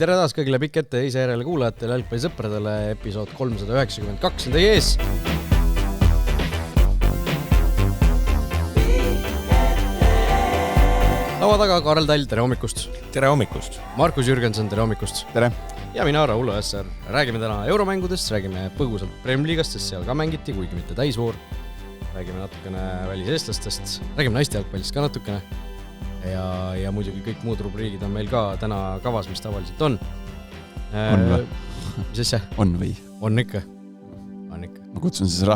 Tere taas kõigile pikk ette ja järele kuulajatele, jalgpallisõpradele, episood 392 on teie ees. Laua taga Karel Tall, tere hommikust. Tere hommikust. Markus Jürgenson, tere hommikust. Tere. Ja mina, Raul Õessar. Räägime täna euromängudest, räägime põgusalt Premier League'st, sest seal ka mängiti, kuigi mitte täisvoor. Räägime natukene väliseestlastest, räägime naiste jalgpallist ka natukene. Ja muidugi kõik muud rubriigid on meil ka täna kavas, mis tavaliselt on. On või? Mis asja? On või? On ikka. Ma kutsun siis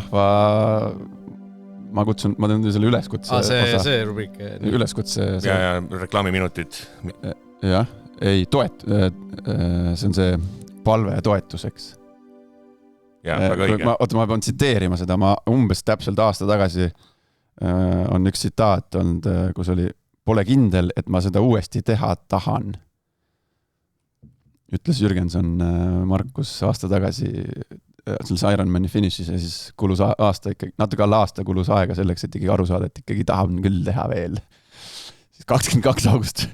ma teen selle üleskutse osa. See rubriik. Üleskutse. Ja reklaamiminutid. Jah, ei see on see palve toetuseks. Ja, väga õige. Ma pean tsiteerima seda, ma umbes täpselt aasta tagasi on üks tsitaat olnud, kus oli pole kindel, et ma seda uuesti teha tahan. Ütles Jürgenson Markus aasta tagasi selles Ironmani finishis ja siis kulus aasta ikkagi, natuke alla aasta kulus aega selleks, et ikkagi aru saada, et ikkagi tahan küll teha veel. Siis 22. august.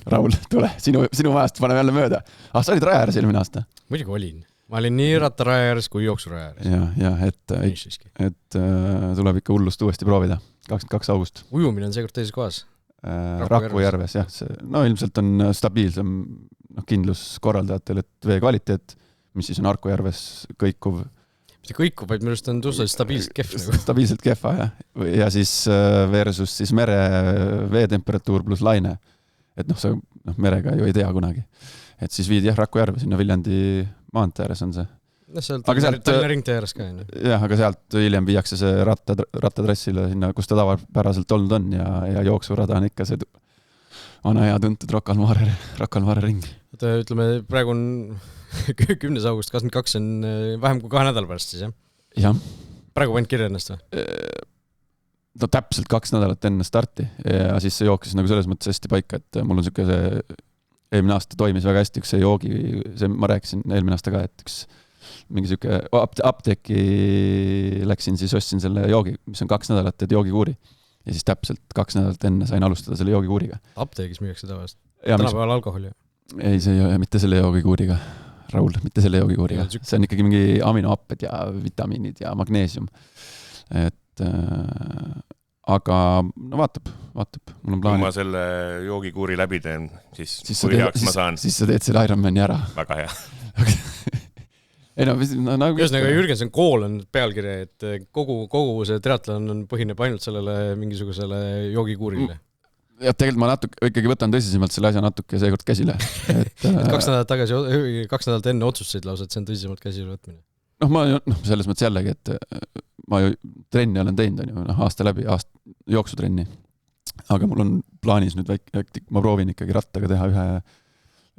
Raul, tule, sinu majast paneme jälle mööda. Sa olid raja ääres eelmine aasta? Muidugi olin. Ma olin nii rattaraja ääres kui jooksuraja ääres. Ja, et tuleb ikka hullust uuesti proovida. 22. august. Ujumine on seekord teises kohas. Rakujärves, jah. Ilmselt on stabiilsem kindlus korraldajatel, et vee kvaliteet, mis siis on Rakujärves kõikuv. Mitte kõikuv, vaid millest on tuuselt stabiilselt kehv. Stabiilselt kehva, jah. Ja siis versus siis mere veetemperatuur pluss laine. Et merega ju ei tea kunagi. Et siis viidi Rakujärve sinna Viljandi maantee ääres on see. Tallinna ringtee ääres ka. Jah, aga sealt hiljem viiakse see rattatrassile sinna, kus ta tavapäraselt olnud on ja jooksurada on ikka see vana hea tuntud Rocca al Mare ring. Ütleme, praegu on 10. august 22 on vähem kui 2 nädal pärast siis, jah? Jah. Praegu võinud kirja ennast või? Täpselt 2 nädalat enne starti ja siis see jooksis nagu selles mõttes hästi paika, et mul on see eelmine aasta toimis väga hästi, üks see joogi, ma rääkisin eelmine aasta ka, et üks mingi siuke apteeki läksin, siis ostsin selle joogi, mis on 2 nädalat, et joogikuuri. Ja siis täpselt 2 nädalat enne sain alustada selle joogikuuriga. Apteegis müüakse tavaliselt? Tänapäeval alkoholi? Ei, see ei ole mitte selle joogikuuriga. Raul, mitte selle joogikuuriga. See on ikkagi mingi aminohapped ja vitamiinid ja magneesium. Et aga vaatab. Mul on plaani. Kui ma selle joogikuuri läbi teen, siis kui heaks ma saan. Siis sa teed selle Ironmani ära. Väga hea. Ühesõnaga Jürgenson kool on pealkirja, et kogu see triatlon põhineb ainult sellele mingisugusele joogikuurile. Ja tegelikult ma ikkagi võtan tõsisemalt selle asja natuke seekord käsile. 2 nädalat enne otsustasid lausa, et see on tõsisemalt käsile võtmine. Ma selles mõttes jällegi, et ma ju trenni olen teinud, aasta läbi, jooksutrenni. Aga mul on plaanis nüüd ma proovin ikkagi rattaga teha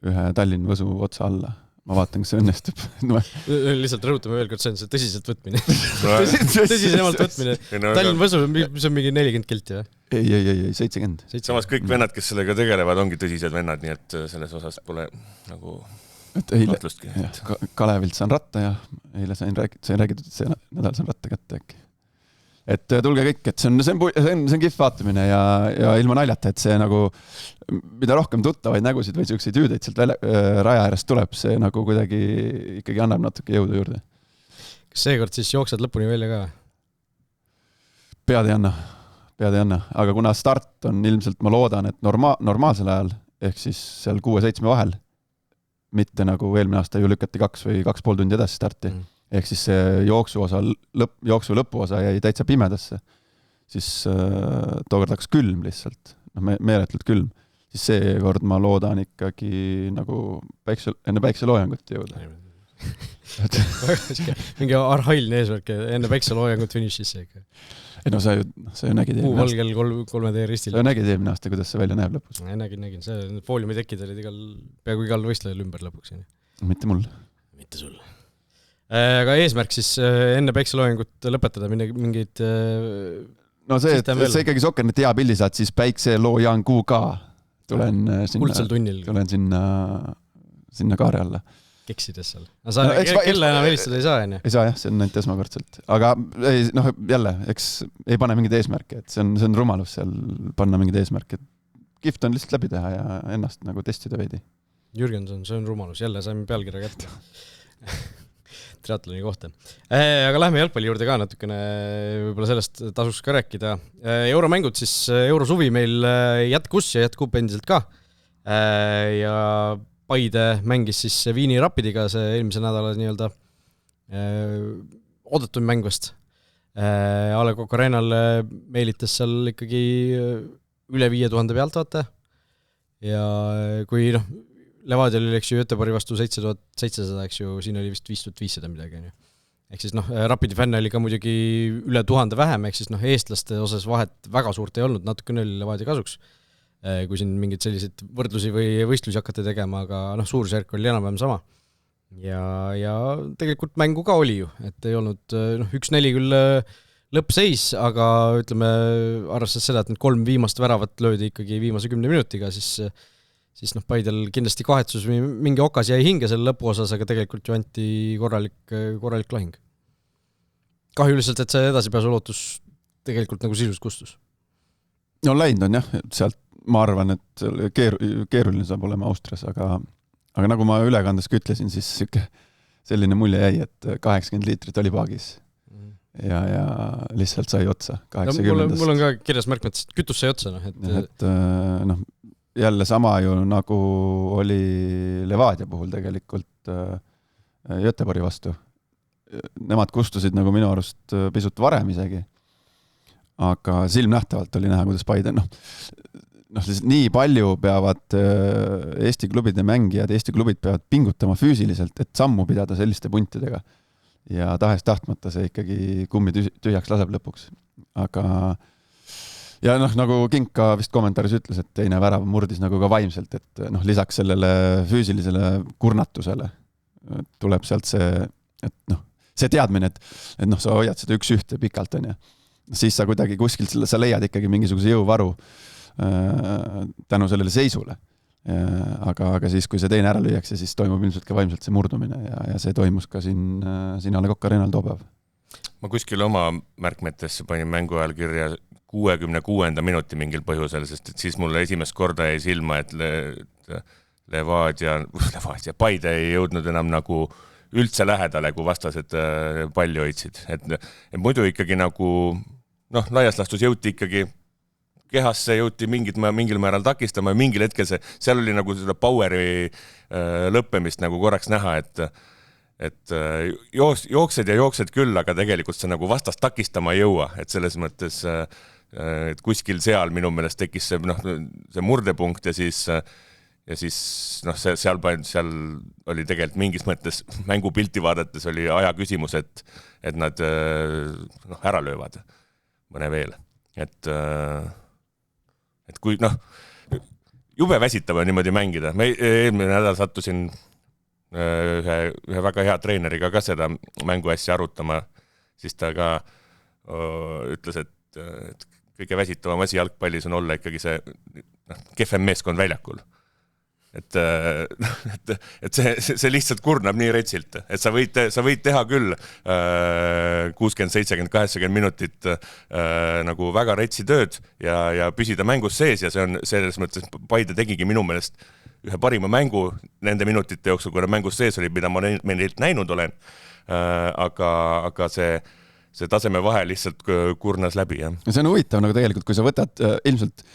ühe Tallinn-Võsu otsa alla. Ma vaatan, kas see õnnestub. Lihtsalt rõhutame veel kord, see on see tõsiselt võtmine. Tõsisemalt võtmine. Tallinn-Võsu, mis on mingi 40 kilti, või? Ei, 70. Samas kõik vennad, kes sellega tegelevad, ongi tõsised vennad, nii et selles osas pole nagu kahtlustki. Kalevilt saan ratta ja eile sain räägitud, et see nädal saan ratta kätte äkki. Et tulge kõik, et see on kihv vaatamine ja ilma naljata, et see nagu, mida rohkem tuttavaid nägusid või selliseid hüüdeid sealt raja äärest tuleb, see nagu kuidagi ikkagi annab natuke jõudu juurde. Kas seekord siis jooksad lõpuni välja ka? Pead ei anna, aga kuna start on ilmselt, ma loodan, et normaalsel ajal, ehk siis seal 6-7 vahel, mitte nagu eelmine aasta ju lükati 2 või 2,5 tundi edasi starti, ehk siis see jooksu lõpuosa jäi täitsa pimedasse, siis tookord hakkas külm lihtsalt, meeletult külm, siis seekord ma loodan ikkagi nagu enne päikseloojangut jõuda. Mingi arhailine eesmärk enne päikseloojangut finišisse ikka. Ei sa ju nägid eelmine aasta. Valgel 3D ristil. Sa nägid eelmine aasta, kuidas see välja näeb lõpus. Nägin. See fooliumi tekid olid peaaegu igal võistlejal ümber lõpuks. Mitte mul. Mitte sul. Aga eesmärk siis enne päikseloojangut lõpetada mingeid see ikkagi Sokkernit hea pildi saad, siis päikseloojangu ka tulen sinna kaare alla. Keksides seal. Kelle enam helistada ei saa, enne? Ei saa, jah, see on ainult esmakordselt. Aga jälle, eks ei pane mingid eesmärke, et see on rumalus seal panna mingid eesmärke. Kihvt on lihtsalt läbi teha ja ennast nagu testida veidi. Jürgenson, see on rumalus, jälle saime pealkirja kätte triatloni kohta. Aga lähme jalgpalli juurde ka natukene, võib-olla sellest tasuks ka rääkida. Euromängud siis, eurosuvi meil jätkus ja jätkub endiselt ka. Ja Paide mängis siis Viini Rapidiga see eelmise nädala nii-öelda oodatud mäng vast. A Le Coq Arenal meelitas seal ikkagi üle 5000 pealt vaata. Ja kui Levadial oli, eks ju, Göteborgi vastu 7700, eks ju, siin oli vist 5500 midagi. Ehk siis Rapidi fänne oli ka muidugi üle 1000 vähem, ehk siis eestlaste osas vahet väga suurt ei olnud, natukene oli Levadia kasuks, kui siin mingid sellised võrdlusi või võistlusi hakata tegema, aga suurusjärk oli enam-vähem sama. Ja tegelikult mängu ka oli ju, et ei olnud 1-4 küll lõppseis, aga ütleme, arvestades seda, et need 3 viimast väravat löödi ikkagi viimase 10 minutiga, siis Paidel kindlasti kahetsus või mingi okas jäi hinge selle lõpuosas, aga tegelikult ju anti korralik lahing. Kahju lihtsalt, et see edasipääsu lootus tegelikult nagu sisust kustus. No läinud on jah, sealt ma arvan, et keeruline saab olema Austrias, aga nagu ma ülekandes ka ütlesin, siis selline mulje jäi, et 80 liitrit oli paagis ja lihtsalt sai otsa 80. Mul on ka kirjas märkmed, et kütus sai otsa. Jälle sama ju nagu oli Levadia puhul tegelikult Göteborgi vastu. Nemad kustusid nagu minu arust pisut varem isegi, aga silmnähtavalt oli näha, kuidas Paide nii palju peavad Eesti klubide mängijad, Eesti klubid peavad pingutama füüsiliselt, et sammu pidada selliste puntidega ja tahes tahtmata see ikkagi kummi tühjaks laseb lõpuks. Aga ja nagu Kink ka vist kommentaaris ütles, et teine värav murdis nagu ka vaimselt, et lisaks sellele füüsilisele kurnatusele tuleb sealt see teadmine, et sa hoiad seda 1-1 pikalt, on ja. Siis sa kuidagi kuskilt sa leiad ikkagi mingisuguse jõuvaru tänu sellele seisule. Aga siis, kui see teine ära lüüakse, siis toimub ilmselt ka vaimselt see murdumine ja see toimus ka siin A Le Coq Arenal toopäev. Ma kuskil oma märkmetesse panin mängu ajal kirja 66. minuti mingil põhjusel, sest et siis mulle esimest korda jäi silma, et Levadia Paide ei jõudnud enam nagu üldse lähedale, kui vastased palju hoidsid. Et muidu ikkagi nagu, laias laastus jõuti ikkagi kehasse, jõuti mingil määral takistama ja mingil hetkel seal oli nagu seda poweri lõppemist nagu korraks näha, et jooksed ja jooksed küll, aga tegelikult sa nagu vastast takistama ei jõua, et selles mõttes et kuskil seal minu meelest tekkis see murdepunkt ja siis seal oli tegelikult mingis mõttes mängupilti vaadates oli aja küsimus, et nad ära löövad mõne veel. Et kui jube väsitav on niimoodi mängida. Eelmine nädal sattusin ühe väga hea treeneriga ka seda mänguasja arutama, siis ta ka ütles, et kõige väsitavam asi jalgpallis on olla ikkagi see kehvem meeskond väljakul. Et see lihtsalt kurnab nii retsilt, et sa võid teha küll 60, 70, 80 minutit nagu väga retsi tööd ja püsida mängus sees ja see on selles mõttes, Paide tegigi minu meelest ühe parima mängu nende minutite jooksul, kui mängus sees oli, mida ma neilt näinud olen, aga see taseme vahe lihtsalt kurnas läbi. Ja see on huvitav, nagu tegelikult, kui sa võtad ilmselt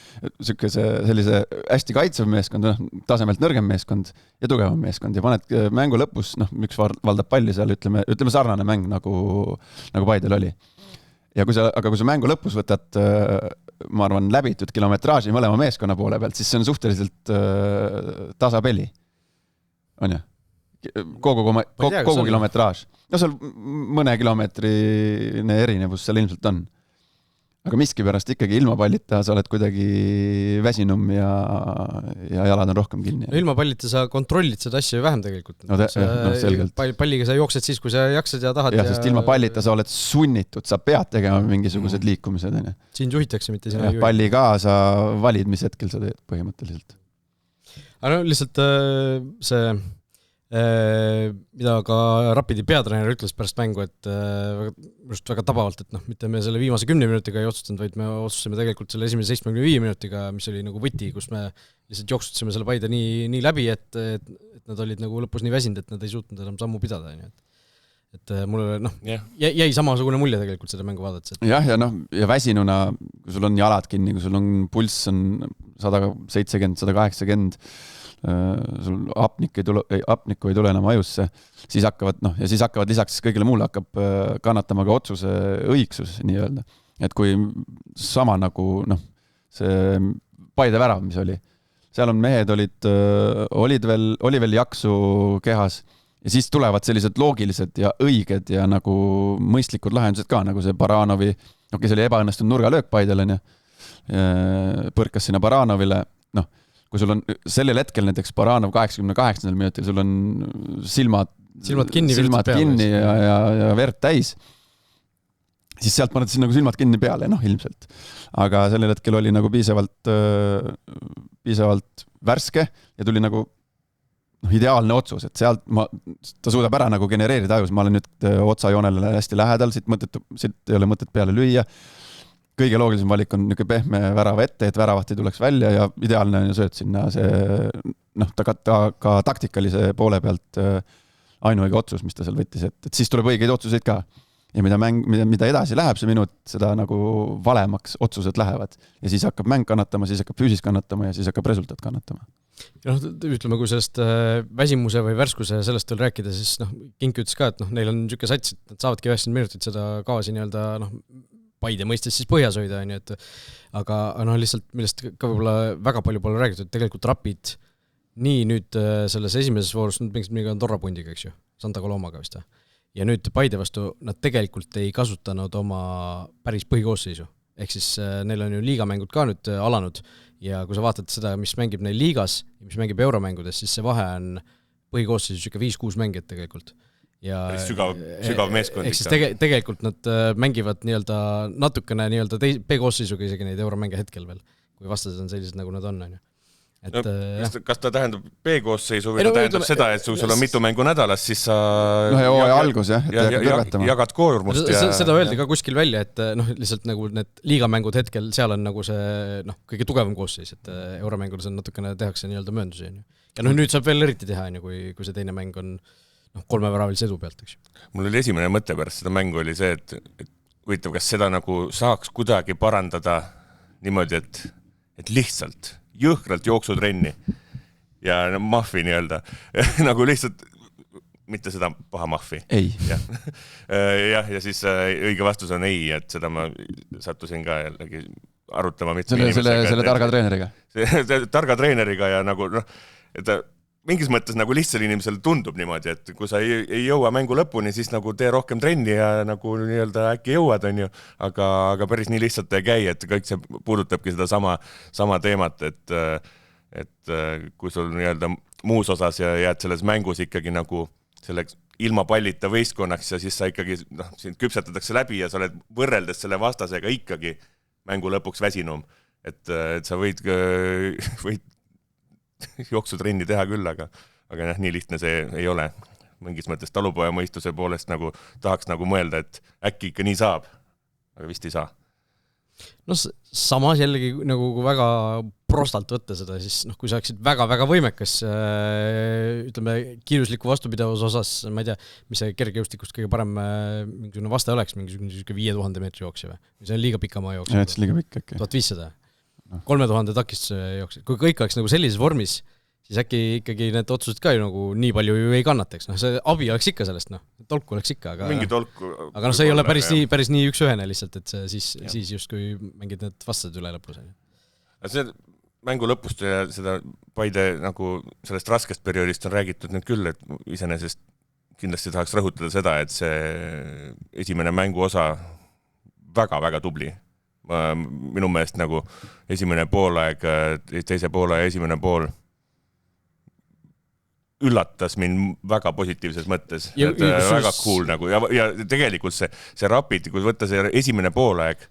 sellise hästi kaitsev meeskond, tasemelt nõrgem meeskond ja tugevam meeskond ja paned mängu lõpus, üks valdab palli seal, ütleme sarnane mäng nagu Paidel oli. Ja kui sa mängu lõpus võtad, ma arvan, läbitud kilometraaži mõlema meeskonna poole pealt, siis see on suhteliselt tasapeli. On ju? Kogu kilometraaž. Seal mõne kilomeetrine erinevus seal ilmselt on. Aga miski pärast ikkagi ilma pallita sa oled kuidagi väsinum ja jalad on rohkem kinni. Ilma pallita sa kontrollid seda asja ju vähem tegelikult. Selgelt. Palliga sa jooksed siis, kui sa jaksad ja tahad. Ja sest ilma pallita sa oled sunnitud, sa pead tegema mingisugused liikumised. Sind juhitakse, mitte sina juhi. Palli ka sa valid, mis hetkel sa teed põhimõtteliselt. Aga lihtsalt see mida ka Rapidi peatreener ütles pärast mängu, et just väga tabavalt, et mitte me selle viimase 10 minutiga ei otsustanud, vaid me otsustasime tegelikult selle esimese 75 minutiga, mis oli nagu võti, kus me lihtsalt jooksutasime selle Paide nii läbi, et nad olid nagu lõpus nii väsinud, et nad ei suutnud enam sammu pidada. Et mulle jäi samasugune mulje tegelikult seda mängu vaadates. Jah, ja väsinuna, kui sul on jalad kinni, kui sul on pulss on 170, 180, sul apnikku ei tule enam ajusse, siis hakkavad lisaks kõigile muule hakkab kannatama ka otsuse õigsus nii-öelda. Et kui sama nagu see Paide värav, mis oli, seal on mehed oli veel jaksu kehas ja siis tulevad sellised loogilised ja õiged ja nagu mõistlikud lahendused ka, nagu see Baranovi, kes oli ebaõnnestunud nurgalöök Paidele, põrkas sinna Baranovile, kui sul on sellel hetkel näiteks Baranov 88. minutil, sul on silmad kinni ja verd täis, siis sealt paned nagu silmad kinni peale, ilmselt. Aga sellel hetkel oli nagu piisavalt värske ja tuli nagu ideaalne otsus, et sealt ta suudab ära nagu genereerida ajus, ma olen nüüd otsajoonele hästi lähedal, siit ei ole mõtet peale lüüa. Kõige loogilisem valik on niisugune pehme värava ette, et väravat ei tuleks välja ja ideaalne on sööt sinna see, ta ka taktikalise poole pealt ainuõige otsus, mis ta seal võttis, et siis tuleb õigeid otsuseid ka. Ja mida edasi läheb see minut, seda nagu valemaks otsused lähevad. Ja siis hakkab mäng kannatama, siis hakkab füüsis kannatama ja siis hakkab resultaat kannatama. Ütleme, kui sellest väsimuse või värskuse sellest veel rääkida, siis Kink ütles ka, et neil on niisugune sats, et nad saavadki 90 minutit seda gaasi nii-öelda Paide mõistes siis põhjas hoida, aga lihtsalt, millest ka võib-olla väga palju pole räägitud, tegelikult Rapid nii nüüd selles esimeses voorus, mingi on Torrapundiga, eks ju, Santa Colomaga vist. Ja nüüd Paide vastu nad tegelikult ei kasutanud oma päris põhikoosseisu. Ehk siis neil on ju liigamängud ka nüüd alanud ja kui sa vaatad seda, mis mängib neil liigas ja mis mängib euromängudes, siis see vahe on põhikoosseisus 5-6 mängijat tegelikult. Ja sügav meeskond. Ehk siis tegelikult nad mängivad natukene B-koosseisuga isegi neid euromänge hetkel veel, kui vastased on sellised, nagu nad on. Kas ta tähendab B-koosseisu või ta tähendab seda, et sul on mitu mängu nädalas, siis sa algus, jagad koormust. Seda öeldi ka kuskil välja, et lihtsalt nagu need liigamängud hetkel, seal on nagu see kõige tugevam koosseis, et euromängudes on natukene tehakse mööndusi. Ja nüüd saab veel eriti teha, kui see teine mäng on 3 väravilise edu pealt, eks. Mul oli esimene mõte pärast seda mängu oli see, et huvitav, kas seda nagu saaks kuidagi parandada niimoodi, et lihtsalt jõhkralt jooksutrenni ja mahvi nii-öelda. Nagu lihtsalt, mitte seda paha mahvi. Ei. Ja siis õige vastus on ei, et seda ma sattusin ka jällegi arutama selle targa treeneriga. Targa treeneriga ja nagu, et mingis mõttes nagu lihtsal inimesel tundub niimoodi, et kui sa ei jõua mängu lõpuni, siis nagu tee rohkem trenni ja nagu nii-öelda äkki jõuad, on ju, aga päris nii lihtsalt ei käi, et kõik see puudutabki seda sama teemat, et kui sul nii-öelda muus osas ja jääd selles mängus ikkagi nagu selleks ilma pallita võistkonnaks ja siis sa ikkagi, sind küpsetatakse läbi ja sa oled võrreldes selle vastasega ikkagi mängu lõpuks väsinum, et sa võid jooksutrenni teha küll, aga nii lihtne see ei ole. Mingis mõttes talupoja mõistuse poolest nagu tahaks nagu mõelda, et äkki ikka nii saab, aga vist ei saa. Samas jällegi nagu väga prostalt võtta seda, siis kui sa oleksid väga-väga võimekas, ütleme, kiirusliku vastupidavuse osas, ma ei tea, mis see kergejõustikust kõige parem mingisugune vaste oleks, mingisugune 5000 meetri jooksja või? See on liiga pikamaa jooksja. Ja, et see liiga pikk äkki. 1500. 3000 takistuse jooksid. Kui kõik oleks nagu sellises vormis, siis äkki ikkagi need otsused ka ju nagu nii palju ju ei kannataks. See abi oleks ikka sellest, tolku oleks ikka, aga mingi tolku. Aga see ei ole päris nii üks-ühene lihtsalt, et siis just kui mängid need vastased üle lõpus. See mängu lõpust ja seda Paide nagu sellest raskest perioodist on räägitud nüüd küll, et iseenesest kindlasti tahaks rõhutada seda, et see esimene mängu osa väga-väga tubli. Minu meelest nagu esimene poolaeg, teise poole ja esimene pool üllatas mind väga positiivses mõttes. Väga cool nagu ja tegelikult see Rapid, kui võtta see esimene poolaeg,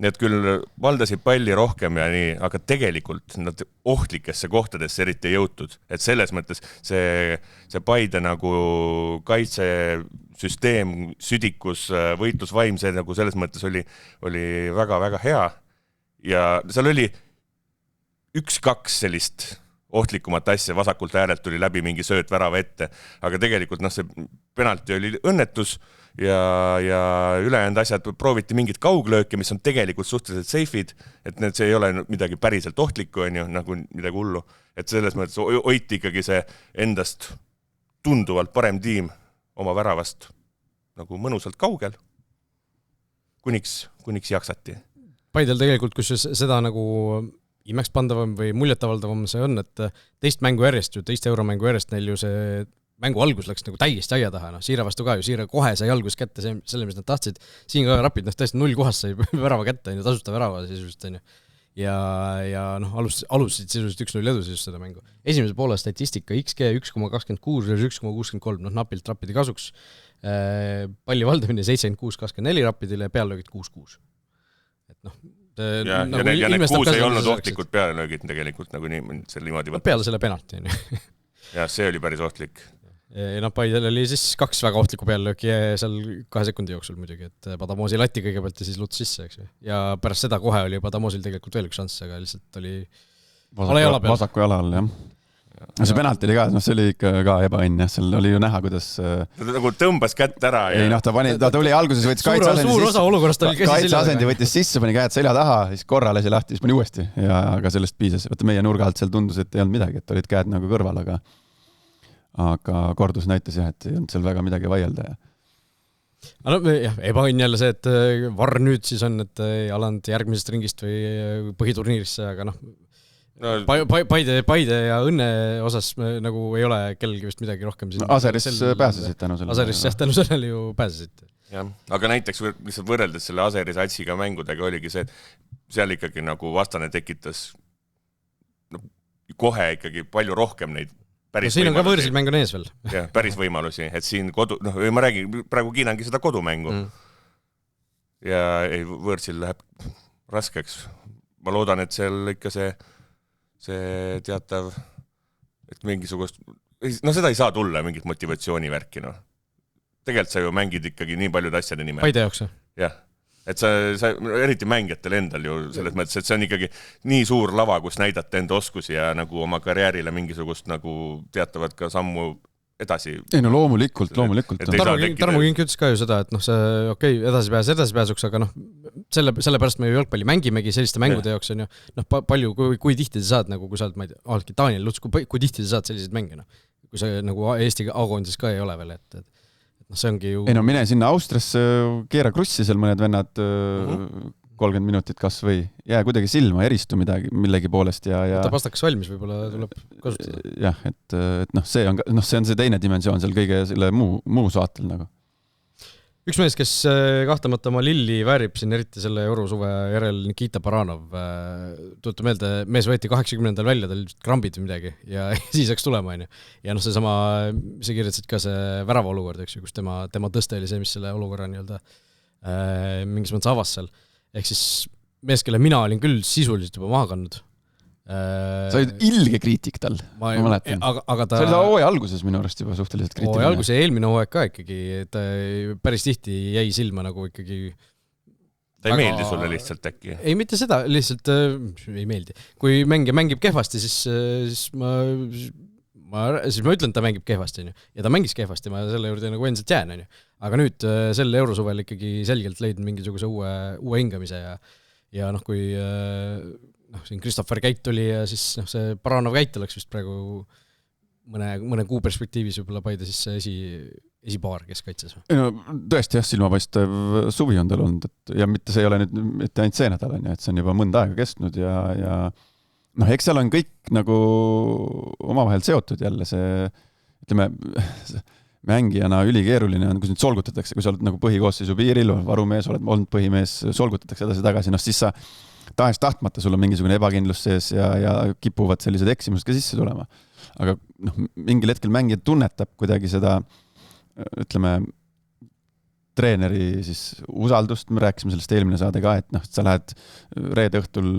Need küll valdasid palli rohkem ja nii, aga tegelikult nad ohtlikesse kohtadesse eriti ei jõutud. Et selles mõttes see Paide nagu kaitsesüsteem, südikus, võitlusvaim, see nagu selles mõttes oli väga-väga hea. Ja seal oli 1-2 sellist ohtlikumat asja, vasakult äärelt tuli läbi mingi sööt värava ette, aga tegelikult see penalti oli õnnetus ja ülejäänud asjad prooviti mingit kauglööki, mis on tegelikult suhteliselt seifid, et see ei ole midagi päriselt ohtlikku, on ju, nagu midagi hullu. Et selles mõttes hoiti ikkagi see endast tunduvalt parem tiim oma väravast nagu mõnusalt kaugel, kuniks jaksati. Paidel tegelikult, kus seda nagu imeks-pandavam või muljetavaldavam see on, et teist euromängu järjest neil ju see mängu algus läks nagu täiesti aia taha, Siira vastu ka ju, Siira kohe sai algus kätte selle, mis nad tahtsid. Siin ka Rapid, tõesti 0 kohast sai värava kätte, tasuta värava sisuliselt, on ju. Ja alustasid sisuliselt 1-0 edu siis seda mängu. Esimese poole statistika XG 1,26 ja 1,63, napilt Rapidi kasuks. Palli valdamine 76-24 Rapidile ja peallöögid 6-6. Et ja need 6 ei olnud ohtlikud peallöögid tegelikult nagu niimoodi võtta. Peale selle penalti, on ju. Ja see oli päris ohtlik. Paidel oli siis 2 väga ohtlikku peallööki seal 2 sekundi jooksul muidugi, et Padamosi lati kõigepealt ja siis luts sisse, eks ju. Ja pärast seda kohe oli Padamosil tegelikult veel üks šanss, aga lihtsalt oli vasaku jala all, jah. See penalti oli ka, see oli ikka ka ebaõnn, seal oli ju näha, kuidas ta nagu tõmbas kätt ära. Ei, ta tuli alguses, võttis kaitseasendi võttis sisse, pani käed selja taha, siis korra lasi lahti, siis pani uuesti ja aga sellest piisas. Võtta meie nurga alt seal tundus, et ei olnud midagi, et olid käed nagu kõrval, aga kordus näitas jah, et ei olnud seal väga midagi vaielda. Ebaõnn jälle see, et VAR nüüd siis on, et Aland järgmisest ringist või põhiturniirisse, aga Paide ja Õnne osas nagu ei ole kellelgi vist midagi rohkem. Aseris pääsesid tänu sellele. Aseris jah, tänu sellele ju pääsesid. Ja, aga näiteks lihtsalt võrreldes selle Aseris Atsiga mängudega oligi see, et seal ikkagi nagu vastane tekitas kohe ikkagi palju rohkem neid päris siin on ka võõrsil mäng on ees veel. Ja, päris võimalusi, et siin ma räägin, praegu kiinangi seda kodumängu. Ja võõrsil läheb raskeks. Ma loodan, et seal ikka see teatav, et mingisugust, seda ei saa tulla mingit motivatsioonivärki, Tegelikult sa ju mängid ikkagi nii paljud asjade nimel. Paide jaoks. Jah, et sa eriti mängijatel endal ju selles mõttes, et see on ikkagi nii suur lava, kus näidata enda oskusi ja nagu oma karjäärile mingisugust nagu teatavad ka sammu edasi. Ei loomulikult. Tarmo Kink ütles ka ju seda, et see edasipääsuks, aga sellepärast me ju jalgpalli mängimegi selliste mängude jaoks on ju, palju, kui tihti sa saad, nagu kui sa oled, ma ei tea, Taaniel Luts, kui tihti sa saad selliseid mänge, kui sa nagu Eesti A-koondises ka ei ole veel, et see ongi ju... Ei mine sinna Austriasse, keera krussi seal mõned vennad 30 minutit kas või jää kuidagi silma, eristu millegi poolest ja... Ta pastakas valmis võib-olla tuleb kasutada. Jah, et see on see teine dimensioon seal kõige selle muu saatel nagu. Üks mees, kes kahtamata oma lilli väärib siin eriti selle eurosuve järel Nikita Baranov. Tuletu meelde, mees võeti 80. välja, tal krambid või midagi ja siis läks tulema. Ja seesama, sa kirjutasid ka see värava olukord, eks ju, kus tema tõste oli see, mis selle olukorra mingis mõttes avas seal. Ehk siis mees, kelle mina olin küll sisuliselt juba maha kannud. Sa olid ilge kriitik tal, ma mäletan. See oli ta hooaja alguses minu arust juba suhteliselt kriitiline. Hooaja alguses ja eelmine hooaeg ka ikkagi, et päris tihti jäi silma nagu ikkagi... Ta ei meeldi sulle lihtsalt äkki? Ei, mitte seda, lihtsalt ei meeldi. Kui mängija mängib kehvasti, siis ma ütlen, et ta mängib kehvasti. Ja ta mängis kehvasti, ma selle juurde nagu endiselt jään. Aga nüüd sel eurosuvel ikkagi selgelt leidnud mingisuguse uue hingamise ja kui... siin Christopher Käit tuli ja siis see Baranov Käit oleks vist praegu mõne kuu perspektiivis võib-olla Paide siis esipaar, kes kaitses. Tõesti jah, silmapaistev suvi on tal olnud ja mitte see ei ole nüüd mitte ainult see nädal, et see on juba mõnda aega kestnud ja eks seal on kõik nagu omavahel seotud jälle see, ütleme, mängijana ülikeeruline on, kus nüüd solgutatakse, kui sa oled nagu põhikoosseisu piiril, varumees, oled olnud põhimees, solgutatakse edasi-tagasi, siis sa tahes-tahtmata sul on mingisugune ebakindlus sees ja kipuvad sellised eksimused ka sisse tulema. Aga mingil hetkel mängija tunnetab kuidagi seda, ütleme, treeneri siis usaldust, me rääkisime sellest eelmine saade ka, et noh, sa lähed reede õhtul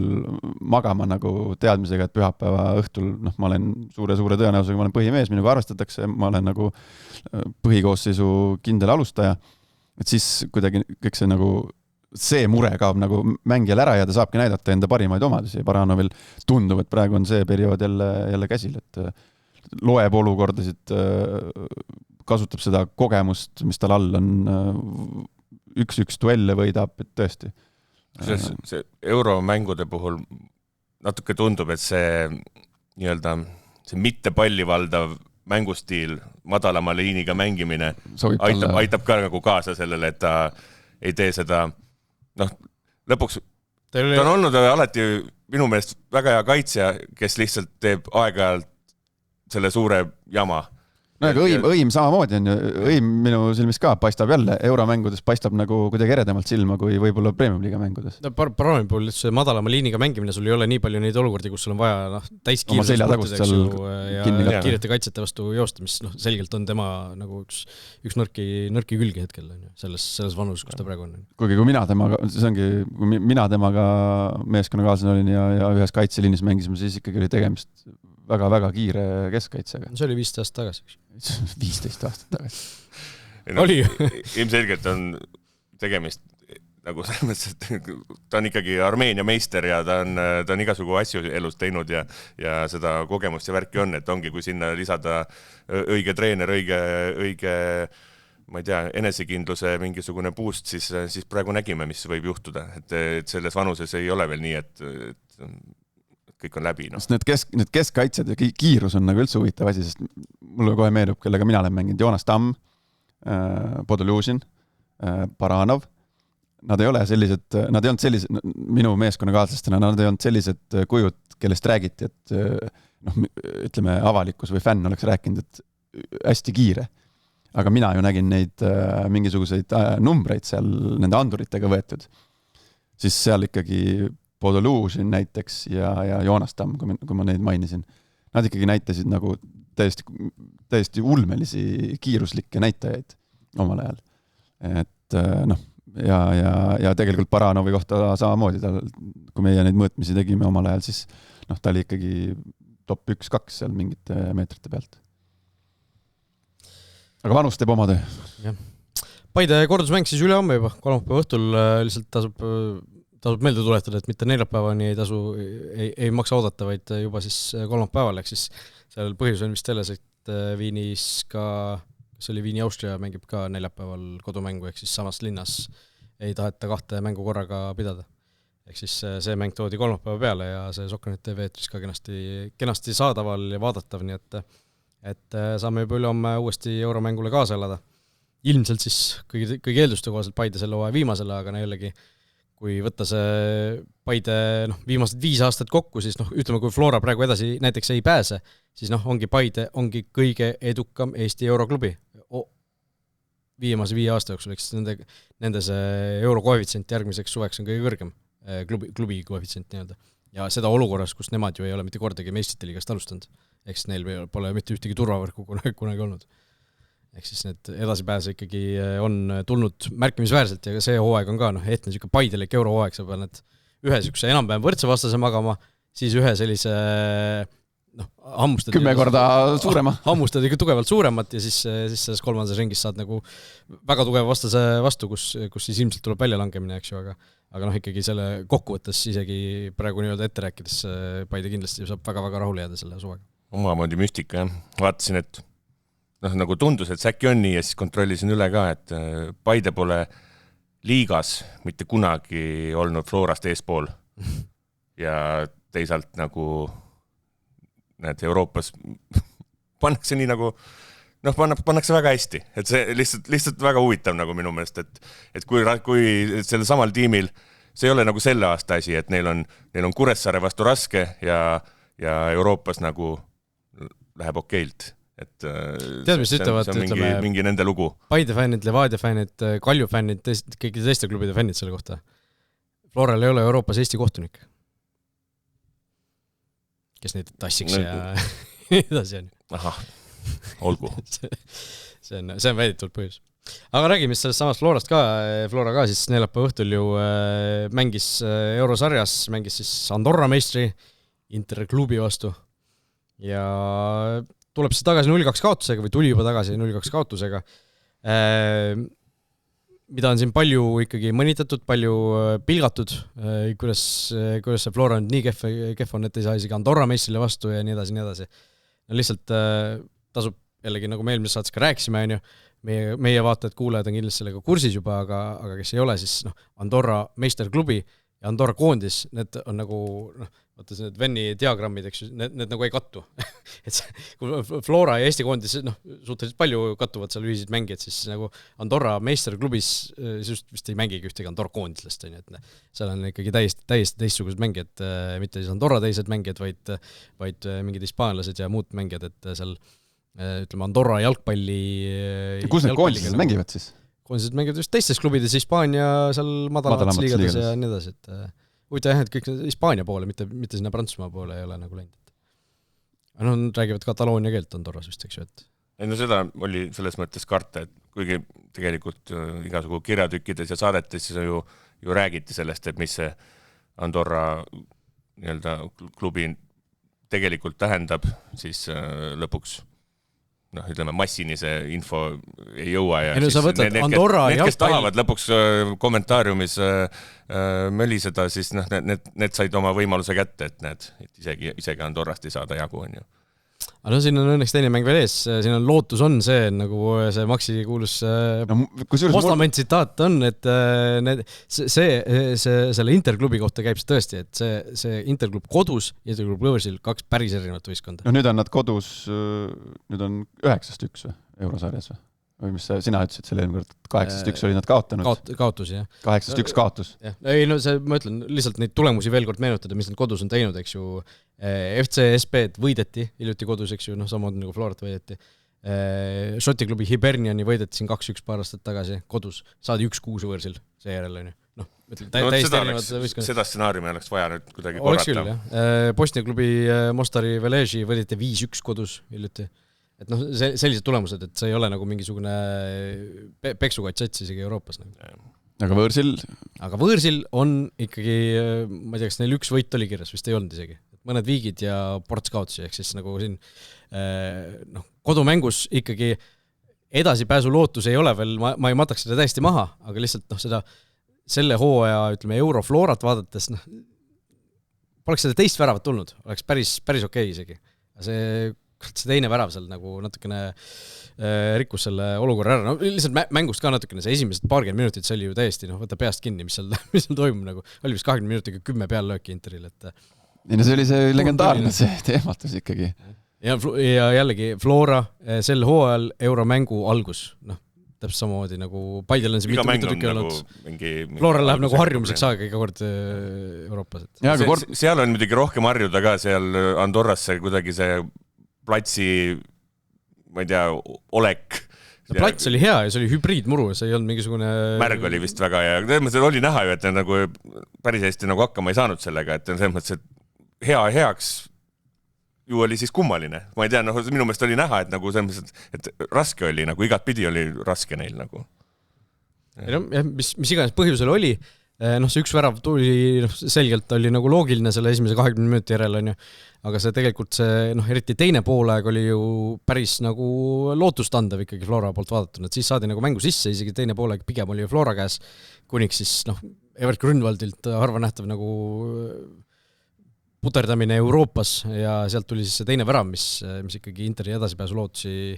magama nagu teadmisega, et pühapäeva õhtul, noh, ma olen suure tõenäosusega, ma olen põhimees, minuga arvestatakse, ma olen nagu põhikoosseisu kindel alustaja, et siis kuidagi kõik see nagu see mure kaob nagu mängijal ära ja ta saabki näidata enda parimaid omadusi. Baranovil tundub, et praegu on see periood jälle käsil, et loeb olukordasid, kasutab seda kogemust, mis tal all on, 1-1 duelle võidab, et tõesti. See euromängude puhul natuke tundub, et see nii-öelda see mitte pallivaldav mängustiil, madalama liiniga mängimine aitab ka nagu kaasa sellele, et ta ei tee seda, noh, lõpuks ta on olnud alati minu meelest väga hea kaitsja, kes lihtsalt teeb aeg-ajalt selle suure jama. No aga Õim samamoodi on ju, Õim minu silmis ka paistab jälle, euromängudes paistab nagu kuidagi eredamalt silma kui võib-olla Premium-liiga mängudes. Paranovi puhul see madalama liiniga mängimine, sul ei ole nii palju neid olukordi, kus sul on vaja ja kiirete kaitsjate vastu joosta, mis selgelt on tema nagu üks nõrki külgi hetkel selles vanuses, kus ta praegu on. Kuigi kui mina temaga meeskonnakaaslane olin ja ühes kaitseliinis mängisime, siis ikkagi oli tegemist väga-väga kiire keskkaitsega. See oli 15 aastat tagasi. 15 aastat tagasi. Oli. Ilmselgelt on tegemist nagu selles mõttes, et ta on ikkagi Armeenia meister ja ta on igasugu asju elus teinud ja seda kogemust ja värki on, et ongi, kui sinna lisada õige treener, õige ma ei tea, enesekindluse mingisugune boost, siis praegu nägime, mis võib juhtuda. Et selles vanuses ei ole veel nii, et kõik on läbi. No. Need keskkaitsjad ja kiirus on nagu üldse huvitav asi, sest mulle kohe meeldib, kellega mina olen mänginud. Joonas Tamm, Podoljuzin, Baranov. Nad ei olnud sellised, minu meeskonnakaaslastena, nad ei olnud sellised kujud, kellest räägiti, et ütleme, avalikkus või fänn oleks rääkinud, et hästi kiire. Aga mina ju nägin neid mingisuguseid numbreid seal nende anduritega võetud. Siis seal ikkagi Podoljuzin näiteks ja Joonas Tamm, kui ma neid mainisin. Nad ikkagi näitasid nagu täiesti ulmelisi kiiruslikke näitajaid omal ajal. Et ja tegelikult Baranovi kohta samamoodi, kui meie neid mõõtmisi tegime omal ajal, siis ta oli ikkagi top 1-2 seal mingite meetrite pealt. Aga vanus teeb oma töö. Paide kordusmäng siis üle homme juba, kolmapäeva õhtul lihtsalt tasub meelde tuletada, et mitte neljapäevani ei maksa oodata, vaid juba siis kolmapäeval, ehk siis seal põhjus on vist selles, et Viinis ka, kas oli Viini Austria mängib ka neljapäeval kodumängu, ehk siis samas linnas ei taheta 2 mängu korraga pidada. Ehk siis see mäng toodi kolmapäeva peale ja see Sokkernet TV eetris ka kenasti saadaval ja vaadatav, nii et saame juba üle homme uuesti euromängule kaasa elada. Ilmselt siis kõigi eelduste kohaselt Paide selle hooaja viimasele, aga jällegi kui võtta see Paide viimased 5 aastat kokku, siis ütleme, kui Flora praegu edasi näiteks ei pääse, siis ongi Paide ongi kõige edukam Eesti euroklubi viimase 5 aasta jooksul, eks nende see eurokoefitsient järgmiseks suveks on kõige kõrgem klubi koefitsient nii-öelda. Ja seda olukorras, kus nemad ju ei ole mitte kordagi meistrite liigast alustanud, eks neil pole mitte ühtegi turvavõrku kunagi olnud. Ehk siis need edasipääse ikkagi on tulnud märkimisväärselt ja see hooaeg on ka, etne siuke paidelik eurohooaeg, sa pead need ühe siukse enam-päev võrdse vastase magama, siis ühe sellise hammustad 10 korda suurema. Hammustad ikka tugevalt suuremat ja siis selles kolmandas ringis saad nagu väga tugeva vastase vastu, kus siis ilmselt tuleb välja langemine, eks ju, aga ikkagi selle kokkuvõttes isegi praegu nii-öelda ette rääkides Paide kindlasti saab väga-väga rahule jääda selle suvega. Omamoodi müstika, jah. Vaatasin, et nagu tundus, et äkki on nii ja siis kontrollisin üle ka, et Paide pole liigas mitte kunagi olnud Florast eespool ja teisalt nagu näed Euroopas pannakse nii nagu pannakse väga hästi, et see lihtsalt väga huvitav nagu minu meelest, et kui selle samal tiimil see ei ole nagu selle aasta asi, et neil on Kuressaare vastu raske ja Euroopas nagu läheb okeilt. Tead, mis ütlevad, mingi nende lugu. Paide fännid, Levadia fännid, Kalju fännid, kõikide teiste klubide fännid selle kohta. Floral ei ole Euroopas Eesti kohtunik, kes neid tassiks ja edasi on. Ahah, olgu. See on väidetult põhjus. Aga räägime sellest samast Florast ka, Flora ka siis neljapäeva õhtul ju mängis eurosarjas, mängis siis Andorra meistri Interklubi vastu ja tuleb siis tagasi 0-2 kaotusega või tuli juba tagasi 0-2 kaotusega, mida on siin palju ikkagi mõnitatud, palju pilgatud, kuidas see Flora on nii kehv on, et ei saa isegi Andorra meistrile vastu ja nii edasi, nii edasi. No lihtsalt tasub jällegi, nagu me eelmises saates ka rääkisime, on ju, meie vaatajad, kuulajad on kindlasti sellega kursis juba, aga kes ei ole, siis Andorra meisterklubi ja Andorra koondis, need on nagu, vaata need Venni diagrammid, eks ju, need nagu ei kattu. Et kui Flora ja Eesti koondis suhteliselt palju kattuvad seal ühised mängijad, siis nagu Andorra meisterklubis vist ei mängigi ühtegi Andorra koondislast, on ju, et seal on ikkagi täiesti teistsugused mängijad, mitte siis Andorra teised mängijad, vaid mingid hispaanlased ja muud mängijad, et seal ütleme Andorra jalgpalli... Kus need koondised mängivad siis? Koondised mängivad just teistes klubides, Hispaania seal madalamates liigades ja nii edasi, et huvitav jah, et kõik Hispaania poole, mitte sinna Prantsusmaa poole ei ole nagu läinud. Nad räägivad Kataloonia keelt Andorras vist, eks ju, et... No seda oli selles mõttes karta, et kuigi tegelikult igasugu kirjatükkides ja saadetes ju räägiti sellest, et mis see Andorra nii-öelda klubi tegelikult tähendab, siis lõpuks ütleme, massini see info ei jõua ja siis need, kes tahavad lõpuks kommentaariumis möliseda, siis need said oma võimaluse kätte, et isegi Andorrast ei saada jagu, on ju. Aga siin on õnneks teine mäng veel ees, siin on lootus on see, nagu see Maxi kuulus postament tsitaat on, et selle Interklubi kohta käib see tõesti, et see Interklub kodus ja Interklub Võõrsil 2 päris erinevat võistkonda. Nüüd on nad kodus, nüüd on 9-1 või eurosarjas või mis sina ütlesid selle eelmine kord, 8-1 oli nad kaotanud. Kaotus, jah. 8-1 kaotus. Ei, no ma ütlen lihtsalt neid tulemusi veel kord meenutada, mis nad kodus on teinud, eks ju. FC SP'd võideti hiljuti kodus, eks ju, samamoodi nagu Florat võideti. Šoti klubi Hiberniani võideti siin 2-1 paar aastat tagasi kodus. Saadi 1-6 võõrsil seejärel, on ju. Seda stsenaariumi oleks vaja nüüd kuidagi korrata. Oleks küll, jah. Bosnia klubi Mostari Veleži võideti 5-1 kodus hiljuti. Et sellised tulemused, et see ei ole nagu mingisugune peksukatsats isegi Euroopas. Aga võõrsil on ikkagi, ma ei tea, kas neil 1 võit oli kirjas, vist ei olnud isegi. Mõned viigid ja ports kaotusi, ehk siis nagu siin kodumängus ikkagi edasipääsu lootus ei ole veel, ma ei mataks seda täiesti maha, aga lihtsalt seda selle hooaja, ütleme, Euroflorat vaadates, poleks seda teist väravat tulnud, oleks päris okei isegi. See teine värav seal nagu natukene rikkus selle olukorra ära. Lihtsalt mängust ka natukene, see esimesed paarkümmend minutit, see oli ju täiesti, võtta peast kinni, mis seal toimub nagu. Oli vist 20 minutiga 10 peallööki Interil, et... see oli see legendaarne see teematus ikkagi. Ja jällegi Flora sel hooajal euromängu algus, täpselt samamoodi nagu Paidel on see mitu tükki olnud. Flora läheb nagu harjumiseks aega iga kord Euroopas. Seal on midagi rohkem harjuda ka, seal Andorras see kuidagi see platsi, ma ei tea, olek. Plats oli hea ja see oli hübriidmuru, see ei olnud mingisugune... Märg oli vist väga ja see oli näha ju, et nagu päris hästi nagu hakkama ei saanud sellega, et selles mõttes, et heaks ju oli siis kummaline. Ma ei tea, minu meelest oli näha, et nagu selles mõttes, et raske oli, nagu igat pidi oli raske neil nagu. Mis iganes põhjusel oli, see 1 värav tuli, selgelt oli nagu loogiline selle esimese 20 minuti järel, on ju. Aga see tegelikult see, eriti teine poolaeg oli ju päris nagu lootustandav ikkagi Flora poolt vaadatud, et siis saadi nagu mängu sisse, isegi teine poolaeg pigem oli Flora käes, kuniks siis Evert Grünwaldilt harva nähtav nagu puterdamine Euroopas ja sealt tuli siis see teine värav, mis ikkagi Interi edasipääsu lootusi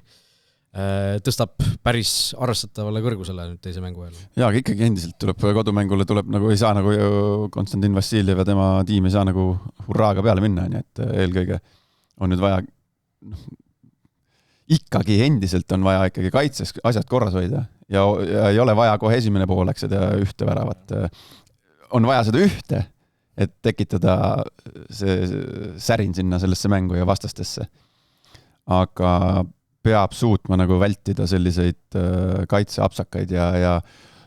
tõstab päris arvestatavale kõrgusele nüüd teise mängu ajal. Jaa, aga ikkagi endiselt kodumängule nagu ei saa nagu Konstantin Vassiljev ja tema tiim ei saa nagu hurraaga peale minna, nii et eelkõige on nüüd vaja ikkagi endiselt on vaja ikkagi kaitses asjad korras hoida ja ei ole vaja kohe esimene pooleks seda ühte väravat. On vaja seda ühte, et tekitada see särin sinna sellesse mängu ja vastastesse. Aga peab suutma nagu vältida selliseid kaitseapsakaid ja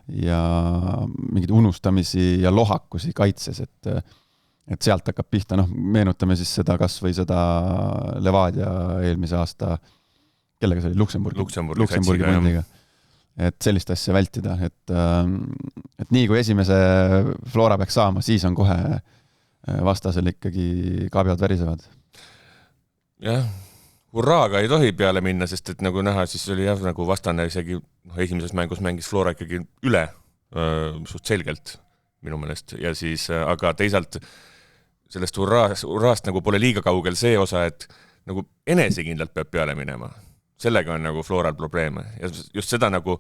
mingeid unustamisi ja lohakusi kaitses, et sealt hakkab pihta, meenutame siis seda kas või seda Levadia eelmise aasta, kellega see oli Luksemburgi mändiga. et sellist asja vältida, et nii kui esimese Flora peaks saama, siis on kohe vastasel ikkagi kaabjad värisevad. Jah, hurraaga ei tohi peale minna, sest et nagu näha, siis oli jah, nagu vastane isegi esimeses mängus mängis Flora ikkagi üle suht selgelt minu meelest ja siis, aga teisalt sellest hurraast nagu pole liiga kaugel see osa, et nagu enesekindlalt peab peale minema. Sellega on nagu Floral probleeme ja just seda nagu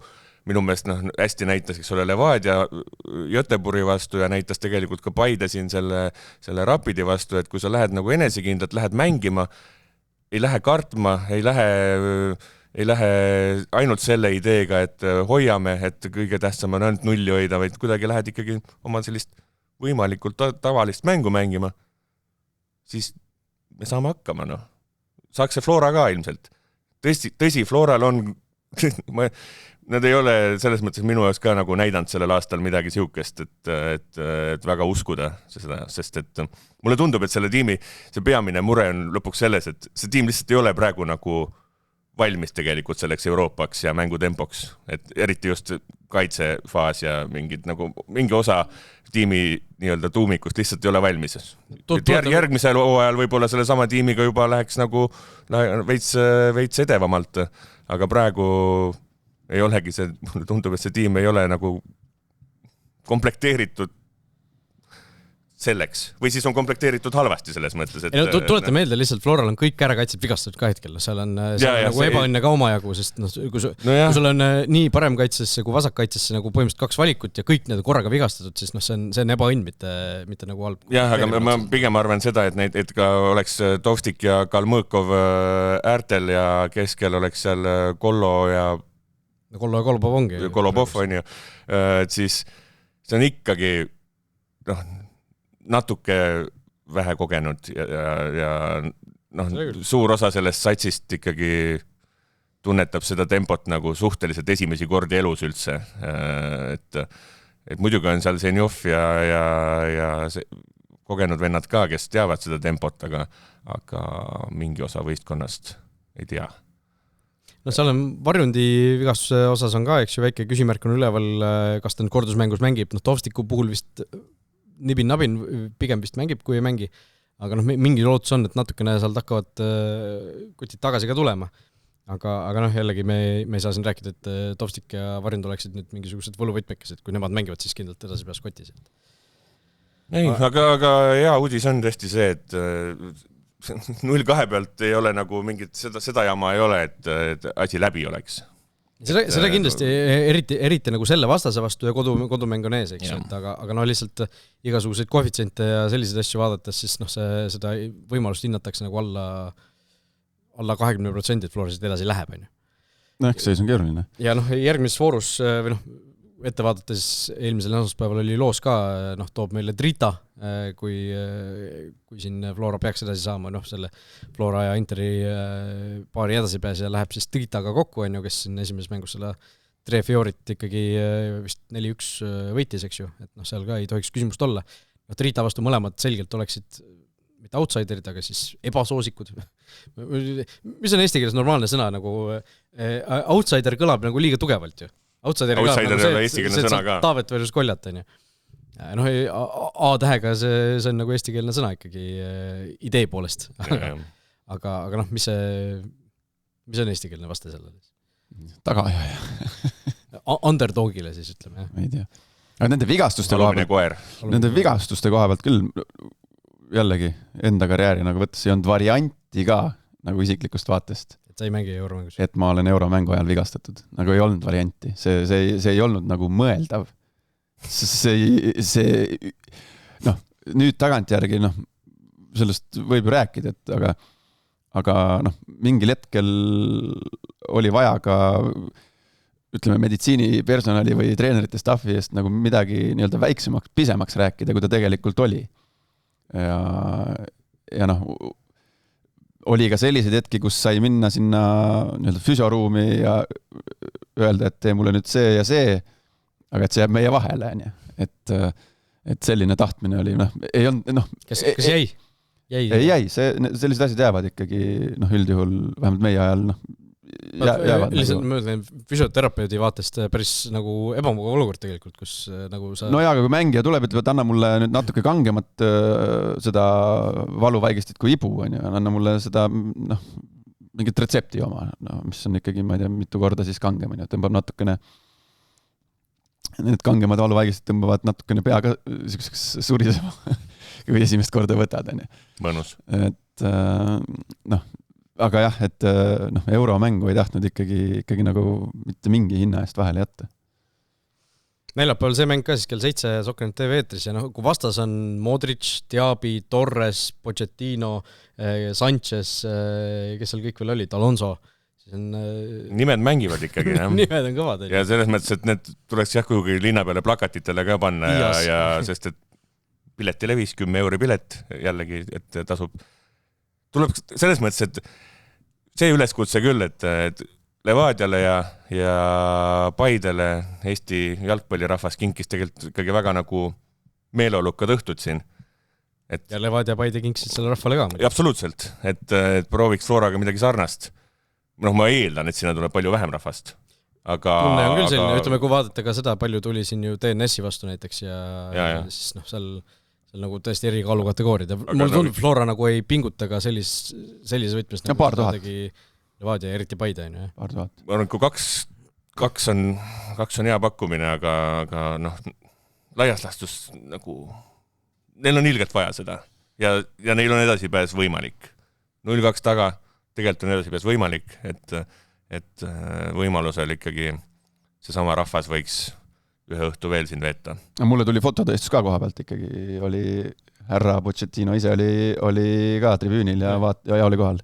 minu meelest hästi näitas, eks ole, Levadia Göteborgi vastu ja näitas tegelikult ka Paide siin selle Rapidi vastu, et kui sa lähed nagu enesekindlalt, lähed mängima, ei lähe kartma, ei lähe ainult selle ideega, et hoiame, et kõige tähtsam on ainult nulli hoida, vaid kuidagi lähed ikkagi oma sellist võimalikult tavalist mängu mängima, siis me saame hakkama, Saaks see Flora ka ilmselt. Tõsi, Floral on, nad ei ole selles mõttes minu jaoks ka nagu näidanud sellel aastal midagi siukest, et väga uskuda seda, sest et mulle tundub, et selle tiimi, see peamine mure on lõpuks selles, et see tiim lihtsalt ei ole praegu nagu valmis tegelikult selleks Euroopaks ja mängutempoks, et eriti just kaitsefaas ja mingi osa tiimi nii-öelda tuumikust lihtsalt ei ole valmis. Järgmisel hooajal võib-olla selle sama tiimiga juba läheks nagu veits edevamalt, aga praegu ei olegi see, mulle tundub, et see tiim ei ole nagu komplekteeritud selleks, või siis on komplekteeritud halvasti selles mõttes, et tuleta meelde lihtsalt, Floral on kõik ärakaitsed vigastatud ka hetkel, seal on nagu ebaõnne ka omajagu, sest kui sul on nii paremkaitsesse kui vasakkaitsesse nagu põhimõtteliselt 2 valikut ja kõik need korraga vigastatud, siis see on ebaõnn, mitte nagu halb. Jah, aga ma pigem arvan seda, et ka oleks Tovstik ja Kalmõkov äärtel ja keskel oleks seal Kollo ja Kolobov ongi. Kolobov on ju, et siis see on ikkagi natuke vähe kogenud ja suur osa sellest satsist ikkagi tunnetab seda tempot nagu suhteliselt esimesi kordi elus üldse. Et muidugi on seal Zenjov ja kogenud vennad ka, kes teavad seda tempot, aga mingi osa võistkonnast ei tea. Seal on Varjundi vigastuse osas on ka, eks ju, väike küsimärk on üleval, kas ta nüüd kordusmängus mängib, Tovstiku puhul vist nibin-nabin pigem vist mängib, kui ei mängi. Aga mingi lootus on, et natukene sealt hakkavad kutid tagasi ka tulema. Aga jällegi me ei saa siin rääkida, et Tovstik ja Varjund oleksid nüüd mingisugused võluvõtmekesed, kui nemad mängivad, siis kindlalt edasi peas kotis. Ei, aga hea uudis on tõesti see, et 0-2 pealt ei ole nagu mingit, seda jama ei ole, et asi läbi oleks. Seda kindlasti, eriti nagu selle vastase vastu ja kodumäng on ees, eks ju, aga lihtsalt igasuguseid koefitsiente ja selliseid asju vaadates, siis seda võimalust hinnatakse nagu alla 20%, et Florasid edasi läheb, on ju. Eks see on keeruline. Ja järgmises voorus, või ette vaadates eelmisel nädalspäeval oli loos ka, toob meile Drita, kui siin Flora peaks edasi saama, selle Flora ja Interi paari edasi pääs ja läheb siis Dritaga kokku, on ju, kes siin esimeses mängus selle Tre Fiorit ikkagi vist 4-1 võitis, eks ju, et seal ka ei tohiks küsimust olla. Drita vastu mõlemad selgelt oleksid mitte outsiderid, aga siis ebasoosikud. Mis on eesti keeles normaalne sõna, nagu outsider kõlab nagu liiga tugevalt ju. Outsider ei ole eestikeelne sõna ka. Taavet versus Koljat, on ju. A-tähega see on nagu eestikeelne sõna ikkagi idee poolest. Aga mis on eestikeelne vaste sellele? Tagaajaja. Underdogile siis ütleme. Ei tea. Aga nende vigastuste koha pealt küll jällegi enda karjääri nagu võttes ei olnud varianti ka nagu isiklikust vaatest. Sa ei mängi euromängus. Et ma olen euromängu ajal vigastatud. Nagu ei olnud varianti. See ei olnud nagu mõeldav. Nüüd tagantjärgi, sellest võib ju rääkida, aga mingil hetkel oli vaja ka, ütleme, meditsiinipersonali või treenerite staffi eest nagu midagi nii-öelda väiksemaks, pisemaks rääkida, kui ta tegelikult oli. Ja oli ka selliseid hetki, kus sai minna sinna nii-öelda füsioruumi ja öelda, et tee mulle nüüd see ja see, aga et see jääb meie vahele, et selline tahtmine oli, ei olnud, Kas jäi? Ei jäi, sellised asjad jäävad ikkagi, üldjuhul, vähemalt meie ajal, jäävad lihtsalt ma mõtlen füsioterapeudi vaatest päris nagu ebamugav olukord tegelikult, kus nagu sa... No jaa, aga kui mängija tuleb, et anna mulle nüüd natuke kangemat seda valuvaigestit kui ibu, anna mulle seda mingit retsepti oma, mis on ikkagi, ma ei tea, mitu korda siis kangem, tõmbab natukene, need kangemad valuvaigestit tõmbavad natukene peaga surisema, kui esimest korda võtad. Mõnus. Et aga jah, et euromängu ei tahtnud ikkagi nagu mitte mingi hinna eest vahele jätta. Neljapäeval see mäng ka siis kell 7 Soccer TV eetris ja kui vastas on Modric, Diaby, Torres, Pochettino, Sanchez, kes seal kõik veel olid, Alonso, siis on... Nimed mängivad ikkagi, jah. Nimed on kõvad. Ja selles mõttes, et need tuleks jah kuhugi linna peale plakatitele ka panna ja sest et piletilevis 10 euri pilet jällegi, et tasub. Tuleb selles mõttes, et see üleskutse küll, et Levadiale ja Paidele Eesti jalgpallirahvas kinkis tegelikult ikkagi väga nagu meeleolukad õhtud siin. Ja Levadia ja Paide kinksid selle rahvale ka. Absoluutselt, et prooviks Floraga midagi sarnast. Ma eeldan, et sinna tuleb palju vähem rahvast. Tunne on küll selline, ütleme, kui vaadata ka seda, palju tuli siin ju TNS-i vastu näiteks ja siis seal nagu tõesti eri kaalukategooriad. Mulle tundub, Flora nagu ei pinguta ka sellises võtmes nagu paar tuhat. Levadia, eriti Paide. Paar tuhat. Ma arvan, kui kaks on hea pakkumine, aga laias lastus nagu neil on ilgelt vaja seda ja neil on edasipääs võimalik. 0-2 taga tegelikult on edasipääs võimalik, et võimalusel ikkagi seesama rahvas võiks ühe õhtu veel siin veeta. Mulle tuli fototõestus ka koha pealt ikkagi, oli härra Pochettino ise oli ka tribüünil ja oli kohal.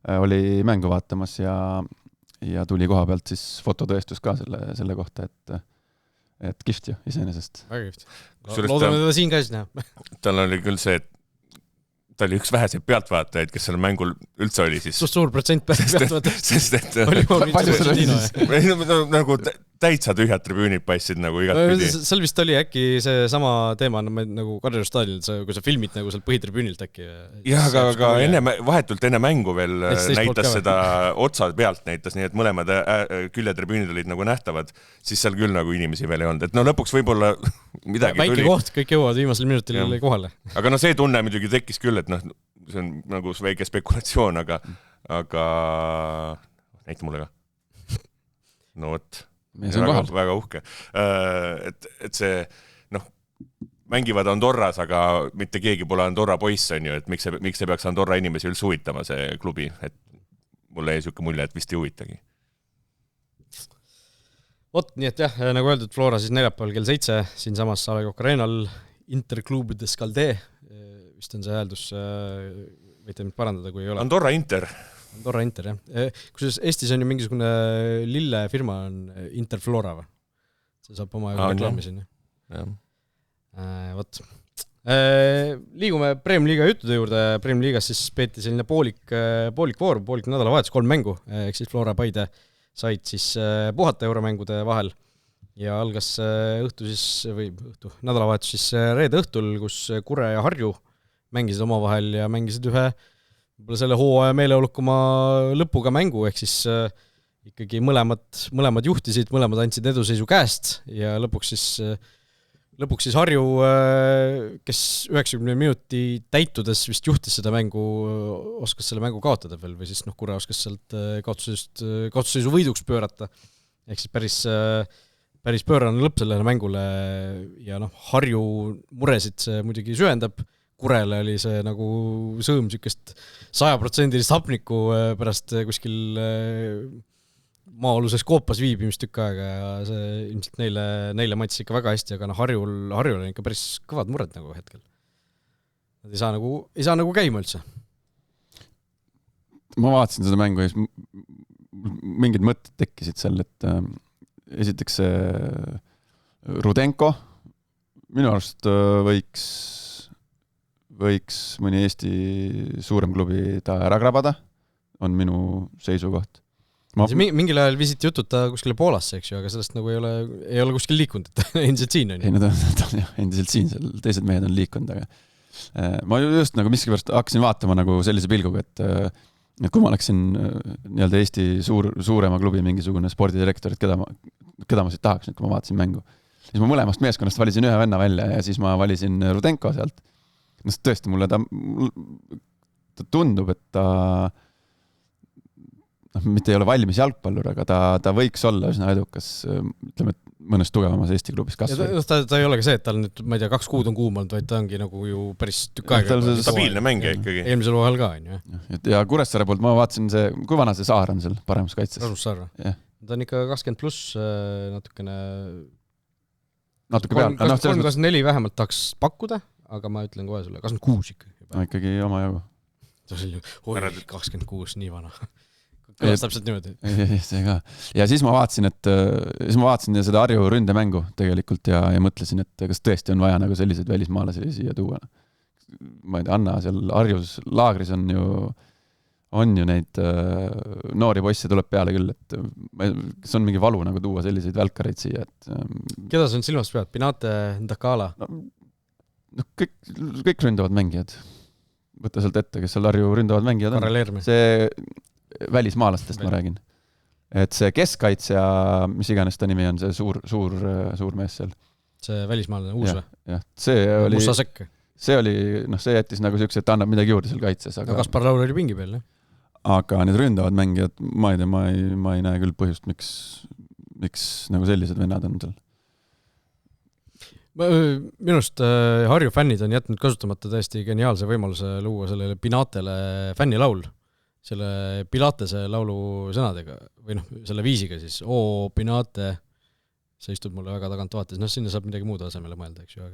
Oli mängu vaatamas ja tuli koha pealt siis fototõestus ka selle kohta, et kihvt ju iseenesest. Väga kihvt. Loodame teda siin ka siis näha. Tal oli küll see, et ta oli üks väheseid pealtvaatajaid, kes seal mängul üldse oli siis. Suur protsent pealtvaatajaid. Sest et palju sul nagu täitsa tühjad tribüünid paistsid nagu igat pidi. Seal vist oli äkki see sama teema nagu Kadrioru staadionil, kui sa filmid nagu seal põhitribüünilt äkki. Jah, aga vahetult enne mängu veel näitas seda otsa pealt näitas, nii et mõlemad küljetribüünid olid nagu nähtavad, siis seal küll nagu inimesi veel ei olnud. Et lõpuks võib-olla midagi väike koht, kõik jõuavad viimasel minutil kohale. Aga see tunne muidugi tekkis küll, et see on nagu väike spekulatsioon, aga näita mulle ka. No võt. Väga uhke. Et see, mängivad Andorras, aga mitte keegi pole Andorra poiss, on ju, et miks see peaks Andorra inimesi üldse huvitama, see klubi, et mulle ei siuke mulje, et vist ei huvitagi. Nii et jah, nagu öeldud, Flora siis neljapäeval kell 7, siin samas Salekok Areenal, Interklubide Skaldee, vist on see hääldus, võite mind parandada, kui ei ole. Andorra Inter, jah. Kusjuures Eestis on ju mingisugune lille firma on Interflora või? See saab oma reklaami siin. Võt. Liigume Premium-liiga juttude juurde. Premium-liigas siis peeti selline poolik nädalavahetus, 3 mängu, ehk siis Flora Paide said siis puhata euromängude vahel ja algas nädalavahetus siis reede õhtul, kus Kure ja Harju mängisid omavahel ja mängisid ühe selle hooaja meeleolukuma lõpuga mängu, ehk siis ikkagi mõlemad juhtisid, mõlemad andsid eduseisu käest ja lõpuks siis Harju, kes 90 minuti täitudes vist juhtis seda mängu, oskas selle mängu kaotada veel või siis Kure oskas sealt kaotusseisu võiduks pöörata. Ehk siis päris pöörane lõpp sellele mängule ja Harju muresid see muidugi süvendab. Kurele oli see nagu sõõm sükest 100% hapniku pärast kuskil maa-oluses koopas viibimist tükk aega ja see ilmselt neile matsis ikka väga hästi, aga Harjul on ikka päris kõvad mured nagu hetkel. Nad ei saa nagu käima üldse. Ma vaatasin seda mängu ja mingid mõtted tekkisid seal, et esiteks Rudenko minu arust võiks mõni Eesti suurem klubi ta ära krabada, on minu seisukoht. Mingil ajal viisiti jutud ta kuskile Poolasse, eks ju, aga sellest nagu ei ole kuskil liikunud, et endiselt siin on. Ei, nad on endiselt siin, teised mehed on liikunud, aga ma just nagu miskipärast hakkasin vaatama nagu sellise pilguga, et kui ma oleksin nii-öelda Eesti suurema klubi mingisugune spordidirektor, et keda ma siit tahaks, kui ma vaatasin mängu. Siis ma mõlemast meeskonnast valisin ühe venna välja ja siis ma valisin Rudenko sealt. Tõesti mulle ta tundub, et ta mitte ei ole valmis jalgpallur, aga ta võiks olla üsna edukas, ütleme, mõnes tugevamas Eesti klubis kasvõi. Ta ei ole ka see, et tal nüüd, ma ei tea, 2 kuud on kuumanud, vaid ta ongi nagu ju päris tükk aega. Stabiilne mängija ikkagi. Eelmisel vahel ka, on ju. Ja Kuressaare poolt ma vaatasin kui vana see Saar on seal paremas kaitses? Rasmus Saar. Ta on ikka 20 pluss natukene peal. 24 vähemalt tahaks pakkuda, aga ma ütlen kohe sulle, 26 ikka. Ikkagi oma jagu. 26, nii vana. Kõlas täpselt niimoodi. See ka. Ja siis ma vaatasin seda Harju ründemängu tegelikult ja mõtlesin, et kas tõesti on vaja nagu selliseid välismaalasi siia tuua. Ma ei tea, Anna seal Harjus laagris on ju neid noori poisse tuleb peale küll, et kas on mingi valu nagu tuua selliseid välkareid siia, et keda sa on silmas pead? Pinate, Ndakala? Kõik ründavad mängijad. Võtta sealt ette, kes seal Harju ründavad mängijad on. See välismaalastest ma räägin. Et see keskkaitsja, mis iganes ta nimi on, see suur mees seal. See välismaalane, uus või? Jah, see oli... Musta Sekk. See oli, see jättis nagu selleks, et annab midagi juurde seal kaitses. Aga Kaspar Laul oli pingi peal, jah? Aga need ründavad mängijad, ma ei tea, ma ei näe küll põhjust, miks nagu sellised vennad on seal. Minust Harju fännid on jätnud kasutamata täiesti geniaalse võimaluse luua sellele Pinatele fännilaul. Selle Pilatese laulu sõnadega või selle viisiga siis Pinate, see istub mulle väga tagant vaates, sinna saab midagi muud asemele mõelda, eks ju,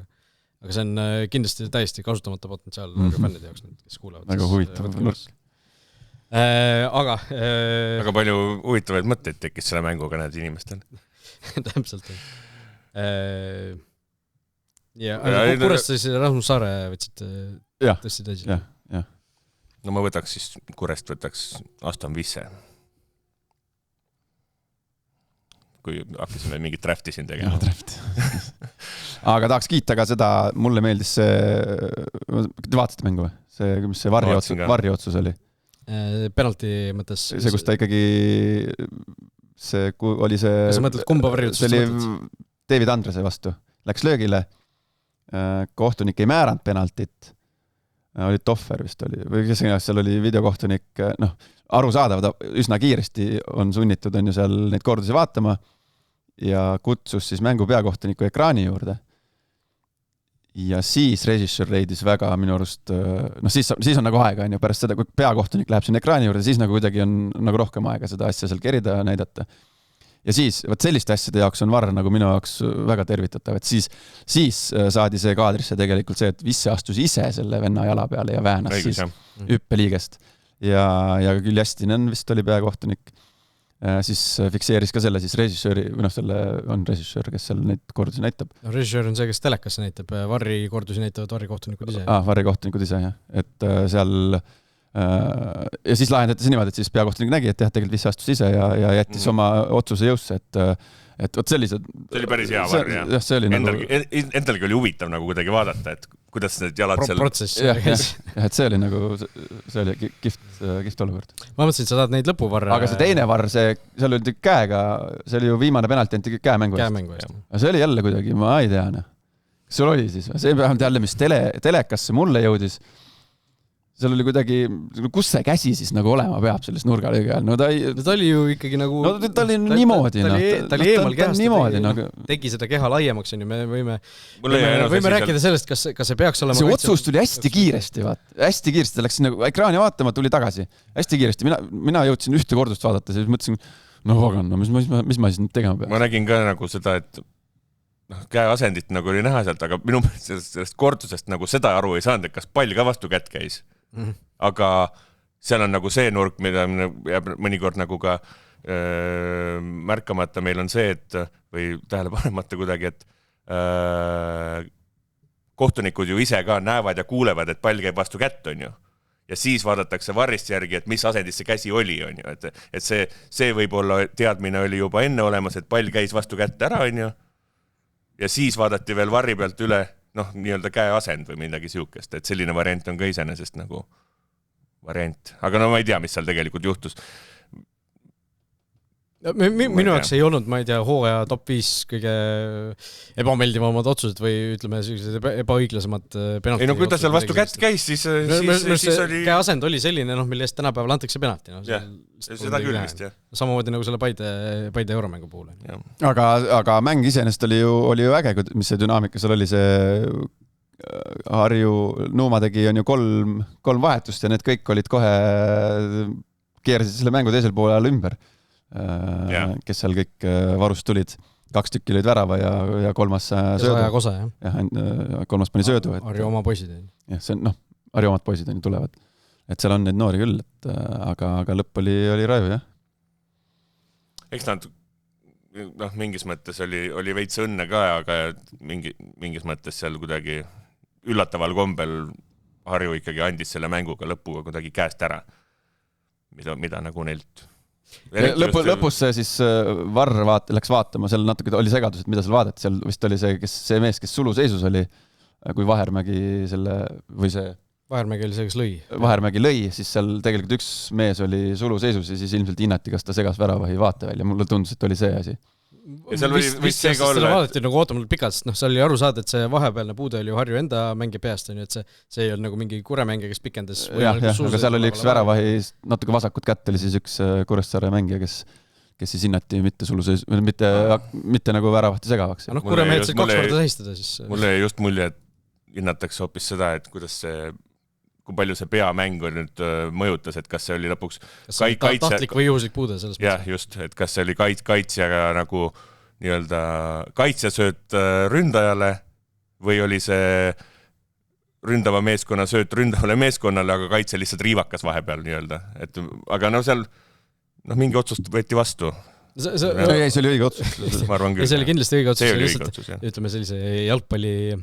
aga see on kindlasti täiesti kasutamata potentsiaal fännide jaoks, kes kuulevad. Väga huvitav nurk. Aga väga palju huvitavaid mõtteid tekkis selle mänguga need inimestel. Täpselt. Kurest siis Rasmus Saare võtsid tõesti täisi. Jah. No ma võtaks Aston Visse. Kui hakkasime mingit drafti siin tegema. Aga tahaks kiita ka seda, mulle meeldis see, te vaatasite mängu või? Mis see varriotsus oli? Penalti mõttes. See, kus ta ikkagi oli see... Sa mõtled, kumba varriotsus see oli David Andrese vastu. Läks löögile, kohtunik ei määranud penaltit, oli Toffer vist oli, või kes seal oli videokohtunik, arusaadav, ta üsna kiiresti on sunnitud on ju seal neid kordusi vaatama ja kutsus siis mängu peakohtuniku ekraani juurde. Ja siis režissöör leidis väga minu arust, siis on nagu aega, on ju, pärast seda, kui peakohtunik läheb sinna ekraani juurde, siis nagu kuidagi on nagu rohkem aega seda asja seal kerida ja näidata. Ja siis, selliste asjade jaoks on VAR nagu minu jaoks väga tervitatav, et siis saadi see kaadrisse tegelikult see, et Visse astus ise selle venna jala peale ja väänas siis hüppeliigest. Ja küll Jästinen vist oli peakohtunik, siis fikseeris ka selle siis režissööri, või selle on režissöör, kes seal neid kordusi näitab. Režissöör on see, kes telekasse näitab, VAR-i kordusi näitavad VAR-i kohtunikud ise. VAR-i kohtunikud ise, jah. Et seal... Ja siis lahendati see niimoodi, et siis peakohtunik nägi, et tegelikult Visse astus ise ja jättis oma otsuse jõusse, et võt sellised... See oli päris hea VAR, jah. See oli nagu... Endalgi oli huvitav nagu kuidagi vaadata, et kuidas need jalad seal... Protsess. Et see oli nagu, see oli kift olukord. Ma mõtlesin, et sa tahad neid lõpuvarre... Aga see teine varr, seal oli käega, see oli ju viimane penalti anti käemängu eest. Aga see oli jälle kuidagi, ma ei tea, Kas sul oli siis? See vähemalt jälle, mis telekasse mulle jõudis, seal oli kuidagi, kus see käsi siis nagu olema peab selles nurgalöögi ajal? Ta oli ju ikkagi nagu... ta oli niimoodi. Ta oli eemal kehast. Tegi seda keha laiemaks, me võime rääkida sellest, kas see peaks olema... See otsus tuli hästi kiiresti, hästi kiiresti, ta läks nagu ekraani vaatama, tuli tagasi. Hästi kiiresti. Mina jõudsin ühte kordust vaadata, siis mõtlesin, mis ma siis nüüd tegema peaks? Ma nägin ka nagu seda, et käeasendit nagu oli näha sealt, aga minu sellest kordusest nagu seda aru ei saanud, et kas pall ka vastu kätt käis. Aga seal on nagu see nurk, mida jääb mõnikord nagu ka märkamata meil on see, et või tähele panemata kuidagi, et kohtunikud ju ise ka näevad ja kuulevad, et pall käib vastu kätt, on ju. Ja siis vaadatakse varrist järgi, et mis asendis see käsi oli, on ju. Et see võib-olla teadmine oli juba enne olemas, et pall käis vastu kätt ära, on ju. Ja siis vaadati veel varri pealt üle nii-öelda käe asend või midagi siukest, et selline variant on ka iseenesest nagu variant, aga no ma ei tea, mis seal tegelikult juhtus. Minu jaoks ei olnud, ma ei tea, hooaja top 5 kõige ebameeldivamad otsused või ütleme, ebaõiglasemad penaltid. Ei no kui ta seal vastu kätt käis, siis oli... Käeasend oli selline, mille eest tänapäeval antakse penalti. Seda küll vist, jah. Samamoodi nagu selle Paide euromängu puhul. Aga mäng iseenesest oli ju äge, mis see dünaamika seal oli, see Harju Nuuma tegi on ju kolm vahetust ja need kõik olid kohe, keerasid selle mängu teisel poole ajal ümber. Kes seal kõik varust tulid. 2 tükki olid värava ja 3. söödu. Saja kosa, jah. Ja 3. pani söödu. Harju oma poisid. Jah, see on, Harju omad poisid tulevad. Et seal on neid noori küll, aga lõpp oli raju, jah. Eks nad, mingis mõttes oli veits õnne ka, aga mingis mõttes seal kuidagi üllataval kombel Harju ikkagi andis selle mänguga lõpuga kuidagi käest ära, mida nagu neilt lõpus see siis Varr läks vaatama, seal natuke oli segadus, et mida seal vaadati, seal vist oli see mees, kes suluseisus oli, kui Vahermägi Vahermägi oli see, kes lõi. Vahermägi lõi, siis seal tegelikult üks mees oli suluseisus ja siis ilmselt hinnati, kas ta segas värava või vaatevälja, mulle tundus, et oli see asi. Ja seal vist see ka olla... vaadati nagu ootamalt pikalt, sest seal oli aru saada, et see vahepealne puude oli ju Harju enda mängi peast, et see ei olnud nagu mingi kuremängija, kes pikendas. Jah, aga seal oli üks väravahi, natuke vasakut kätt oli siis üks Kuressaare mängija, kes siis hinnati mitte nagu väravahti segavaks. Kuremehed sai 2 korda tähistada siis. Mulle just mulje, et hinnatakse hoopis seda, et kui palju see peamäng nüüd mõjutas, et kas see oli lõpuks tahtlik või juhuslik puude selles mõttes. Jah, just, et kas see oli kaitsjaga nagu nii-öelda kaitsjasööt ründajale või oli see ründava meeskonna sööt ründavale meeskonnale, aga kaitsja lihtsalt riivakas vahepeal nii-öelda. Aga seal mingi otsust võeti vastu. See oli õige otsus. Ma arvan küll. See oli kindlasti õige otsus. See oli õige otsus, jah. Ütleme sellise jalgpalli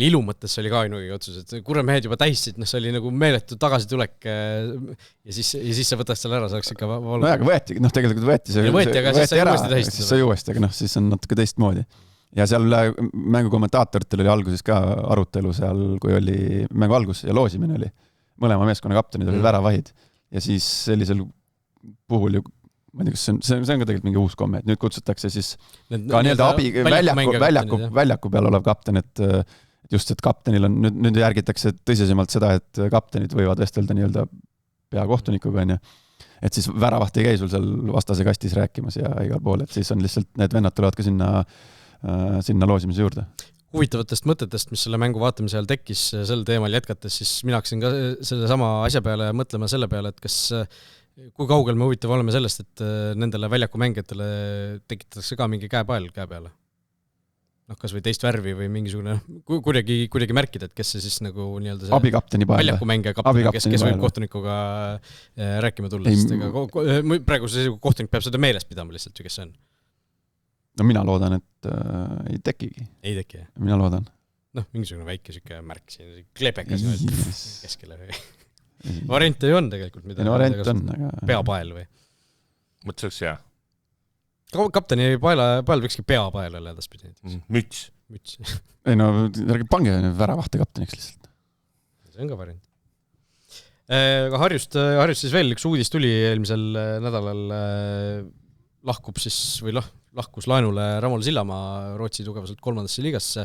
ilu mõttes oli ka ainugi otsus, et kuremehed juba tähisid, see oli nagu meeletu tagasitulek ja siis sa võtad selle ära, saaks ikka valda. No aga võeti, tegelikult võeti see aga siis sai uuesti tähistada. Siis sai uuesti, aga siis on natuke teistmoodi. Ja seal mängukommentaatoritel oli alguses ka arutelu seal, kui oli mängu algus ja loosimine oli. Mõlema meeskonna kaptenid olid väravahid ja siis sellisel puhul ju ma ei tea, kas see on ka tegelikult mingi uus komme, et nüüd kutsutakse siis ka nii-öelda abi väljaku peal olev kapten, et just, et kaptenil on, nüüd järgitakse tõsisemalt seda, et kaptenid võivad vestelda nii-öelda peakohtunikuga, et siis väravaht ei käi sul seal vastase kastis rääkimas ja igal pool, et siis on lihtsalt need vennad tulevad ka sinna loosimise juurde. Huvitavatest mõtetest, mis selle mängu vaatamise ajal tekkis sel teemal jätkates, siis mina hakkasin ka selle sama asja peale mõtlema selle peale, et kas kui kaugel me huvitav oleme sellest, et nendele väljakumängijatele tekitatakse ka mingi käepael käe peale. Kas või teist värvi või mingisugune kuidagi märkida, et kes see siis nagu nii-öelda see abikapteni pael. Väljakumängija kapten, kes võib kohtunikuga rääkima tulla. Praegu see kohtunik peab seda meeles pidama lihtsalt, kes see on. No mina loodan, et ei tekigi. Ei teki, jah? Mina loodan. Mingisugune väike siuke märk siin, kleepekas keskele või... Variant ei on tegelikult, mida variant on, aga... peapael või? Mõtleks, jah. Kapteni pael võikski peapael olla edaspidi. Müts. Ei no, pange väravahte kapteniks lihtsalt. See on ka variant. Aga Harjust siis veel üks uudis tuli eelmisel nädalal lahkus laenule Ramol Sillamaa Rootsi tugevaselt 3. liigasse.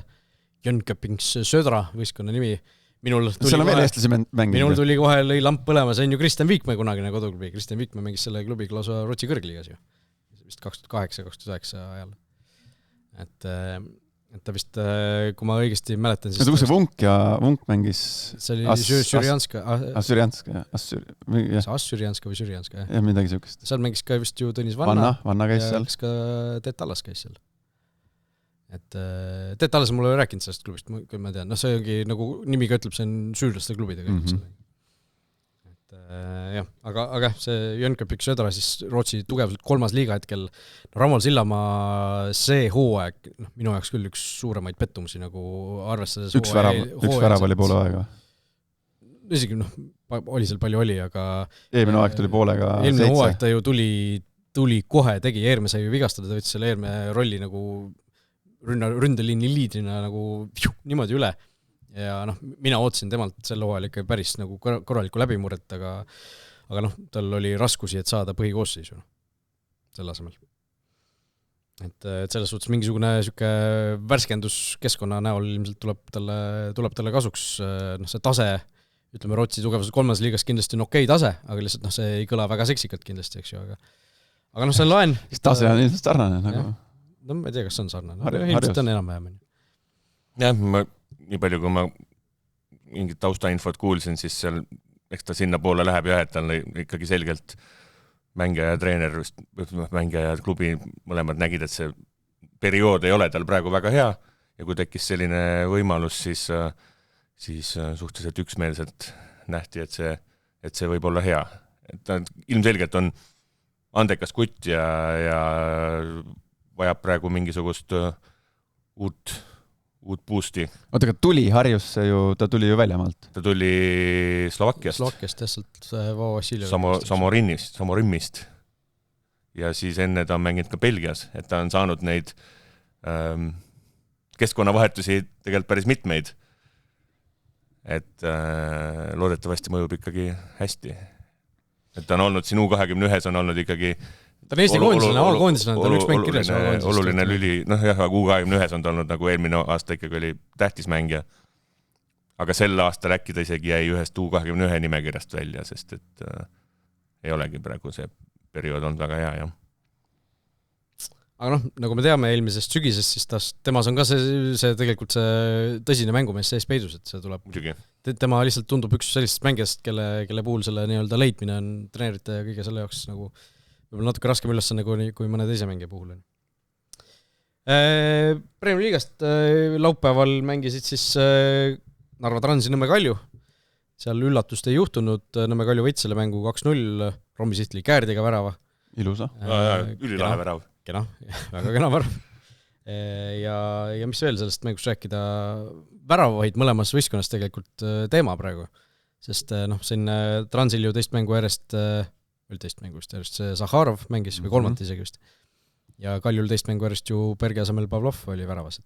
Jönköpings Södra võistkonna nimi. Seal on veel eestlasi mängida. Minul tuli kohe lõi lamp põlema, see on ju Kristjan Viikmäe kunagine koduklubi. Kristjan Viikmäe mängis selle klubiga lausa Rootsi kõrgliigas ju. Vist 2008-2009 ajal. Et ta vist, kui ma õigesti mäletan, siis... Kus see Vunk mängis... See oli Sürjanska. Assurjanska või Sürjanska, jah. Ja midagi siukest. Seal mängis ka vist ju Tõnis Vanna. Vanna käis seal. Ja ka Teet Allas käis seal. Et Teet Allas mulle rääkinud sellest klubist, kui ma tean. See ongi, nagu nimiga ütleb, see on süürlaste klubidega. Jah, aga see Jönköping Södra siis Rootsi tugevalt 3. liiga hetkel. Ramol Sillamaa see hooaeg, minu jaoks küll üks suuremaid pettumusi nagu arvestades üks värav oli poole aega. Isegi oli seal palju oli, aga eelmine aeg tuli poolega 7. Eelmine hooaeg ta ju tuli kohe, tegi Eerme sai ju vigastada, ta võttis selle Eerme rolli nagu ründeliini liidrina nagu niimoodi üle ja noh, mina ootasin temalt sel hooajal ikka päris nagu korralikku läbimurret, aga noh, tal oli raskusi, et saada põhikoosseisu selle asemel. Et selles suhtes mingisugune siuke värskendus keskkonna näol ilmselt tuleb talle kasuks. Noh, see tase, ütleme Rootsi tugevus 3. liigas kindlasti on okei tase, aga lihtsalt noh, see ei kõla väga seksikalt kindlasti, eks ju, aga noh, see on laen. Tase on ilmselt sarnane nagu. No ma ei tea, kas see on sarnane. Ilmselt on enam-vähem. Jah, nii palju, kui ma mingit taustainfot kuulsin, siis seal, eks ta sinna poole läheb ja et tal ikkagi selgelt mängija ja treener, mängija ja klubi mõlemad nägid, et see periood ei ole tal praegu väga hea ja kui tekkis selline võimalus, siis suhteliselt üksmeelselt nähti, et see võib olla hea. Et ta ilmselgelt on andekas kutt ja vajab praegu mingisugust uut boost'i. Oota, aga ta tuli ju väljamaalt. Ta tuli Slovakkiast, tähtsalt Samorimmist. Ja siis enne ta on mänginud ka Belgias, et ta on saanud neid keskkonnavahetusi tegelikult päris mitmeid. Et loodetavasti mõjub ikkagi hästi. Et ta on olnud siin U21 on olnud ikkagi ta on Eesti koondisena, ta on üks mäng kirjas. Oluline lüli, noh jah, U21 on ta olnud nagu eelmine aasta ikkagi oli tähtismängija. Aga sel aastal äkki ta isegi jäi ühest U21 nimekirjast välja, sest et ei olegi praegu see periood on väga hea, jah. Aga noh, nagu me teame eelmisest sügisest, siis temas on ka see tegelikult see tõsine mängumees sees peidus, et see tuleb. Muidugi. Tema lihtsalt tundub üks sellistest mängijast, kelle puhul selle nii-öelda leidmine on treenerite ja kõige selle jaoks nagu võib-olla natuke raskem ülesanne kui mõne teise mängija puhul. Premier Liigast laupäeval mängisid siis Narva Transi Nõmme Kalju. Seal üllatust ei juhtunud, Nõmme Kalju võit selle mängu 2-0, Romi Sihtli Käärdiga värava. Ilusa. Ülilahe värav. Kena, väga kena värav. Ja mis veel sellest mängust rääkida, väravaid mõlemas võistkonnas tegelikult teema praegu, sest noh, siin Transil ju teist mängu järjest see Zahharov mängis või kolmat isegi vist. Ja Kaljul teist mängu järjest ju Berge asemel Pavlov oli väravas,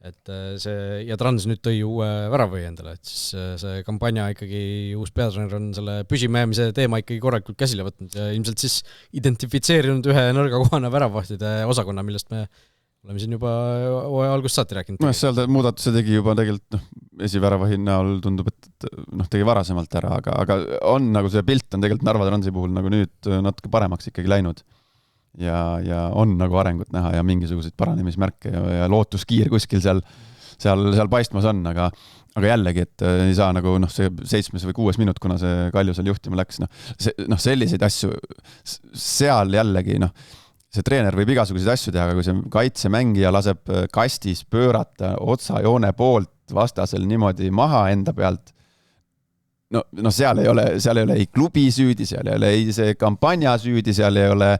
et see, ja Trans nüüd tõi uue väravõi endale, et siis see kampaania ikkagi, uus peatreener on selle püsimajäämise teema ikkagi korralikult käsile võtnud ja ilmselt siis identifitseerinud ühe nõrga kohana väravvahtide osakonna, millest me oleme siin juba algust saati rääkinud. No seal muudatuse tegi juba tegelikult esiväravahi näol tundub, et tegi varasemalt ära, aga on nagu see pilt on tegelikult Narva Transi puhul nagu nüüd natuke paremaks ikkagi läinud ja on nagu arengut näha ja mingisuguseid paranemismärke ja lootuskiir kuskil seal paistmas on, aga jällegi, et ei saa nagu see 7. või 6. minut, kuna see Kalju seal juhtima läks, selliseid asju seal jällegi, see treener võib igasuguseid asju teha, aga kui see kaitsemängija laseb kastis pöörata otsajoone poolt vastasel niimoodi maha enda pealt, seal ei ole ei klubi süüdi, seal ei ole ei see kampaania süüdi, seal ei ole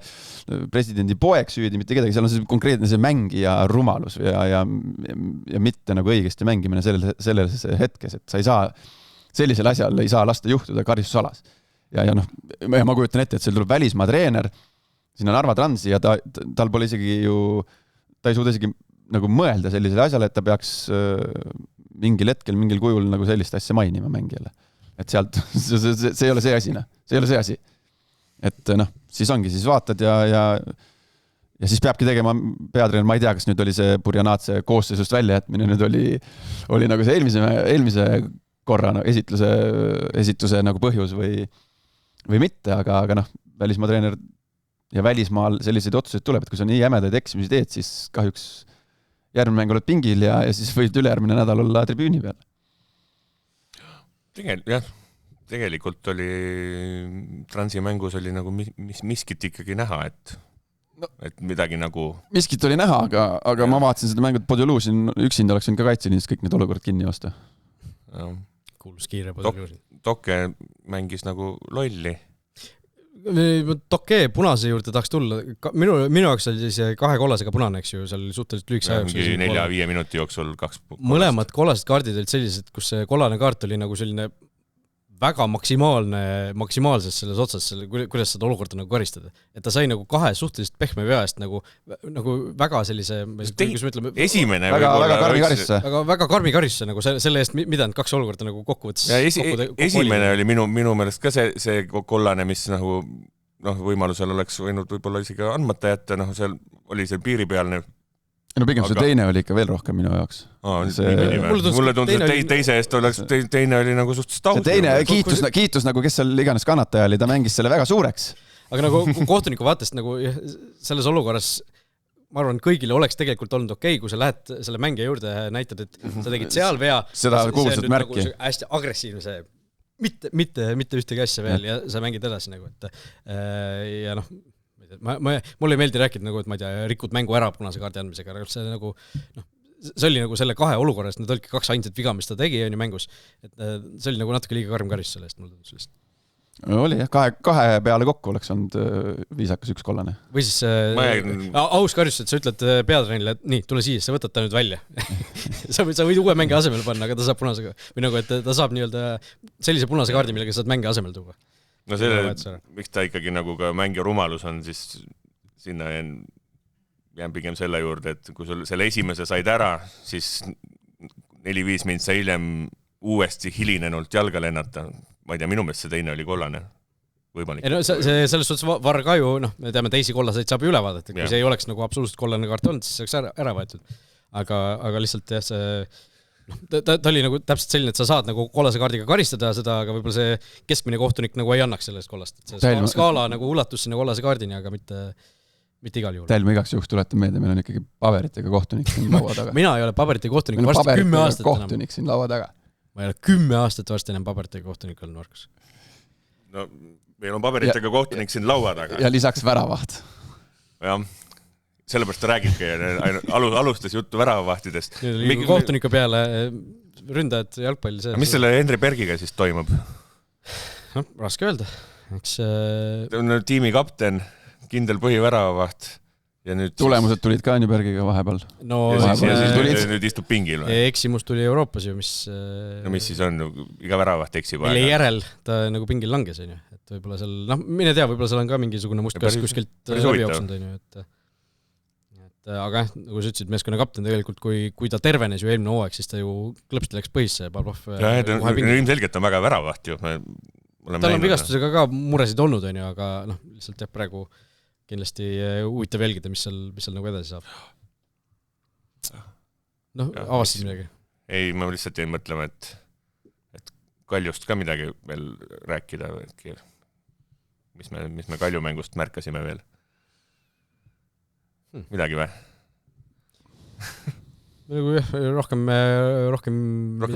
presidendi poeg süüdi, mitte kedagi, seal on see konkreetne see mängija rumalus ja mitte nagu õigesti mängimine selles hetkes, et sa ei saa, sellisel asjal ei saa lasta juhtuda karistusalas. Ja ma kujutan ette, et seal tuleb välismaa treener, sinna Narva Transi ja tal pole isegi ju, ta ei suuda isegi nagu mõelda sellisele asjale, et ta peaks mingil hetkel, mingil kujul nagu sellist asja mainima mängijale. Et sealt, see ei ole see asi, see ei ole see asi. Et siis ongi, siis vaatad ja siis peabki tegema peatreener, ma ei tea, kas nüüd oli see Burjanaatse koosseisust väljajätmine, nüüd oli nagu see eelmise korra esituse nagu põhjus või mitte, aga välismaa treener ja välismaal selliseid otsuseid tuleb, et kui sa nii jämedaid eksimisi teed, siis kahjuks järgmine mäng oled pingil ja siis võid ülejärgmine nädal olla tribüüni peal. Tegelikult oli Transi mängus oli nagu miskit ikkagi näha, et midagi nagu... Miskit oli näha, aga ma vaatasin seda mängut Podolusin, üksinda oleks ka kaitseliinist kõik need olukorrad kinni osta. Kuulus kiire Podolusin. Toke mängis nagu lolli. Toke punase juurde tahaks tulla. Minu jaoks oli see 2 kollasega punane, eks ju, seal suhteliselt lühikese ajaks. 4-5 minuti jooksul 2 mõlemad kollased kaardid olid sellised, kus see kollane kaart oli nagu selline väga maksimaalses selles otsas, kuidas seda olukorda nagu karistada. Et ta sai nagu 2 suhteliselt pehme vea eest nagu väga sellise... Esimene väga karmi karistuse. Väga karmi karistuse nagu selle eest, mida need 2 olukorda nagu kokkuvõttes... Esimene oli minu meelest ka see kollane, mis nagu võimalusel oleks võinud võib-olla isegi andmata jätta, seal oli see piiripealne. No pigem see teine oli ikka veel rohkem minu jaoks. Mulle tundus, et teise eest oleks teine oli nagu suhteliselt aus. See teine kiitus nagu, kes seal iganes kannataja oli, ta mängis selle väga suureks. Aga nagu kohtuniku vaatest nagu selles olukorras, ma arvan, kõigile oleks tegelikult olnud okei, kui sa lähed selle mängija juurde näitad, et sa tegid seal vea. Seda kuulsat märki. Nagu hästi agressiivne see, mitte ühtegi asja veel ja sa mängid edasi nagu, et ja mulle ei meeldi rääkida nagu, et ma ei tea, rikud mängu ära punase kaardi andmisega, aga see nagu, see oli nagu selle 2 olukorras, need olidki 2 ainsat viga, mis ta tegi on ju mängus, et see oli nagu natuke liiga karm karistus selle eest, mulle tundus sellist. Oli jah, 2 peale kokku oleks olnud viisakas 1 kollane. Või siis aus karistus, et sa ütled peatreenile, et nii, tule siia, sa võtad ta nüüd välja. sa võid uue mänge asemel panna, aga ta saab punasega, või nagu, et ta saab nii-öelda sellise punase kaardi, millega saad mänge asemel tuua. No miks ta ikkagi nagu ka mängija rumalus on, siis sinna jään pigem selle juurde, et kui sul selle esimese said ära, siis 4-5 mindsa hiljem uuesti hilinenult jalga lennata. Ma ei tea, minu meelest see teine oli kollane. Võimalik. Selles suhtes var ka ju, me teame, teisi kollaseid saab ju üle vaadata, kui see ei oleks nagu absoluutselt kollane kaart olnud, siis see oleks ära võetud. Aga lihtsalt jah, see ta oli nagu täpselt selline, et sa saad nagu kollase kaardiga karistada seda, aga võib-olla see keskmine kohtunik nagu ei annaks sellest kollast. Et see skaala nagu ulatus sinna kollase kaardini, aga mitte igal juhul. Telma igaks juhuks tuletan meelde, meil on ikkagi paberitega kohtunik siin laua taga. Mina ei ole paberitega kohtunik, varsti 10 aastat kohtunik siin laua taga. Ma ei ole 10 aastat varsti enam paberitega kohtunik olnud Markus. No, meil on paberitega kohtunik siin laua taga. Ja lisaks väravaht. Jah. Sellepärast ta räägibki, alustas juttu väravavahtidest. Kohtuniku peale ründajad jalgpalli. Mis selle Henri Bergiga siis toimub? Raske öelda. Ta on tiimi kapten, kindel põhiväravavaht. Ja nüüd tulemused tulid ka Henri Bergiga vahepeal. Ja siis nüüd istub pingil. Eksimus tuli Euroopas ju, mis... No mis siis on? Iga väravavaht eksib. Mille järel ta nagu pingil langes, on ju. Et võib-olla seal... mine tea, võib-olla seal on ka mingisugune mustkas kuskilt läbi jooksnud, on ju. Aga nagu sa ütlesid, meeskonna kapten tegelikult, kui ta tervenes ju eelmine hooaeg, siis ta ju klõpsti läks põhisse. Ilmselgelt on väga väravavaht ju. Tal on vigastusega ka muresid olnud, on ju, aga lihtsalt jah, praegu kindlasti huvitav jälgida, mis seal nagu edasi saab. Avastasid midagi? Ei, ma lihtsalt jäin mõtlema, et Kaljust ka midagi veel rääkida. Mis me Kaljumängust märkasime veel? Midagi või? Rohkem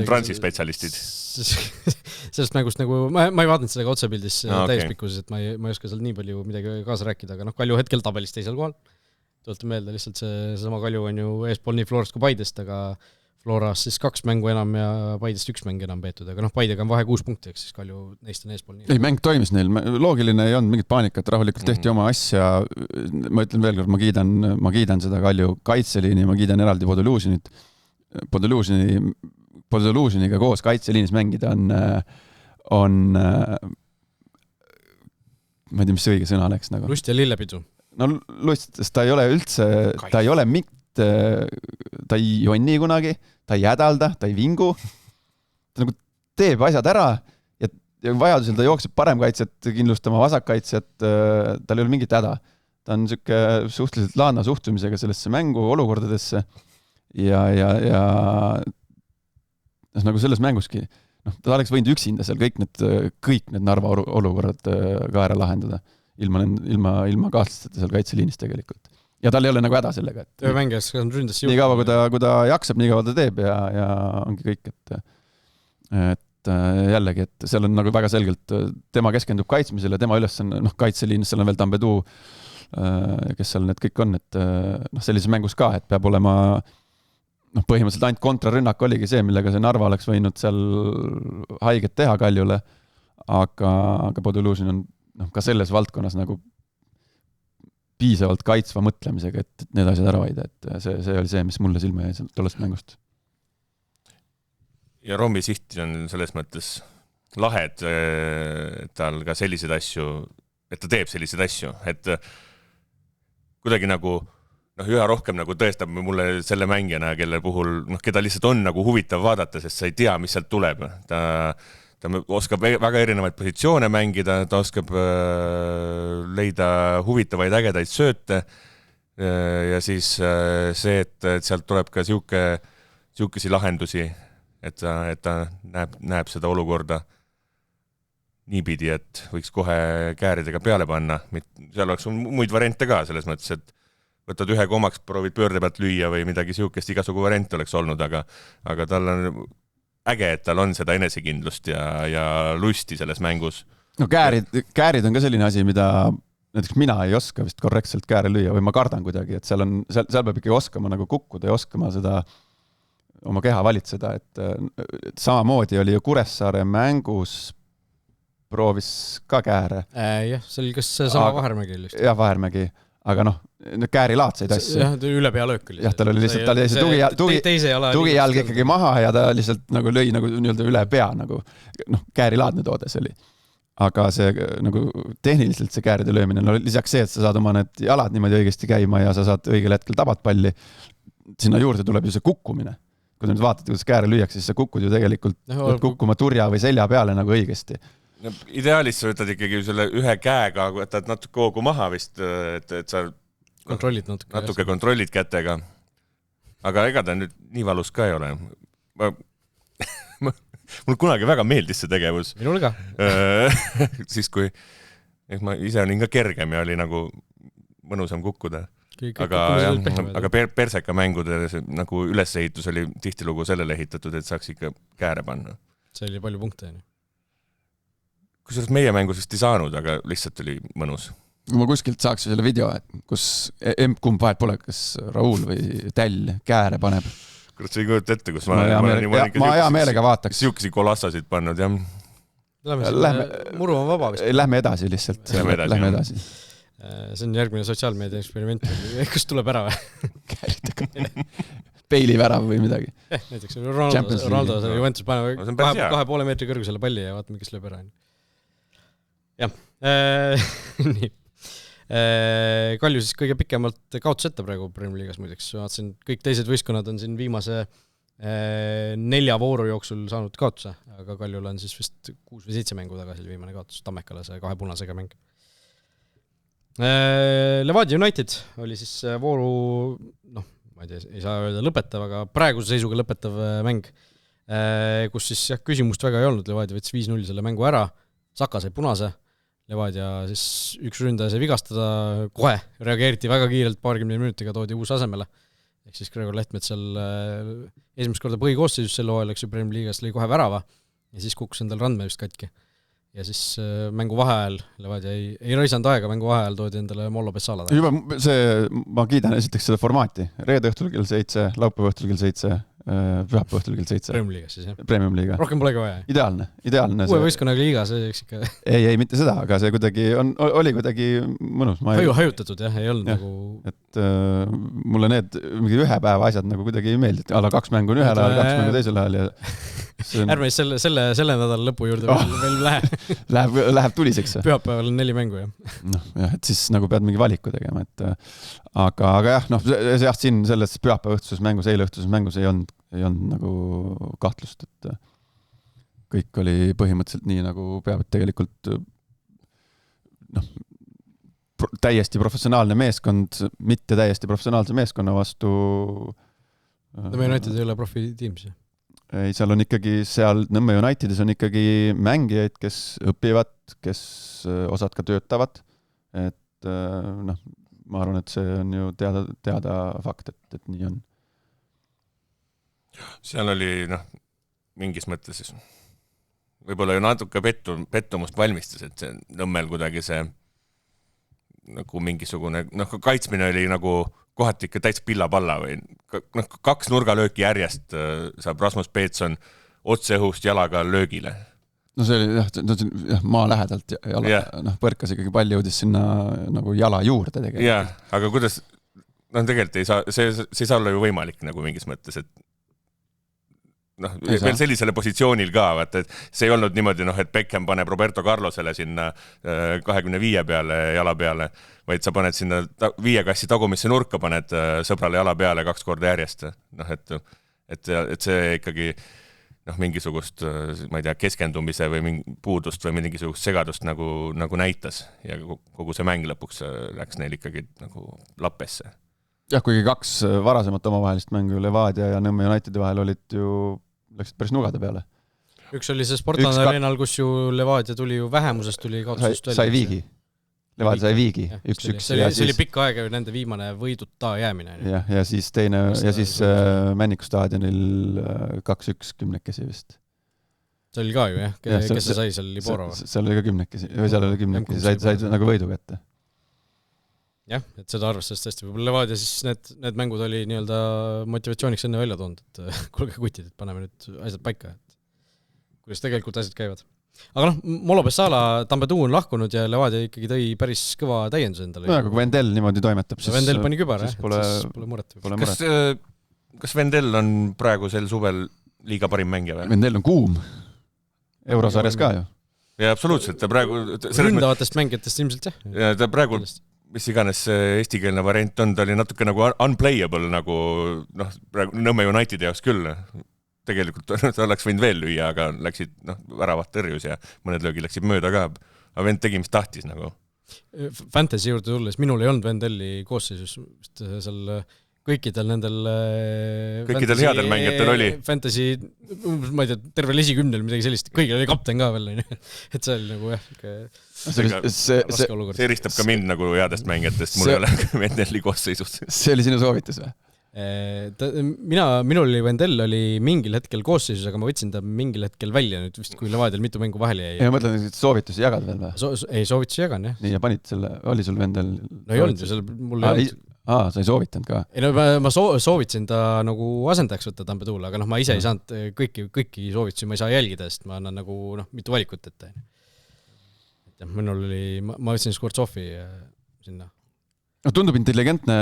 transispetsialistid. Sellest mängust nagu, ma ei vaadanud sellega otsepildis täispikkuses, et ma ei oska seal nii palju midagi kaasa rääkida, aga Kalju hetkel tabelis teisel kohal. Tuletan meelde, lihtsalt see sama Kalju on ju eespool nii Florast kui Paidest, aga Floras siis 2 mängu enam ja Paidest 1 mäng enam peetud, aga Paidega on vahe 6 punkti, eks siis Kalju neist on eespool nii. Ei, mäng toimis neil, loogiline ei olnud mingit paanikat, rahulikult tehti oma asja, ma ütlen veel kord, ma kiidan seda Kalju kaitseliini, ma kiidan eraldi Podoluusiniga koos kaitseliinis mängida on ma ei tea, mis see õige sõna oleks nagu. Lust ja lillepidu. No lust, sest ta ei ole üldse, ta ei ole ta ei jonni kunagi, ta ei hädalda, ta ei vingu, ta nagu teeb asjad ära ja vajadusel ta jookseb paremkaitset kindlustama, vasakkaitset, tal ei ole mingit häda. Ta on siuke suhteliselt laadna suhtumisega sellesse mängu olukordadesse ja nagu selles mänguski, ta oleks võinud üksinda seal kõik need Narva olukorrad ka ära lahendada ilma kahtlusteta seal kaitseliinis tegelikult. Ja tal ei ole nagu häda sellega, et mängijas on ründas nii kaua, kui ta jaksab, nii kaua ta teeb ja ongi kõik, et jällegi, et seal on nagu väga selgelt, tema keskendub kaitsmisele, tema üles on kaitseliinis, seal on veel Tambedu, kes seal need kõik on, et sellises mängus ka, et peab olema põhimõtteliselt ainult kontrarünnak oligi see, millega see Narva oleks võinud seal haiget teha Kaljule, aga Podolužin on ka selles valdkonnas nagu piisavalt kaitsva mõtlemisega, et need asjad ära hoida, et see oli see, mis mulle silma jäi tollest mängust. Ja Rommi siht on selles mõttes lahe, et tal ka selliseid asju, et ta teeb selliseid asju, et kuidagi nagu üha rohkem nagu tõestab mulle selle mängijana, kelle puhul, keda lihtsalt on nagu huvitav vaadata, sest sa ei tea, mis sealt tuleb. Ta oskab väga erinevaid positsioone mängida, ta oskab leida huvitavaid ägedaid sööte ja siis see, et sealt tuleb ka siukesi lahendusi, et ta näeb seda olukorda niipidi, et võiks kohe kääridega peale panna. Seal oleks muid variante ka selles mõttes, et võtad ühe komaks, proovid pöörde pealt lüüa või midagi siukest, igasugu variante oleks olnud, aga tal on äge, et tal on seda enesekindlust ja lusti selles mängus. No käärid on ka selline asi, mida näiteks mina ei oska vist korrektselt kääre lüüa või ma kardan kuidagi, et seal peab ikkagi oskama nagu kukkuda ja oskama seda oma keha valitseda, et samamoodi oli ju Kuressaare mängus proovis ka kääre. Jah, see oli kas sama Vahermägi oli vist. Jah, Vahermägi, aga käärilaadseid asju. Jah, üle pea löök oli. Jah, tal oli lihtsalt, tal jäi see tugijalg ikkagi maha ja ta lihtsalt nagu lõi nagu nii-öelda üle pea, nagu käärilaadne toode see oli. Aga see nagu tehniliselt see kääride löömine, lisaks see, et sa saad oma need jalad niimoodi õigesti käima ja sa saad õigel hetkel tabad palli, sinna juurde tuleb ju see kukkumine. Kui te nüüd vaatate, kuidas kääre lüüakse, siis sa kukud ju tegelikult kukkuma turja või selja peale nagu õigesti. Ideaalis sa võtad ikkagi selle ühe käega, võtad natuke hoogu maha vist, et sa natuke kontrollid kätega. Aga ega ta nüüd nii valus ka ei ole. Mul kunagi väga meeldis see tegevus. Minul ka. Siis kui ma ise olin ka kergem ja oli nagu mõnusam kukkuda. Aga perseka mängude nagu ülesehitus oli tihtilugu sellele ehitatud, et saaks ikka kääre panna. See oli palju punkte. Kusjuures meie mängusest ei saanud, aga lihtsalt oli mõnus. Ma kuskilt saaks selle video, kus kumb vahet pole, kas Raul või Täll kääre paneb. Kurat, sa ei kujuta ette, kus ma hea meelega vaataks. Siukesi kolassasid pannud, jah. Muru on vaba vist. Lähme edasi lihtsalt. Lähme edasi. See on järgmine sotsiaalmeedia eksperiment. Kus tuleb ära või? Kääritega. Peilivärav või midagi. Näiteks Ronaldo Juventus paneb 2,5 meetri kõrgusele palli ja vaatame, kes lööb ära. Jah. Nii. Kalju siis kõige pikemalt kaotusetta praegu Premier League'is muideks. Vaatasin, kõik teised võistkonnad on siin viimase 4 vooru jooksul saanud kaotuse, aga Kaljul on siis vist 6 või 7 mängu tagasi viimane kaotus Tammekale, see 2 punasega mäng. Levadia United oli siis vooru, ma ei tea, ei saa öelda lõpetav, aga praeguse seisuga lõpetav mäng, kus siis küsimust väga ei olnud. Levadia võttis 5-0 selle mängu ära, Saka sai punase, Levadia siis üks ründaja sai vigastada, kohe reageeriti väga kiirelt, 20 minutiga toodi uus asemele. Ehk siis Gregor Lehtmets seal esimest korda põhikoosseisus selle hooajal, eks ju Premier League'is lõi kohe värava ja siis kukkus endal Randme vist katki. Ja siis mängu vaheajal, Levadia ei raisanud aega, mängu vaheajal toodi endale Mollo Bessala. Juba ma kiidan esiteks seda formaati. Reede õhtul kell 7, laupäeva õhtul kell 7, pühapäeva õhtul kell 7. Premium Liigas siis, jah? Premium Liiga. Rohkem polegi vaja. Ideaalne. Uue võistkonnaga liiga, see eks ikka... Ei, mitte seda, aga see kuidagi oli kuidagi mõnus. Hajutatud, jah, ei olnud nagu... Et mulle need ühe päeva asjad nagu kuidagi ei meeldi. Alla 2 mängu on ühel ajal, 2 mängu teisel ajal ja... Ärme selle nädala lõpu juurde veel lähe. Läheb tuliseks. Pühapäeval on 4 mängu, jah. Et siis nagu pead mingi valiku tegema. Aga jah, siin selles pühapäeva õhtuses mängus, eile õhtuses mängus ei olnud nagu kahtlust, et kõik oli põhimõtteliselt nii, nagu peab, et tegelikult täiesti professionaalne meeskond, mitte täiesti professionaalse meeskonna vastu. Nõmme United ei ole profitiimis. Ei, seal on ikkagi, Nõmme Unitedis on ikkagi mängijaid, kes õpivad, kes osad ka töötavad, et ma arvan, et see on ju teada fakt, et nii on. Seal oli mingis mõttes siis võib-olla ju natuke pettumust valmistas, et see Nõmmel kuidagi see nagu mingisugune kaitsmine oli nagu kohati ikka täitsa pilla-palla või 2 nurgalööki järjest saab Rasmus Peetson otse õhust jalaga löögile. No see oli jah, maa lähedalt põrkas ikkagi pall jõudis sinna nagu jala juurde tegelikult. Jah, aga kuidas tegelikult ei saa, see ei saa olla ju võimalik nagu mingis mõttes, et noh, veel sellisele positsioonil ka, vaata, et see ei olnud niimoodi, noh, et Beckham paneb Roberto Carlosele sinna 25 peale jala peale, vaid sa paned sinna 5 kassi tagumisse nurka, paned sõbrale jala peale 2 korda järjest. Noh, et see ikkagi noh, mingisugust, ma ei tea, keskendumise või puudust või mingisugust segadust nagu näitas ja kogu see mäng lõpuks läks neil ikkagi nagu lappesse. Jah, kuigi 2 varasemat omavahelist mängu Levadia ja Nõmme Unitedi vahel läksid päris nugade peale. Üks oli see Sportlandi areenal, kus ju Levadia tuli ju vähemusest, tuli kaotusest välja. Sai viigi. Levadia sai viigi. 1-1. See oli pikka aega nende viimane võiduta jäämine. Ja siis teine, ja siis Männiku staadionil 2-1 10-kesi vist. See oli ka ju, jah? Kes see sai seal Liborova? Seal oli ka 10-kesi, või seal oli 10-kesi, said nagu võidu kätte. Jah, et seda arvestades tõesti võib-olla Levadia siis need mängud oli nii-öelda motivatsiooniks enne välja toonud, et kuulge kutid, et paneme nüüd asjad paika, et kuidas tegelikult asjad käivad. Aga noh, Molo Bessala, Tambetuu on lahkunud ja Levadia ikkagi tõi päris kõva täiendus endale. No, aga kui Vendel niimoodi toimetab, siis Vendel pani kübar, siis pole muret. Kas Vendel on praegu sel suvel liiga parim mängija või? Vendel on kuum. Eurosarjas ka ju. Ja absoluutselt, ta praegu ründavatest mängijatest ilmselt, jah. Ja ta praegu mis iganes eestikeelne variant on, ta oli natuke nagu unplayable, nagu noh, praegu Nõmme Unitedi jaoks küll. Tegelikult ta oleks võinud veel lüüa, aga läksid väravat tõrjus ja mõned löögi läksid mööda ka. Aga vend tegi, mis tahtis nagu. Fantasy juurde tulles, minul ei olnud Vendelli koosseisus, seal kõikidel nendel headel mängijatel oli. Fantasy, ma ei tea, tervel esikümnel midagi sellist, kõigil oli kapten ka veel, et see oli nagu jah, see eristab ka mind nagu headest mängijatest, mul ei ole Vendelli koosseisus. See oli sinu soovitus või? Minul oli Vendel oli mingil hetkel koosseisus, aga ma võtsin ta mingil hetkel välja nüüd vist, kui Levadial mitu mängu vahel jäi. Ja mõtlen, et soovitusi jagad veel või? Ei, soovitusi jagan, jah. Nii, ja panid selle, oli sul Vendel? No ei olnud ju, mul ei olnud. Sa ei soovitanud ka? Ei, no ma soovitsin ta nagu asendajaks võtta Tambetuule, aga ma ise ei saanud kõiki soovitusi, ma ei saa jälgida, sest ma annan nagu mitu valikut ette. Minul oli, ma võtsin Skvortsofi sinna. No, tundub intelligentne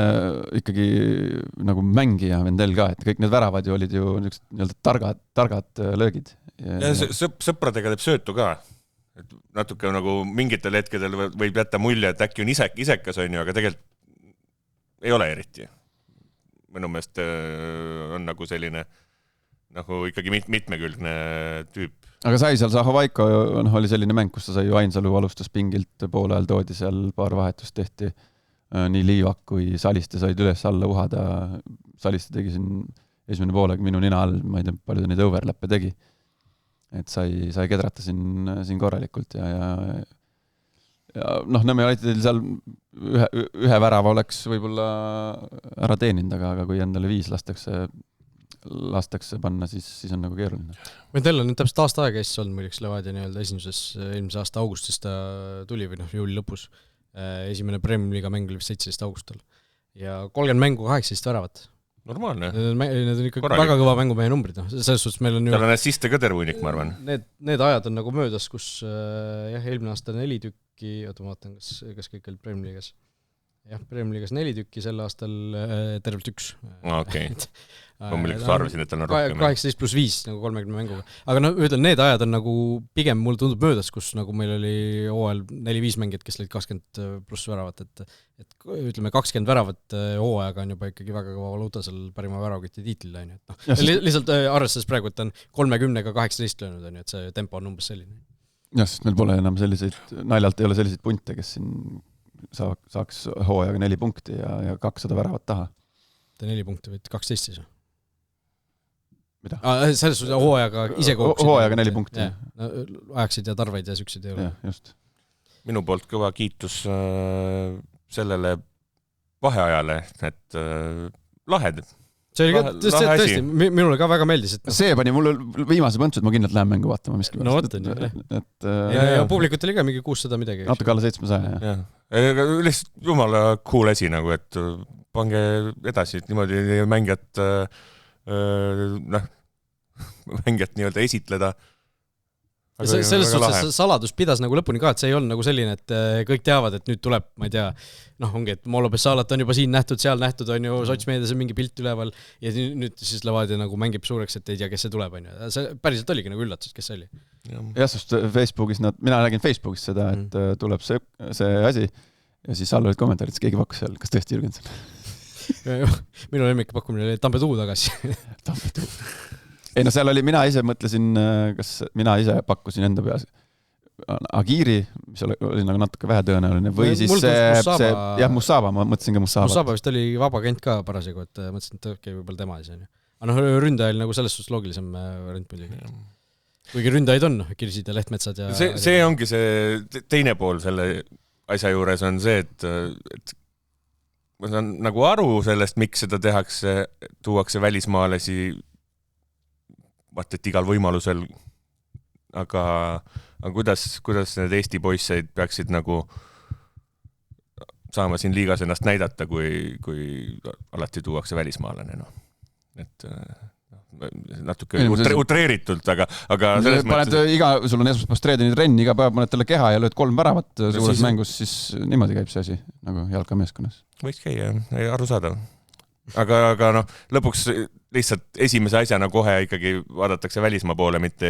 ikkagi nagu mängija Vendel ka, et kõik need väravad ju olid ju targad löögid. Ja sõpradega teeb söötu ka. Et natuke nagu mingitel hetkedel võib jätta mulje, et äkki on isekas on ju, aga tegelikult ei ole eriti. Minu meelest on nagu selline nagu ikkagi mitmekülgne tüüp. Aga sai seal Zahovaiko oli selline mäng, kus ta sai ju Ainsalu alustas pingilt, poole ajal toodi seal paar vahetust tehti. Nii Liivak kui Saliste said üles alla uhada. Saliste tegi siin esimene poolega minu nina all, ma ei tea, palju ta neid overlappe tegi. Et sai kedrata siin korralikult ja Nõmme Unitedil seal ühe värava oleks võib-olla ära teeninud, aga kui endale 5 lastakse panna, siis on nagu keeruline. Vendel on nüüd täpselt aasta aega ees olnud muideks Levadia nii-öelda esinuses eelmise aasta augustis ta tuli või juuli lõpus. Esimene Premier Liiga mäng oli 17 augustil ja 30 mängu 18 väravat. Normaalne. Need on ikka väga kõva mängumehe numbrid. Selles suhtes meil on ju... Tal on assiste ka tervunik, ma arvan. Need ajad on nagu möödas, kus eelmine aasta 4 tükki, oota ma vaatan, kas kõik olid Premier Liigas. Jah, Premier Liigas 4 tükki, sel aastal tervelt 1. Okei. Ma muidugi arvasin, et tal on rohkem. 18+5 nagu 30 mänguga. Aga ütlen, need ajad on nagu pigem mul tundub möödas, kus nagu meil oli hooajal 4-5 mängijad, kes olid 20+ väravat, et ütleme 20 väravat hooajaga on juba ikkagi väga kõva valuuta seal parima väravaketi tiitlil. Lihtsalt arvestades praegu, et on 30-ga 18 löönud, et see tempo on umbes selline. Jah, sest meil pole enam selliseid, naljalt ei ole selliseid punte, kes siin saaks hooajaga 4 punkti ja 200 väravat taha. 4 punkti võid 12 siis? Mida? Selles suhtes hooajaga ise kooksid. Hooajaga 4 punkti. Ajaksid ja tarveid ja süksid ei ole. Just. Minu poolt kõva kiitus sellele vaheajale, et lahed. See oli ka tõesti, minule ka väga meeldis. See pani mulle viimase põntsu, et ma kindlalt lähen mängu vaatama miski. No võtan ju. Ja publikut oli ka mingi 600 midagi. Natuke alla 700, jah. Lihtsalt jumala cool asi, nagu, et pange edasi, et niimoodi mängijat nii-öelda esitleda. Selles suhtes saladus pidas nagu lõpuni ka, et see ei olnud nagu selline, et kõik teavad, et nüüd tuleb, ma ei tea, ongi, et Molo Bessalat on juba siin nähtud, seal nähtud, on ju, sotsmeedias on mingi pilt üleval ja nüüd siis Levadia nagu mängib suureks, et ei tea, kes see tuleb, on ju. See päriselt oligi nagu üllatus, kes see oli. Jah, sest Facebookis, mina nägin Facebookis seda, et tuleb see asi ja siis all olid kommentaarid, et keegi pakkus seal, kas tõesti Jürgensen? Minu lemmik pakkumine oli Tampetuu tagasi. Tampetuu. Ei no seal oli, mina ise mõtlesin, kas mina ise pakkusin enda peas Agiri, mis oli nagu natuke vähe tõenäoline, või siis Musaba, ma mõtlesin ka Musaba. Musaba vist oli vaba kent ka parasjagu, et mõtlesin, et okei, võib-olla tema ise on ju. Aga ründajal nagu selles suhtes loogilisem variant muidugi. Kuigi ründajaid on, Kirsid ja Lehtmetsad ja... See ongi see teine pool selle asja juures on see, et ma saan nagu aru sellest, miks seda tehakse, tuuakse välismaalasi vaat, et igal võimalusel, aga kuidas need Eesti poisseid peaksid nagu saama siin liigas ennast näidata, kui alati tuuakse välismaalane, no. Et natuke utreeritult, aga selles mõttes... sul on esmaspäevast reedeni trenn, iga päev paned talle keha ja lööd 3 väravat suures mängus, siis niimoodi käib see asi, nagu jalkameeskonnas. Võiks käia, aru saada. Aga lõpuks lihtsalt esimese asjana kohe ikkagi vaadatakse välismaa poole, mitte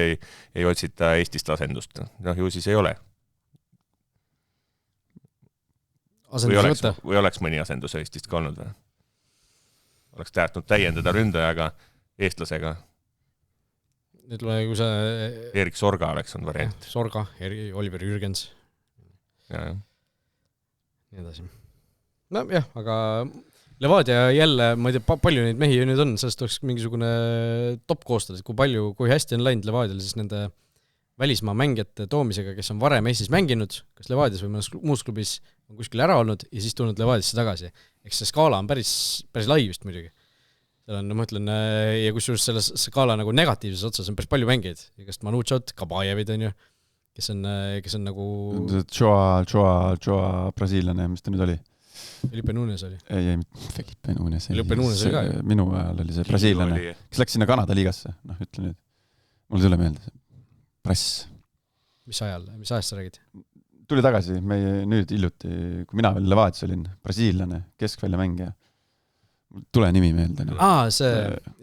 ei otsita Eestist asendust. Ju siis ei ole. Või oleks mõni asendus Eestist ka olnud või? Oleks täärtnud täiendada ründajaga, eestlasega. Ütleme, kui see... Erik Sorga oleks on variant. Sorga, Oliver Jürgens. Ja. Nii edasi. No jah, aga... Levadia jälle, ma ei tea, palju neid mehi nüüd on, sellest oleks mingisugune top koostada, kui hästi on läinud Levadial siis nende välismaa mängijate toomisega, kes on varem Eestis mänginud, kas Levadias või mõnes muus klubis on kuskil ära olnud ja siis tulnud Levadiasse tagasi. Eks see skaala on päris lai vist muidugi. Seal on, ma ütlen, ja kusjuures selles skaala nagu negatiivses otsas on päris palju mängijaid. Igast Manuchot, Kabajevid on ju, kes on nagu... Joa brasiillane, mis ta nüüd oli? Felipe Nunes oli. Ei, Felipe Nunes. Felipe Nunes oli ka ju. Minu ajal oli see brasiillane, kes läks sinna Kanada liigasse. Ütle nüüd. Mul tule meelde. Prass. Mis ajast sa räägid? Tuli tagasi. Nüüd hiljuti, kui mina veel Levadias olin, brasiillane, keskvälja mängija. Tule nimi meelde.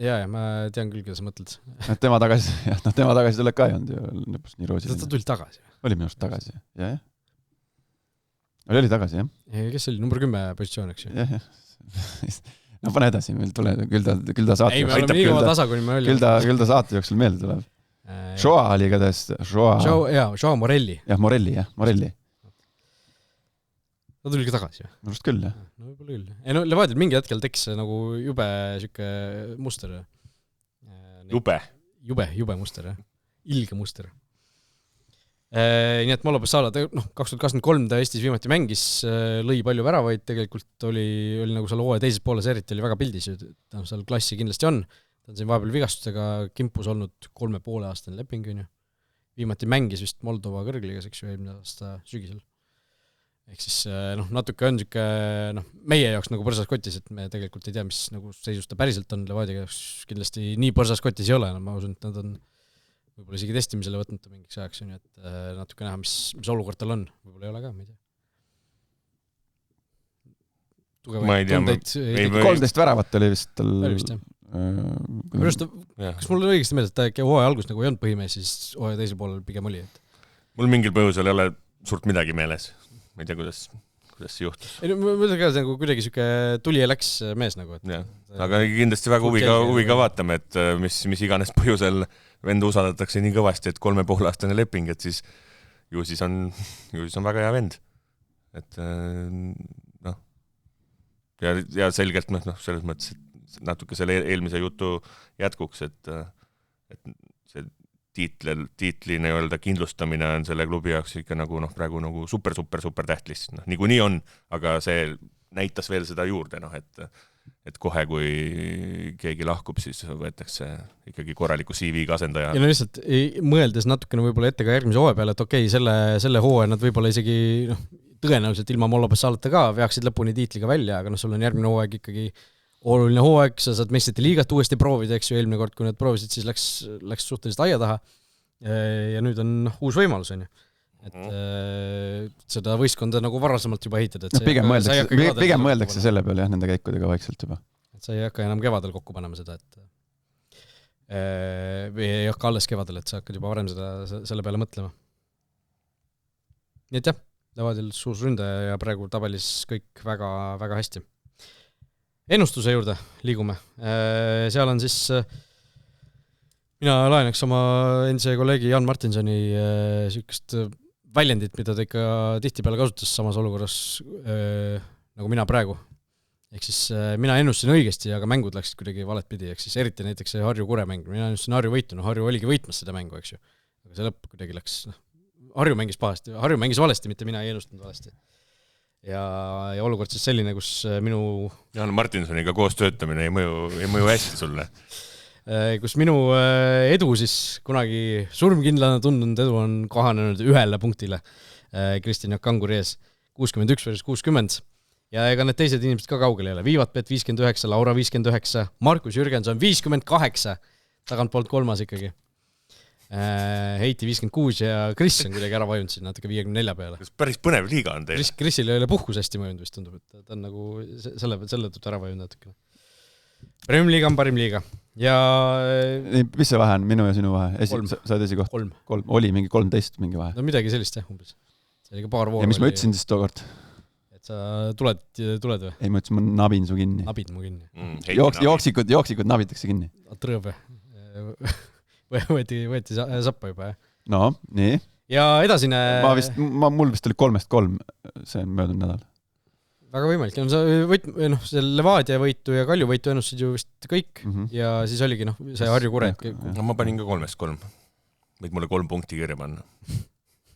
Ja, ma tean küll, keda sa mõtled. Tema tagasi tuleb ka ei olnud ju lõpus nii roosiline. Ta tuli tagasi. Oli minust tagasi, jah. Oli tagasi, jah? Kes oli? Number 10 positsioon, eks ju? Jah. No pane edasi, meil tuleb, küll ta saate küll ta saate jooksul meelde tuleb. Joa oli igatahes. Joa Morelli. Jah, Morelli. Ta tuli ka tagasi. Minu arust küll, jah. No võib-olla küll. Ei no Levadial mingi hetkel tekkis nagu jube siuke muster. Jube muster, jah. Ilge muster. Nii et Molo Bessala, 2023 ta Eestis viimati mängis, lõi palju väravaid, tegelikult oli nagu seal hooaja teises pooles eriti oli väga pildis, seal klassi kindlasti on, ta on siin vahepeal vigastustega kimpus olnud 3,5 aastane leping, viimati mängis vist Moldova kõrgliigas, eks ju, eelmine aasta sügisel. Ehk siis natuke on siuke, meie jaoks nagu põrsas kotis, et me tegelikult ei tea, mis nagu seisus ta päriselt on, Levadia jaoks kindlasti nii põrsas kotis ei ole, ma usun, et nad on võib-olla isegi testimisele võtnud ta mingiks ajaks, et natuke näha, mis olukord tal on. Võib-olla ei ole ka, ma ei tea. Tugevaid tundeid. 13 väravat oli vist tal... Oli vist, jah. Kas mul oli õigesti meelde, et ta hooaja algus nagu ei olnud põhimees, siis hooaja teisel poolel pigem oli? Mul mingil põhjusel ei ole suurt midagi meeles. Ma ei tea, kuidas see juhtus. Ma mõtlen ka, nagu kuidagi siuke tuli ja läks mees nagu. Aga kindlasti väga huviga vaatame, et mis iganes põhjusel vend usaldatakse nii kõvasti, et 3,5 aastane leping, et siis ju siis on väga hea vend. Et ja selgelt selles mõttes, et natuke selle eelmise jutu jätkuks, et see tiitli nii-öelda kindlustamine on selle klubi jaoks ikka nagu praegu nagu super tähtlis. Nigu nii on, aga see näitas veel seda juurde, et kohe, kui keegi lahkub, siis võetakse ikkagi korraliku CV-ga asendaja. Ja lihtsalt mõeldes natukene võib-olla ette ka järgmise hooaja peale, et okei, selle hooaja nad võib-olla isegi tõenäoliselt ilma Molo Bessalata ka veaksid lõpuni tiitliga välja, aga sul on järgmine hooaeg ikkagi oluline hooaeg, sa saad meistrite liigat uuesti proovida, eks ju, eelmine kord, kui nad proovisid, siis läks suhteliselt aia taha. ja nüüd on uus võimalus, on ju. Et seda võistkonda nagu varasemalt juba ehitada. Pigem mõeldakse selle peale jah, nende käikudega vaikselt juba. Et sa ei hakka enam kevadel kokku panema seda, et ei hakka alles kevadel, et sa hakkad juba varem selle peale mõtlema. Nii et jah, Levadial suur ründaja ja praegu tabelis kõik väga, väga hästi. Ennustuse juurde liigume. Seal on siis, mina laenaks oma endise kolleegi Jan Martinsoni sükest väljendit, mida ta ikka tihtipeale kasutas samas olukorras nagu mina praegu. Ehk siis mina ennustasin õigesti, aga mängud läksid kuidagi valet pidi, ehk siis eriti näiteks see Harju-Kure mäng. Mina ennustasin Harju võitu, Harju oligi võitmas seda mängu, eks ju. Aga see lõpp kuidagi läks, Harju mängis pahasti, Harju mängis valesti, mitte mina ei ennustanud valesti. Ja olukord siis selline, kus minu... Jaan Martinsoniga koos töötamine ei mõju hästi sulle. Kus minu edu siis kunagi surmkindlana tundunud edu on kohanenud 1 punktile Kristjan Jakanguri ees 61 versus 60. Ja ega need teised inimesed ka kaugel ei ole. Viivatpet 59, Laura 59, Markus Jürgenson 58, tagantpoolt 3 ikkagi. Heiti 56 ja Kris on kuidagi ära vajunud siin natuke 54 peale. Päris põnev liiga on teil. Krisil ei ole puhkus hästi mõjunud vist tundub, et ta on nagu selle tõttu ära vajunud natuke. Prem liiga on parim liiga. Ja... Mis see vahe on minu ja sinu vahe? Saad esikoht? 3. Oli mingi 13 mingi vahe? No midagi sellist jah, umbes. See oli ka paar ja mis ma ütlesin siis tookord? Et sa tuled või? Ei, ma ütlesin, ma nabin su kinni. Nabid mu kinni. Jooksikud nabitakse kinni. Trõõve. Võeti sappa juba, jah? No, nii. Ja edasine... Mul vist oli 3-3, see on möödunud nädal. Väga võimalik. See Levadia võitu ja Kalju võitu ennustasid ju vist kõik ja siis oligi see Harju-Kure. No ma panin ka 3-3. Võid mulle 3 punkti kirja panna.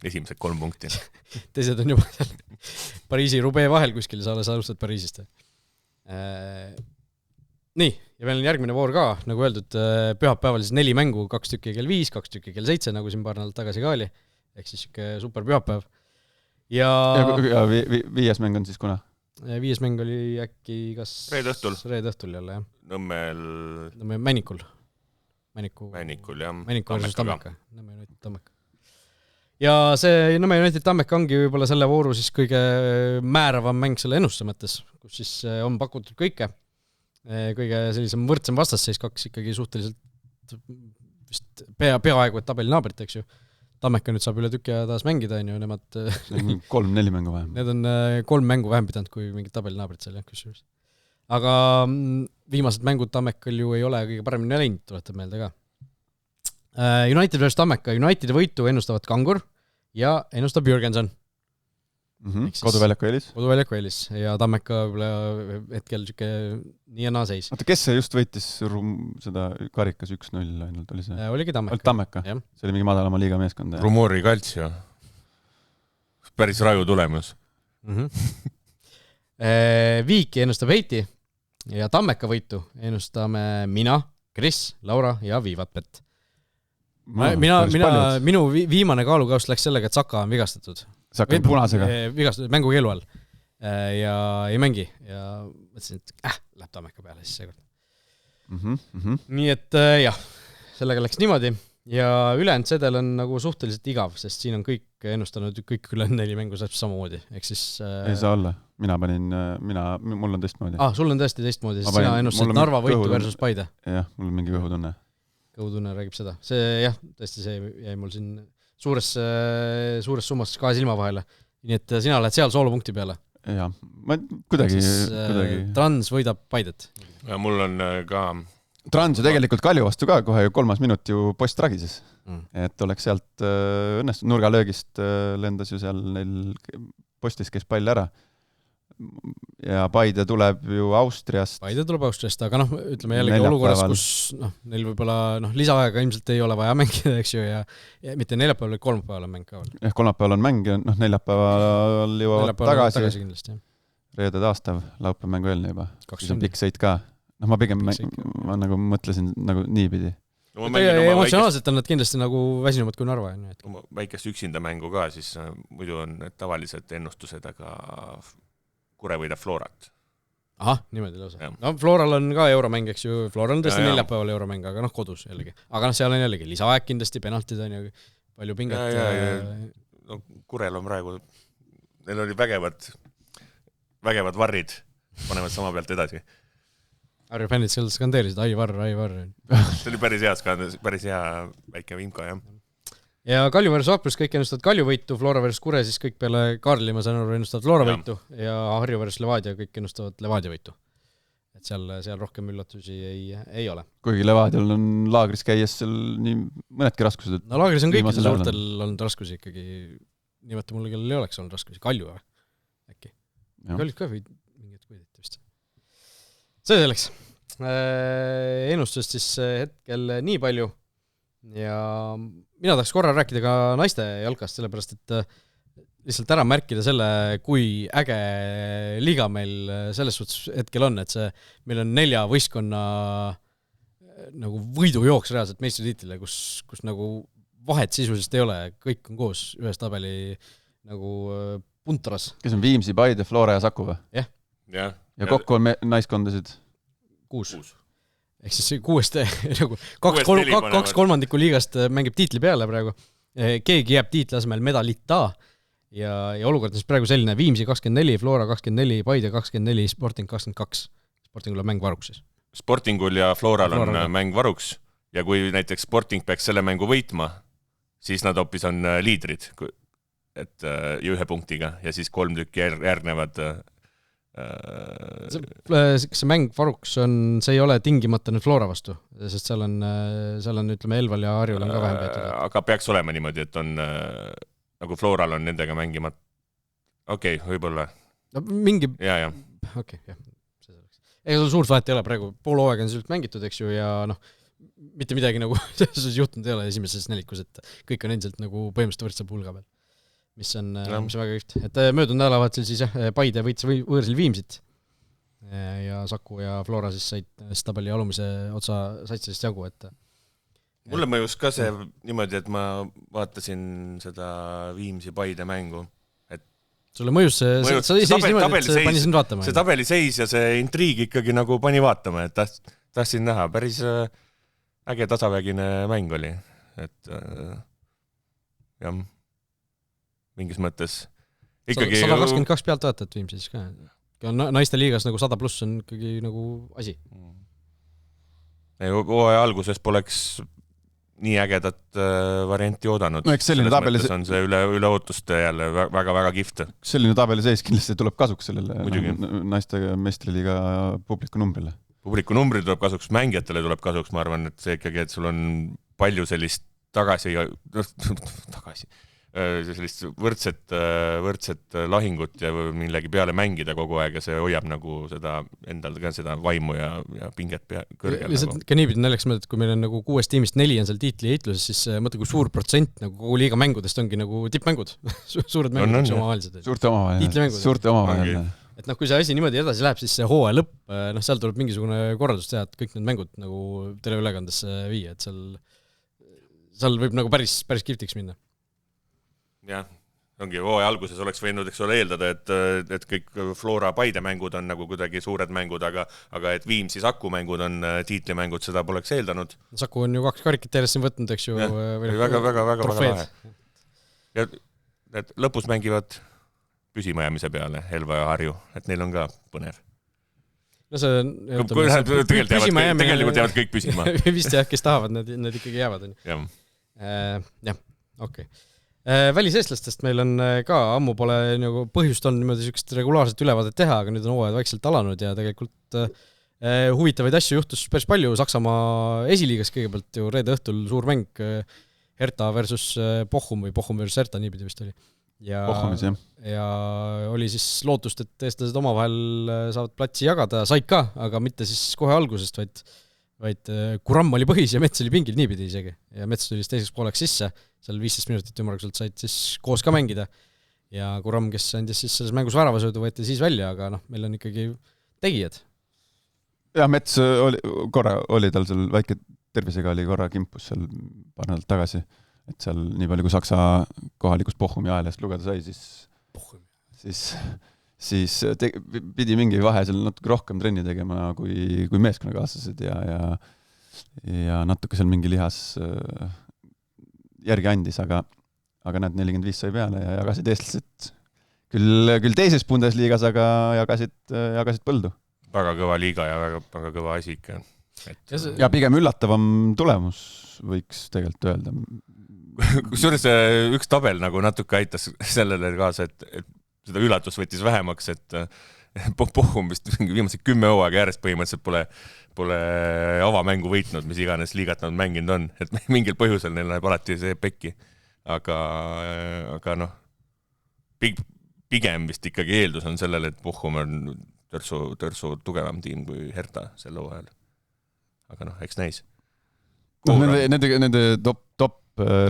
Esimesed 3 punkti. Teised on juba seal Pariisi-Roubaix vahel kuskil, sa alustad Pariisist. Nii, ja meil on järgmine voor ka, nagu öeldud, pühapäeval siis 4 mängu, 2 tükki kell 5, 2 tükki kell 7, nagu siin paar nädalat tagasi ka oli. Ehk siis super pühapäev. Ja 5. mäng on siis kuna? 5. mäng oli äkki kas... Reede õhtul jälle, jah. Nõmmel... Männikul, jah. Männiku versus Tammeka. Nõmme United Tammeka. Ja see Nõmme United Tammeka ongi võib-olla selle vooru siis kõige määravam mäng selle ennustuse mõttes, kus siis on pakutud kõike. Kõige sellisem võrdsem vastasseis 2 ikkagi suhteliselt vist peaaegu et tabeli naabrit, eks ju. Tammeka nüüd saab üle tükki ja taas mängida, on ju, nemad... 3-4 mängu vähem. Need on 3 mängu vähem pidanud kui mingid tabeli naabrit seal, kusjuures. Aga viimased mängud Tammekal ju ei ole kõige paremini läinud, tuletab meelde ka. United versus Tammeka. Unitedi võitu ennustavad Kangur ja ennustab Jürgenson. Koduväljaku eelis ja Tammeka hetkel nii ja naa seis. Oota, kes see just võitis seda karikas 1-0 ainult oli see? Oligi Tammeka. See oli mingi madalama liiga meeskond. Rumori Kaltsio. Päris raju tulemus. Viiki ennustab Heiti ja Tammeka võitu ennustame mina, Kris, Laura ja Viivatpet. Minu viimane kaalukaust läks sellega, et Saka on vigastatud. Saka on punasega. Vigastatud mängu keelu all. Ja ei mängi. Ja mõtlesin, et läheb Tammeka peale siis seekord. Nii et jah, sellega läks niimoodi. Ja ülejäänud sedel on nagu suhteliselt igav, sest siin on kõik ennustanud, kõik üle 4 mängu saab samamoodi. Ehk siis... Ei saa olla. Mul on teistmoodi. Sul on tõesti teistmoodi, sest sina ennustasid Narva võitu versus Paide. Jah, mul on mingi kõhutunne. Kõhutunne räägib seda. See jah, tõesti see jäi mul siin suures summas 2 silma vahele. Nii et sina lähed seal soolopunkti peale. Jah, ma kuidagi... Trans võidab Paidet. Ja mul on ka... Trans ja tegelikult Kalju vastu ka kohe ju 3. minut ju post tragises. Et oleks sealt õnnestunud nurgalöögist lendas ju seal neil postis, kes pall ära. Ja Paide tuleb ju Austriast. Aga ütleme jällegi olukorras, kus neil võib-olla lisaaega ilmselt ei ole vaja mängida, eks ju, ja mitte neljapäeval või kolmapäeval on mäng ka. Kolmapäeval on mäng ja neljapäeval jõuavad tagasi. Kindlasti, jah. Reede taastav, laupäev mängu eelne juba. Siis on pikk sõit ka. Ma pigem ma nagu mõtlesin nagu niipidi. Emotsionaalselt on nad kindlasti nagu väsinumad kui Narva. Väikest üksinda mängu ka, siis muidu on tavalised ennustused, aga Kure võidab Florat. ahah, niimoodi lausa. Ja. No Floral on ka euromäng, eks ju, Floral on tõesti Ja. neljapäeval euromäng, aga noh, kodus jällegi. Aga noh, seal on jällegi lisaaeg kindlasti, penaltid on ju, palju pinget. No, Kurel on praegu, neil oli vägevad varrid, panevad sama pealt edasi. Harju fännid seal skandeerisid, Aivar. See oli päris hea väike vimka, jah. Ja Kalju versus Vaprus kõik ennustavad Kalju võitu, Flora versus Kure siis kõik peale Kaarli, ma saan aru, ennustavad Flora võitu ja Harju versus Levadia kõik ennustavad Levadia võitu. Et seal rohkem üllatusi ei ole. Kuigi Levadial on laagris käies seal nii mõnedki raskused. No laagris on kõikidel suurtel olnud raskusi ikkagi, nimeta mulle, kellel ei oleks olnud raskusi. Kalju äkki. Kaljud ka võid mingid võideti vist. See selleks. Ennustust siis hetkel nii palju ja mina tahaks korra rääkida ka naiste jalkast, sellepärast et lihtsalt ära märkida selle, kui äge liiga meil selles suhtes hetkel on, et meil on 4 võistkonna nagu võidujooks reaalselt meistritiitlile, kus nagu vahet sisuliselt ei ole, kõik on koos ühes tabeli nagu puntras. Kes on Viimsi, Paide, Flora ja Saku või? Jah. Ja kokku on naiskondasid? 6. Ehk siis 6 nagu 2/3 liigast mängib tiitli peale praegu. Keegi jääb tiitli asemel medalita ja olukord on siis praegu selline Viimsi 24, Flora 24, Paide 24, Sporting 22. Sportingul on mäng varuks siis. Sportingul ja Floral on mäng varuks ja kui näiteks Sporting peaks selle mängu võitma, siis nad hoopis on liidrid et ühe punktiga ja siis 3 tükki järgnevad see mäng varuks on, see ei ole tingimata nüüd Flora vastu, sest seal on ütleme Elval ja Harjul on ka vähem peetud. Aga peaks olema niimoodi, et on nagu Floral on nendega mängima. Okei, võib-olla. No mingi... Ja. Okei, jah. Ega sul suurt vahet ei ole praegu, pool hooaega on sult mängitud, eks ju, ja noh, mitte midagi nagu selles juhtunud ei ole esimeses nelikus, et kõik on endiselt nagu põhimõtteliselt võrdse pulga peal. Mis on väga üht. Et möödunud nädalavahetusel siis Paide võitis võõrsil Viimsit ja Saku ja Flora siis said tabeli alumise otsa said sellest jagu. Mulle mõjus ka see niimoodi, et ma vaatasin seda Viimsi Paide mängu. Sulle mõjus see seis niimoodi, et see pani sind vaatama. See tabeli seis ja see intriig ikkagi nagu pani vaatama, et tahtsin näha. Päris äge tasavägine mäng oli. Et jah. Mingis mõttes ikkagi 122 pealt vaatajat Viimsi siis ka. Naiste liigas nagu 100 pluss on ikkagi nagu asi. Hooaja alguses poleks nii ägedat varianti oodanud. No, selles mõttes on see üle ootuste jälle väga kihvt. Selline tabeli seis kindlasti tuleb kasuks sellele naiste meistriliiga publiku numbrile. Publiku numbri tuleb kasuks, mängijatele tuleb kasuks, ma arvan, et see ikkagi, et sul on palju sellist tagasi sellist võrdset lahingut ja millegi peale mängida kogu aeg ja see hoiab nagu seda endal ka seda vaimu ja pinget kõrgel. Lihtsalt ka niipidi näljaks mõelda, et kui meil on nagu 6 tiimist 4 on seal tiitli heitluses, siis mõtle, kui suur protsent nagu kogu liiga mängudest ongi nagu tippmängud. Suured mängud, mis omavahelised. Suurte omavahelised. Et noh, kui see asi niimoodi edasi läheb, siis see hooaja lõpp, noh, seal tuleb mingisugune korraldus teha, et kõik need mängud nagu teleülekandesse viia, et seal võib nagu päris kihvtiks minna. Jah, ongi hooaja alguses oleks võinud, eks ole, eeldada, et kõik Flora Paide mängud on nagu kuidagi suured mängud, aga et Viimsi Saku mängud on tiitlimängud, seda poleks eeldanud. Saku on ju 2 karikit teeles siin võtnud, eks ju. Väga lahe. Ja need lõpus mängivad püsimajäämise peale, Elva ja Harju, et neil on ka põnev. No see tegelikult jäävad kõik püsima. Vist jah, kes tahavad, need ikkagi jäävad. Jah, okei. Väliseestlastest meil on ka ammu pole nagu põhjust olnud niimoodi sellist regulaarset ülevaadet teha, aga nüüd on hooajad vaikselt alanud ja tegelikult huvitavaid asju juhtus päris palju. Saksamaa esiliigas kõigepealt ju reede õhtul suur mäng Hertha versus Bochum või Bochum versus Hertha, niipidi vist oli. Ja oli siis lootust, et eestlased omavahel saavad platsi jagada, said ka, aga mitte siis kohe algusest, vaid Kuram oli põhis ja Mets oli pingil niipidi isegi. Ja Mets tuli teiseks pooleks sisse, seal 15 minutit ümmarguselt said siis koos ka mängida. Ja Kuram, kes andis siis selles mängus väravasöödu, võeti siis välja, aga noh, meil on ikkagi tegijad. Ja Mets oli tal seal väike tervisega oli korra kimpus seal paar nädalat tagasi, et seal nii palju kui Saksa kohalikust Bochumi ajalehest lugeda sai, siis siis pidi mingi vahe seal natuke rohkem trenni tegema kui meeskonnakaaslased ja natuke seal mingi lihas järgi andis, aga näed, 45 sai peale ja jagasid eestlased küll teises Bundesliigas, aga jagasid põldu. Väga kõva liiga ja väga kõva asi ikka. Ja pigem üllatavam tulemus võiks tegelikult öelda. Kusjuures üks tabel nagu natuke aitas sellele kaasa, et seda üllatus võttis vähemaks, et Bochum vist viimased 10 hooaega järjest põhimõtteliselt pole avamängu võitnud, mis iganes liigat nad mänginud on, et mingil põhjusel neil läheb alati see pekki. Aga noh, pigem vist ikkagi eeldus on sellele, et Bochum on törsu tugevam tiim kui Hertha selle hooajal. Aga noh, eks näis. Nende top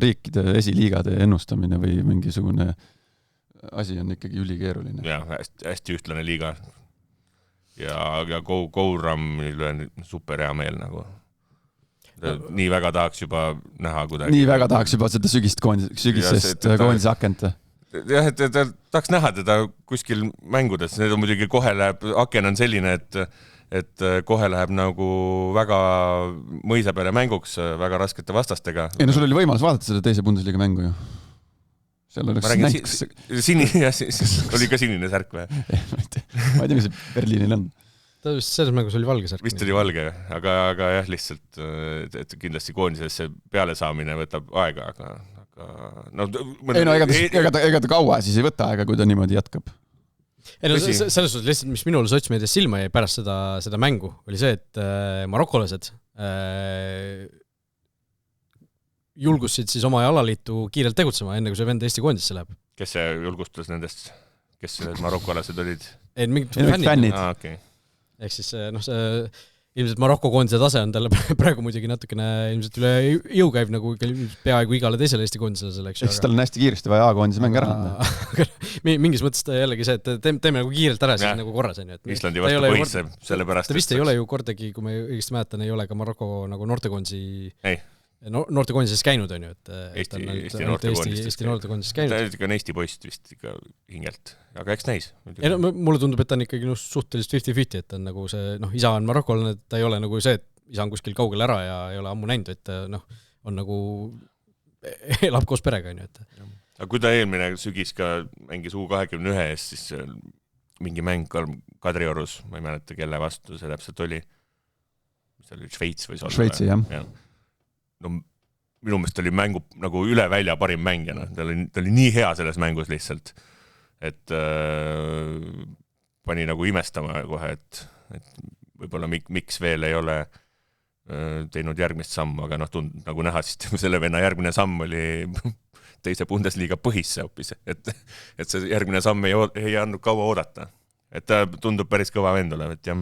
riikide esiliigade ennustamine või mingisugune asi on ikkagi ülikeeruline. Ja, hästi ühtlane liiga. Ja Kouramil on super hea meel nagu. Nii väga tahaks juba näha kuidagi. Nii väga tahaks juba seda sügisest koondise akent. Jah, et tahaks näha teda kuskil mängudes. Need on muidugi kohe läheb, aken on selline, et kohe läheb nagu väga mõisa peale mänguks, väga raskete vastastega. Ei, no sul oli võimalus vaadata seda teise Bundesliga mängu ju. Seal oleks näiteks... oli ka sinine särk või? Ma ei tea, mis Berliinil on. Ta vist selles mängus oli valge särk. Vist oli valge, aga jah, lihtsalt, et kindlasti koondisesse peale saamine võtab aega, aga ega ta kaua siis ei võta aega, kui ta niimoodi jätkab. Ei, no, selles suhtes lihtsalt, mis minul sotsmeedias silma jäi pärast seda mängu, oli see, et marokolased julgusid siis oma alaliitu kiirelt tegutsema, enne kui see vend Eesti koondisse läheb. Kes see julgustas nendest? Kes need marokolased olid? Mingid fännid. Okay. Ehk siis see ilmselt Marokko koondise tase on talle praegu muidugi natukene ilmselt üle jõu käiv nagu peaaegu igale teisele Eesti koondisele selleks. Eks tal on hästi kiiresti vaja A-koondise mäng ära anda. Mingis mõttes ta jällegi see, et teeme nagu kiirelt ära, siis nagu korras on. Islandi vastu põhisse, sellepärast. Ta vist ei ole ju kordagi, kui ma õigesti mäletan, ei ole ka Marokko nagu noortekoondisi noortekoondises käinud on ju, et Eesti noortekoondises käinud. Ta on Eesti poist vist ikka hingelt, aga eks näis. Mulle tundub, et ta on ikkagi suhteliselt 50-50, et ta on nagu see, isa on marokolane, et ta ei ole nagu see, et isa on kuskil kaugel ära ja ei ole ammu näinud, et on nagu elab koos perega on ju. Aga kui ta eelmine sügis ka mängis U21 eest, siis mingi mäng Kadriorus, ma ei mäleta, kelle vastu see täpselt oli. See oli Šveits või Šveitsi, jah. No, minu meelest oli mängu nagu üle välja parim mängijana. Ta oli nii hea selles mängus lihtsalt, et pani nagu imestama kohe, et võib-olla miks veel ei ole teinud järgmist sammu, aga nagu näha, siis selle venna järgmine samm oli teise Bundesliga põhisse hoopis, et see järgmine samm ei andnud kaua oodata. Et ta tundub päris kõva vend olevat, jah.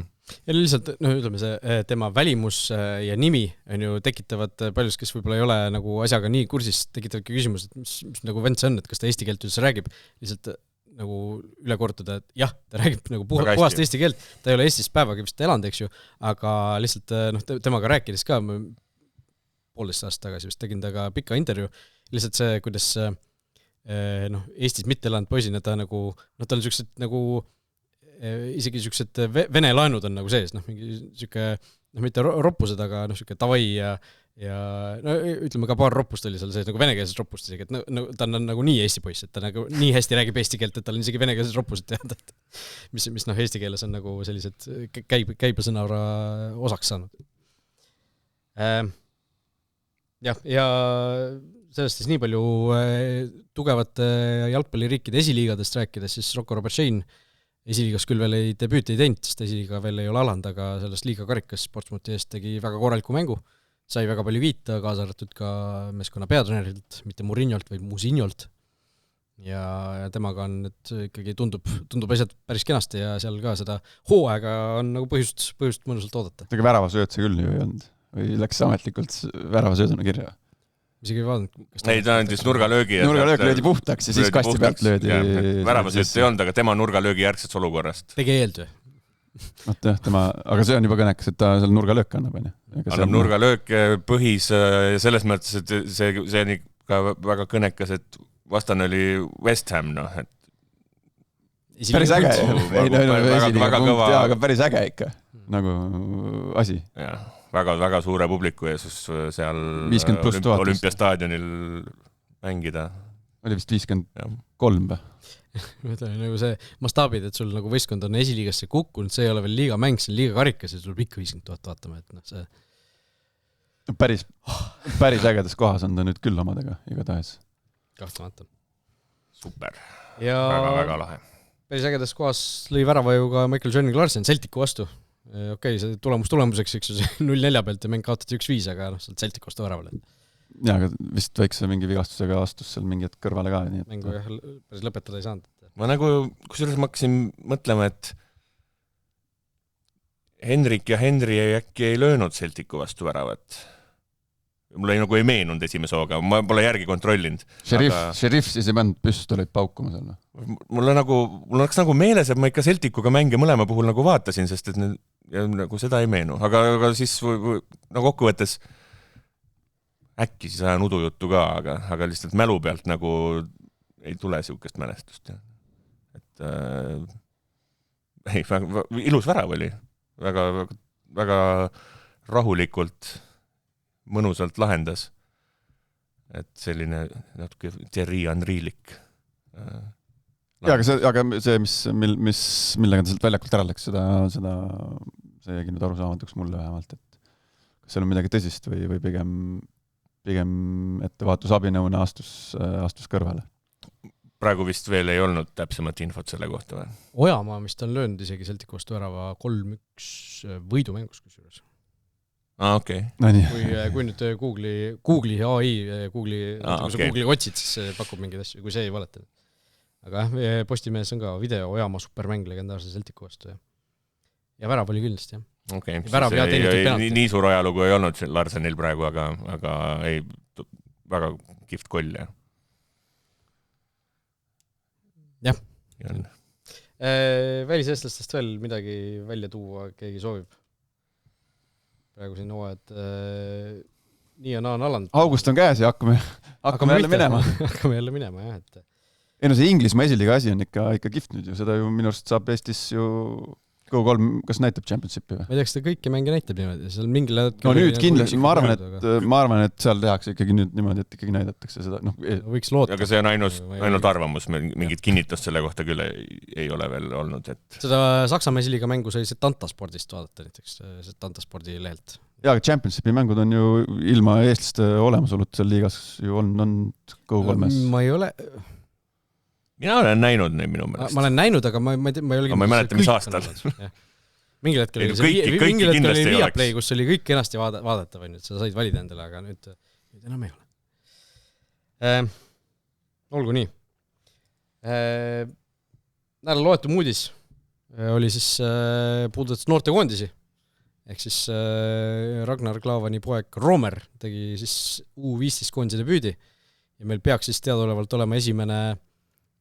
Ja lihtsalt, ütleme see, tema välimus ja nimi on ju tekitavad paljus, kes võib-olla ei ole nagu asjaga nii kursis, tekitavadki küsimus, et mis nagu vend see on, et kas ta eesti keelt üldse räägib, lihtsalt nagu üle kortuda, et jah, ta räägib nagu puhast eesti keelt, ta ei ole Eestis päevaga vist elanud, eks ju, aga lihtsalt temaga rääkides ka 1,5 aastat tagasi vist tegin taga pika intervjuu, lihtsalt see, kuidas Eestis mitte elanud poisina ta nagu, tal on sellised nagu isegi sellised vene laenud on nagu sees, mingi selline, mitte roppused, aga selline tavai ja ütleme ka paar roppust oli seal sees, nagu venekeelses roppust isegi, et ta on nagu nii eesti poiss, et ta nagu nii hästi räägib eesti keelt, et tal on isegi venekeelses roppused teada, mis eesti keeles on nagu sellised käibesõnavara osaks saanud. Ja sellest siis nii palju tugevate jalgpalliriikide esiliigadest rääkides, siis Rocco Robertšein esiliigas küll veel ei debüüti ei teinud, sest esiliiga veel ei ole alanud, aga sellest liiga karikas Portsmouthi eest tegi väga korraliku mängu, sai väga palju kiita, kaasa arvatud ka meeskonna peatreenerilt, mitte Mourinholt või Musinholt. Ja temaga on nüüd ikkagi tundub asjad päris kenasti ja seal ka seda hooaega on nagu põhjust mõnusalt oodata. Aga väravasööd see küll ju ei olnud või läks ametlikult väravasööduna kirja? Isegi ei vaadanud. Ei, ta andis nurgalöögi. Nurgalöög löödi puhtaks ja siis kasti pealt löödi. Väravasööd ei olnud, aga tema nurgalöögi järgsest olukorrast. Tegi eeltöö. Aga see on juba kõnekas, et ta seal nurgalöök annab. Annab nurgalöök põhis ja selles mõttes, et see on ikka väga kõnekas, et vastane oli West Ham, päris äge, väga kõva, aga päris äge ikka, nagu asi. Jah, väga suure publiku ja siis seal 50+ olümpiastaadionil mängida. Oli vist 53 või? Nagu see mastaabid, et sul nagu võistkond on esiliigasse kukkunud, see ei ole veel liiga mäng, see on liiga karikas ja tuleb ikka 50 000 vaatama, et see päris ägedas kohas on ta nüüd küll omadega igatahes. Kahtlemata. Super. Ja väga lahe. Päris ägedas kohas lõi värava ju ka Michael Jordan Larsen Celticu vastu. Okei, see tulemuseks, eks ju, 0-4 pealt ja mäng kaotati 1-5, aga sealt Celticu vastu väravale. Ja, aga vist väikse mingi vigastusega astus seal mingid kõrvale ka. Nii et... Mängu päris lõpetada ei saanud. Ma nagu, kusjuures ma hakkasin mõtlema, et Henrik ja Henry äkki ei löönud Celticu vastu väravat. Mulle nagu ei meenunud esimese hooga, ma pole järgi kontrollinud. Sheriff siis ei pannud püstolid paukuma seal. Mul oleks nagu meeles, et ma ikka Celticuga mänge mõlema puhul nagu vaatasin, sest et nagu seda ei meenu. Aga siis nagu kokkuvõttes äkki siis ajan udujuttu ka, aga lihtsalt mälu pealt nagu ei tule siukest mälestust. Et ilus värav oli. Väga rahulikult, mõnusalt lahendas. Et selline natuke Thierry Henry-lik. Ja, aga see millega ta sealt väljakult ära läks, see jäi nüüd arusaamatuks mulle vähemalt, et kas seal on midagi tõsist või pigem ettevaatusabinäuna astus kõrvale. Praegu vist veel ei olnud täpsemat infot selle kohta või? Ojamaa, mis ta on löönud isegi Celticu vastu värava 3-1 võidumängus kusjuures. Okei. No, kui nüüd Google'i AI, kui sa Google'i otsid, siis pakub mingeid asju, kui see ei valeta. Aga Postimehes on ka video Ojamaa supermäng legendaarse Celticu vastu. Ja värav oli küllest, jah. Okay. Nii suur ajalugu ei olnud Larsenil praegu, aga ei, väga kihvt koll. Jah. Väliseestlastest veel midagi välja tuua, keegi soovib. Praegu siin hooajad nii ja naa on alanud. August on käes ja hakkame jälle minema. Hakkame jälle minema, jah. Ei no see Inglismaa esiliiga asi on ikka kihvt nüüd ju, seda ju minu arust saab Eestis ju Go3, kas näitab Championshipi või? Ma ei tea, kas ta kõiki mänge näitab niimoodi, seal mingil no nüüd kindlasti, ma arvan, et seal tehakse ikkagi nüüd niimoodi, et ikkagi näidatakse seda. Võiks loota. Aga see on ainult arvamus, mingit kinnitust selle kohta küll ei ole veel olnud. Et... Seda Saksamaa esiliiga mängu sai Setanta spordist vaadata näiteks, Setanta spordi lehelt. Ja, aga Championshipi mängud on ju ilma eestlaste olemasolut seal liigas ju on Go3-s. Ma ei ole... Mina olen näinud neid minu meelest. Ma olen näinud, aga ma ei ole... Ma ei mäleta, mis aastal. Mingil hetkel oli Viaplay, kus oli kõik kenasti vaadata või nüüd, sa said valida endale, aga nüüd enam ei ole. Olgu nii. Nädal loetum uudis oli siis puudutas noortekoondisi. Ehk siis Ragnar Klavani poeg Romer tegi siis U15 koondise debüüdi ja meil peaks siis teadaolevalt olema esimene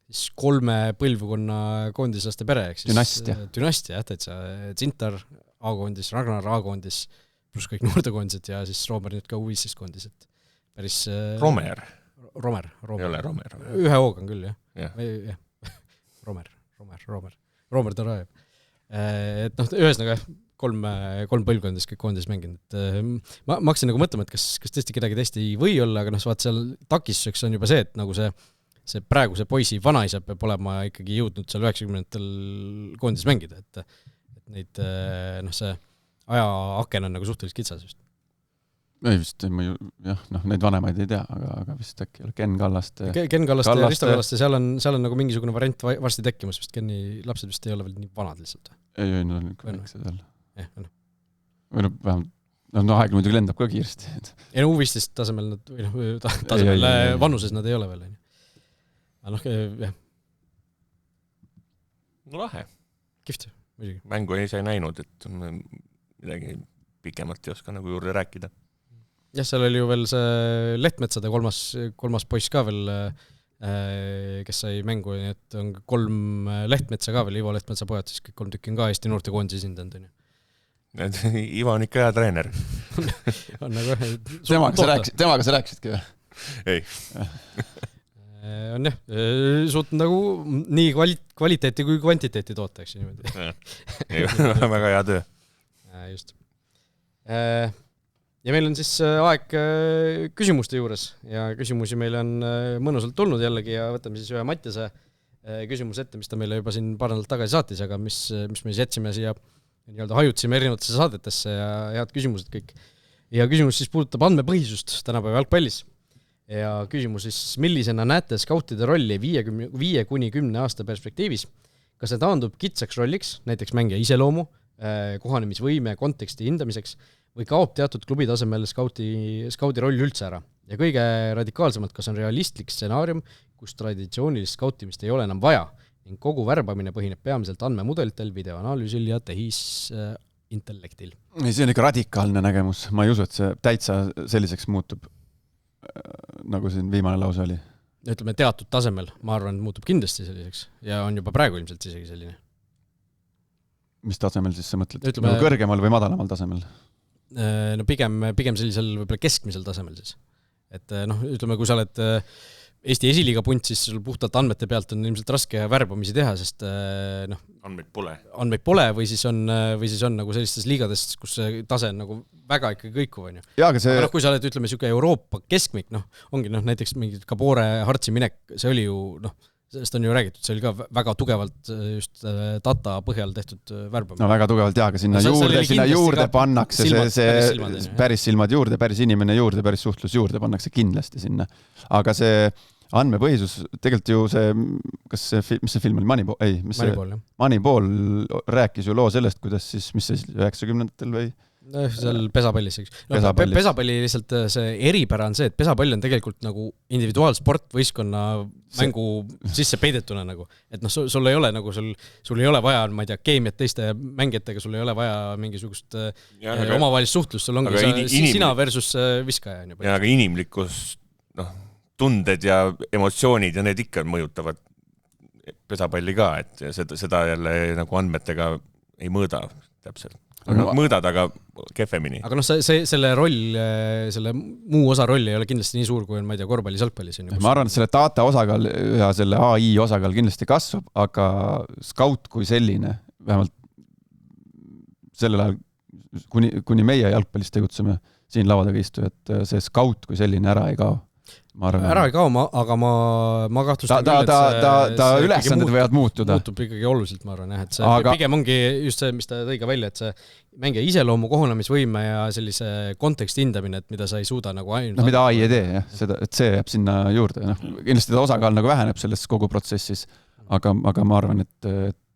siis 3 põlvkonna koondislaste pere, ehk siis dünastia, täitsa Zintar A-koondis, Ragnar A-koondis, pluss kõik noortekoondised ja siis Romer nüüd ka U15 koondis, et päris Romer. Ei ole Romer. Ühe hooga on küll, jah. Ja. Romer Taraev. Et ühesõnaga 3 põlvkondis kõik koondis mänginud. Ma hakkasin nagu mõtlema, et kas tõesti kedagi teist ei või olla, aga vaat seal takistuseks on juba see, et nagu see praeguse poisi vanaisa peab olema ikkagi jõudnud seal 90-ndatel koondis mängida, et neid, see ajaaken on nagu suhteliselt kitsas just. Ei vist, neid vanemaid ei tea, aga vist äkki ole Ken Kallaste. Ken Kallaste ja Risto Kallaste, seal on nagu mingisugune variant varsti tekkimas, vist Kenni lapsed vist ei ole veel nii vanad lihtsalt. Ei, no väiksed seal. Või vähemalt, aeg muidugi lendab ka kiiresti. Ei no U15 tasemel nad, tasemel vanuses nad ei ole veel. Jah. No lahe. Kihvt, muidugi. Mängu ei saa näinud, et midagi pikemalt ei oska nagu juurde rääkida. Jah, seal oli ju veel see Lehtmetsade kolmas poiss ka veel, kes sai mängu, nii et on 3 Lehtmetsa ka veel, Ivo Lehtmetsa pojad, siis kõik 3 tükki on ka Eesti noortekoondise esindanud. Ivo on ikka hea treener. Temaga sa rääkisidki või? Ei. on jah, suutnud nagu nii kvaliteeti kui kvantiteeti toota, eks niimoodi. Väga hea töö. Just. Ja meil on siis aeg küsimuste juures ja küsimusi meil on mõnusalt tulnud jällegi ja võtame siis ühe Mattiase küsimus ette, mis ta meile juba siin paar nädalat tagasi saatis, aga mis me siis jätsime siia nii-öelda hajutsime erinevatesse saadetesse ja head küsimused kõik. Ja küsimus siis puudutab andmepõhisust tänapäeva jalgpallis. Ja küsimus siis, millisena näete skautide rolli 5-10 aasta perspektiivis? Kas see taandub kitsaks rolliks, näiteks mängija iseloomu, kohanemisvõime konteksti hindamiseks või kaob teatud klubi tasemel skaudi roll üldse ära? Ja kõige radikaalsemalt, kas on realistlik stsenaarium, kus traditsioonilist skautimist ei ole enam vaja ning kogu värbamine põhineb peamiselt andmemudelitel, videoanalüüsil ja tehisintellektil? See on ikka radikaalne nägemus. Ma ei usu, et see täitsa selliseks muutub, nagu siin viimane lause oli. Ütleme teatud tasemel, ma arvan, muutub kindlasti selliseks ja on juba praegu ilmselt isegi selline. Mis tasemel siis sa mõtled? Ütleme, nagu kõrgemal või madalamal tasemel? No pigem sellisel võib-olla keskmisel tasemel siis. Et ütleme, kui sa oled Eesti esiliiga punt, siis sul puhtalt andmete pealt on ilmselt raske värbamisi teha, sest andmeid pole või siis on nagu sellistes liigades, kus see tase on nagu väga ikka kõikuv on ju. Aga kui sa oled, ütleme, siuke Euroopa keskmik, ongi näiteks mingi Kabore Hartsi minek, see oli ju, sellest on ju räägitud, see oli ka väga tugevalt just data põhjal tehtud värbamine. No väga tugevalt aga sinna juurde pannakse päris silmad juurde, päris inimene juurde, päris suhtlus juurde pannakse kindlasti sinna. Aga see andmepõhisus, tegelikult ju see, mis see film oli? Moneyball rääkis ju loo sellest, kuidas siis, mis see 90-ndatel või? Seal pesapallis, eks. Pesapalli lihtsalt see eripära on see, et pesapall on tegelikult nagu individuaalsport võistkonna mängu sisse peidetuna nagu. Et sul ei ole nagu, sul ei ole vaja, ma ei tea, keemiat teiste mängijatega, sul ei ole vaja mingisugust omavahelist suhtlust, sul ongi sina versus viskaja. Ja aga inimlikkus, tunded ja emotsioonid ja need ikka mõjutavad pesapalli ka, et seda jälle nagu andmetega ei mõõda täpselt. Mõõdad, aga kehvemini. Aga selle roll, selle muu osa roll ei ole kindlasti nii suur, kui on, ma ei tea, korvpallis, jalgpallis. Ma arvan, et selle data osakaal ja selle AI osakaal kindlasti kasvab, aga skaut kui selline, vähemalt sellel ajal, kuni meie jalgpallis tegutseme, siin lauadaga istu, et see skaut kui selline ära ei kao. Ära ei kao, aga ma kahtlustan ta ülesanded võivad muutuda. Muutub ikkagi oluliselt, ma arvan, et see pigem ongi just see, mis ta tõi ka välja, et see mängija iseloomu, kohanemisvõime ja sellise konteksti hindamine, et mida sa ei suuda nagu ainult... mida AI ei tee, jah, et see jääb sinna juurde. Kindlasti ta osakaal nagu väheneb selles kogu protsessis, aga ma arvan, et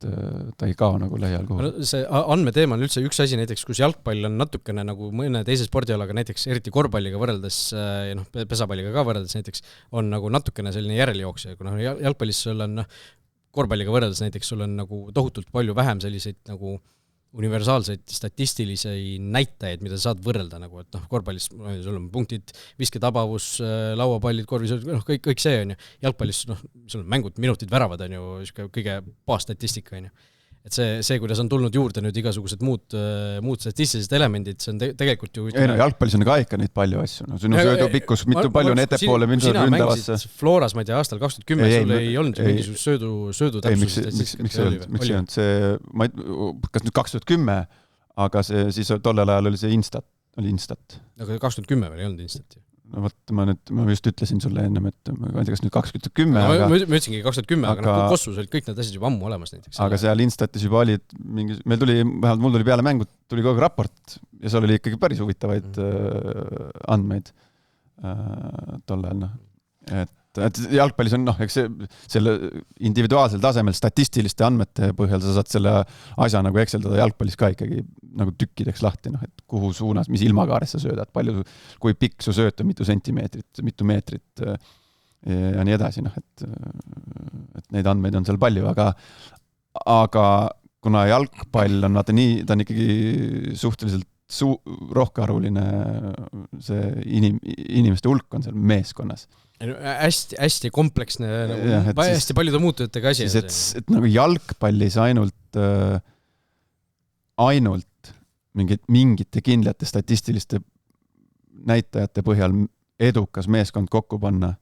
ta ei kao nagu lähiajal kuhu. See andmeteema on üldse üks asi näiteks, kus jalgpall on natukene nagu mõne teise spordialaga, näiteks eriti korvpalliga võrreldes ja pesapalliga ka võrreldes näiteks, on nagu natukene selline järelejooks. Kuna jalgpallis sul on korvpalliga võrreldes näiteks sul on nagu tohutult palju vähem selliseid nagu universaalseid statistilisi näitajaid, mida sa saad võrrelda nagu, et korvpallis sul on punktid, visketabavus, lauapallid, korvis, kõik see on ju. Jalgpallis sul on mängud, minutid, väravad on ju kõige baasstatistika on ju. Et see, kuidas on tulnud juurde nüüd igasugused muud statistilised elemendid, see on tegelikult ju... jalgpallis on ka ikka neid palju asju. Sinu söödupikkus, mitu palju on ettepoole minna ründavasse. Mängisid Floras, ma ei tea, aastal 2010, sul ei olnud mingisugust söödu täpsus. Miks ei olnud? Kas nüüd 2010, aga siis tollel ajal oli see Instat. Aga 2010 veel ei olnud Instat ju. No võt, ma just ütlesin sulle ennem, et ma ei tea, kas nüüd 2010, aga... Ma ütlesingi 2010, aga Kossus olid kõik need asjad juba ammu olemas näiteks. Aga seal Instatis juba oli, meil tuli, vähemalt mul tuli peale mängu, tuli kogu raport ja seal oli ikkagi päris huvitavaid andmeid tollel. Et jalgpallis on, eks selle individuaalsel tasemel statistiliste andmete põhjal sa saad selle asja nagu ekseldada jalgpallis ka ikkagi nagu tükkideks lahti, et kuhu suunas, mis ilmakaares sa söödad, kui pikk su sööt on, mitu sentimeetrit, mitu meetrit ja nii edasi, et neid andmeid on seal palju, aga kuna jalgpall on, ta on ikkagi suhteliselt rohkearvuline, see inimeste hulk on seal meeskonnas. Hästi kompleksne, hästi paljude muutujatega asi. Et nagu jalgpallis ainult mingite kindlate statistiliste näitajate põhjal edukas meeskond kokku panna,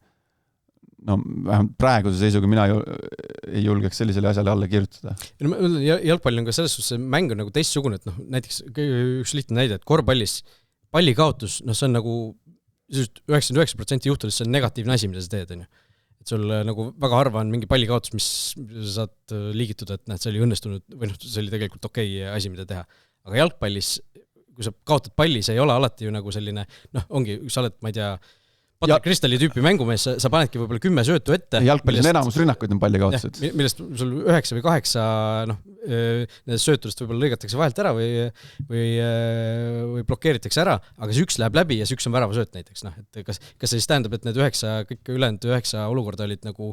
no vähemalt praeguse seisuga mina ei julgeks sellisele asjale alla kirjutada. Jalgpall on ka selles suhtes, mäng on nagu teistsugune, et näiteks üks lihtne näide, et korvpallis pallikaotus, see on nagu 99% juhtudest see on negatiivne asi, mida sa teed, on ju. Et sul nagu väga harva on mingi pallikaotus, mis saad liigituda, et see oli õnnestunud või see oli tegelikult okei asi, mida teha. Aga jalgpallis, kui sa kaotad palli, see ei ole alati ju nagu selline, ongi, sa oled, ma ei tea, Patrick Kristalli tüüpi mängumees, sa panedki võib-olla 10 söötu ette. Jalgpallis on enamus rünnakuid on palli kaotused. Millest sul 9 või 8 nendest söötudest võib-olla lõigatakse vahelt ära või blokeeritakse ära, aga see üks läheb läbi ja see üks on väravasööt näiteks. Et kas see siis tähendab, et need 9, kõik ülejäänud 9 olukorda olid nagu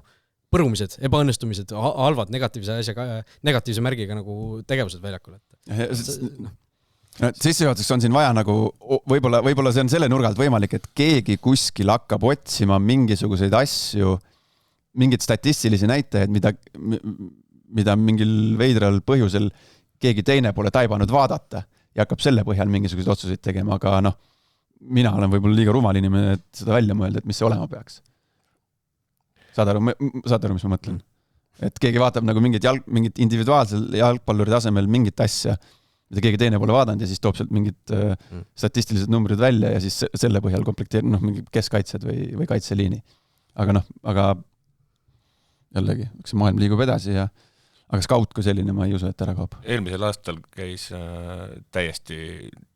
põrumised, ebaõnnestumised, halvad negatiivse märgiga nagu tegevused väljakul. Sissejuhatuseks on siin vaja nagu, võib-olla see on selle nurgalt võimalik, et keegi kuskil hakkab otsima mingisuguseid asju, mingid statistilisi näitajaid, mida mingil veidral põhjusel keegi teine pole taibanud vaadata ja hakkab selle põhjal mingisuguseid otsuseid tegema, aga mina olen võib-olla liiga rumal inimene, et seda välja mõelda, et mis see olema peaks. Saad aru, mis ma mõtlen? Et keegi vaatab nagu mingit individuaalsel jalgpalluri tasemel mingit asja, mida keegi teine pole vaadanud ja siis toob sealt mingid statistilised numbrid välja ja siis selle põhjal komplekteerib mingi keskkaitsed või kaitseliini. Aga jällegi, see maailm liigub edasi ja aga skaut kui selline ma ei usu, et ära kaob. Eelmisel aastal käis täiesti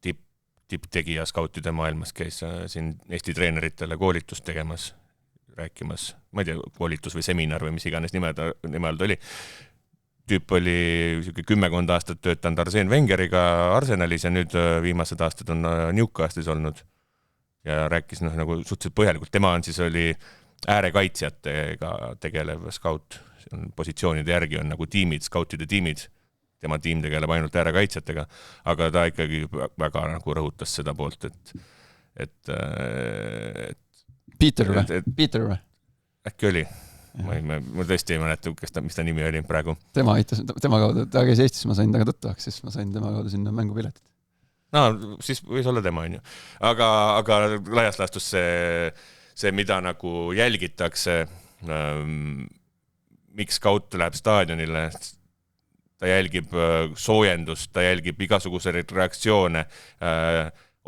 tipptegija skautide maailmas, käis siin Eesti treeneritele koolitust tegemas, rääkimas, ma ei tea, koolitus või seminar või mis iganes nimeld oli. Tüüp oli 10 aastat töötanud Arsene Wengeriga Arsenalis ja nüüd viimased aastad on Newcastle'is olnud ja rääkis nagu suhteliselt põhjalikult. Tema siis oli äärekaitsjatega tegelev skaut. Positsioonide järgi on nagu tiimid, skautide tiimid. Tema tiim tegeleb ainult äärekaitsjatega, aga ta ikkagi väga nagu rõhutas seda poolt, et Peter või? Äkki oli. Ma tõesti ei mäleta, mis ta nimi oli praegu. Tema kaudu, ta käis Eestis, ma sain taga tuttavaks, siis ma sain tema kaudu sinna mängupiletit. Siis võis olla tema, on ju. Aga laias laastus see, mida nagu jälgitakse, miks skaut läheb staadionile, ta jälgib soojendust, ta jälgib igasuguseid reaktsioone,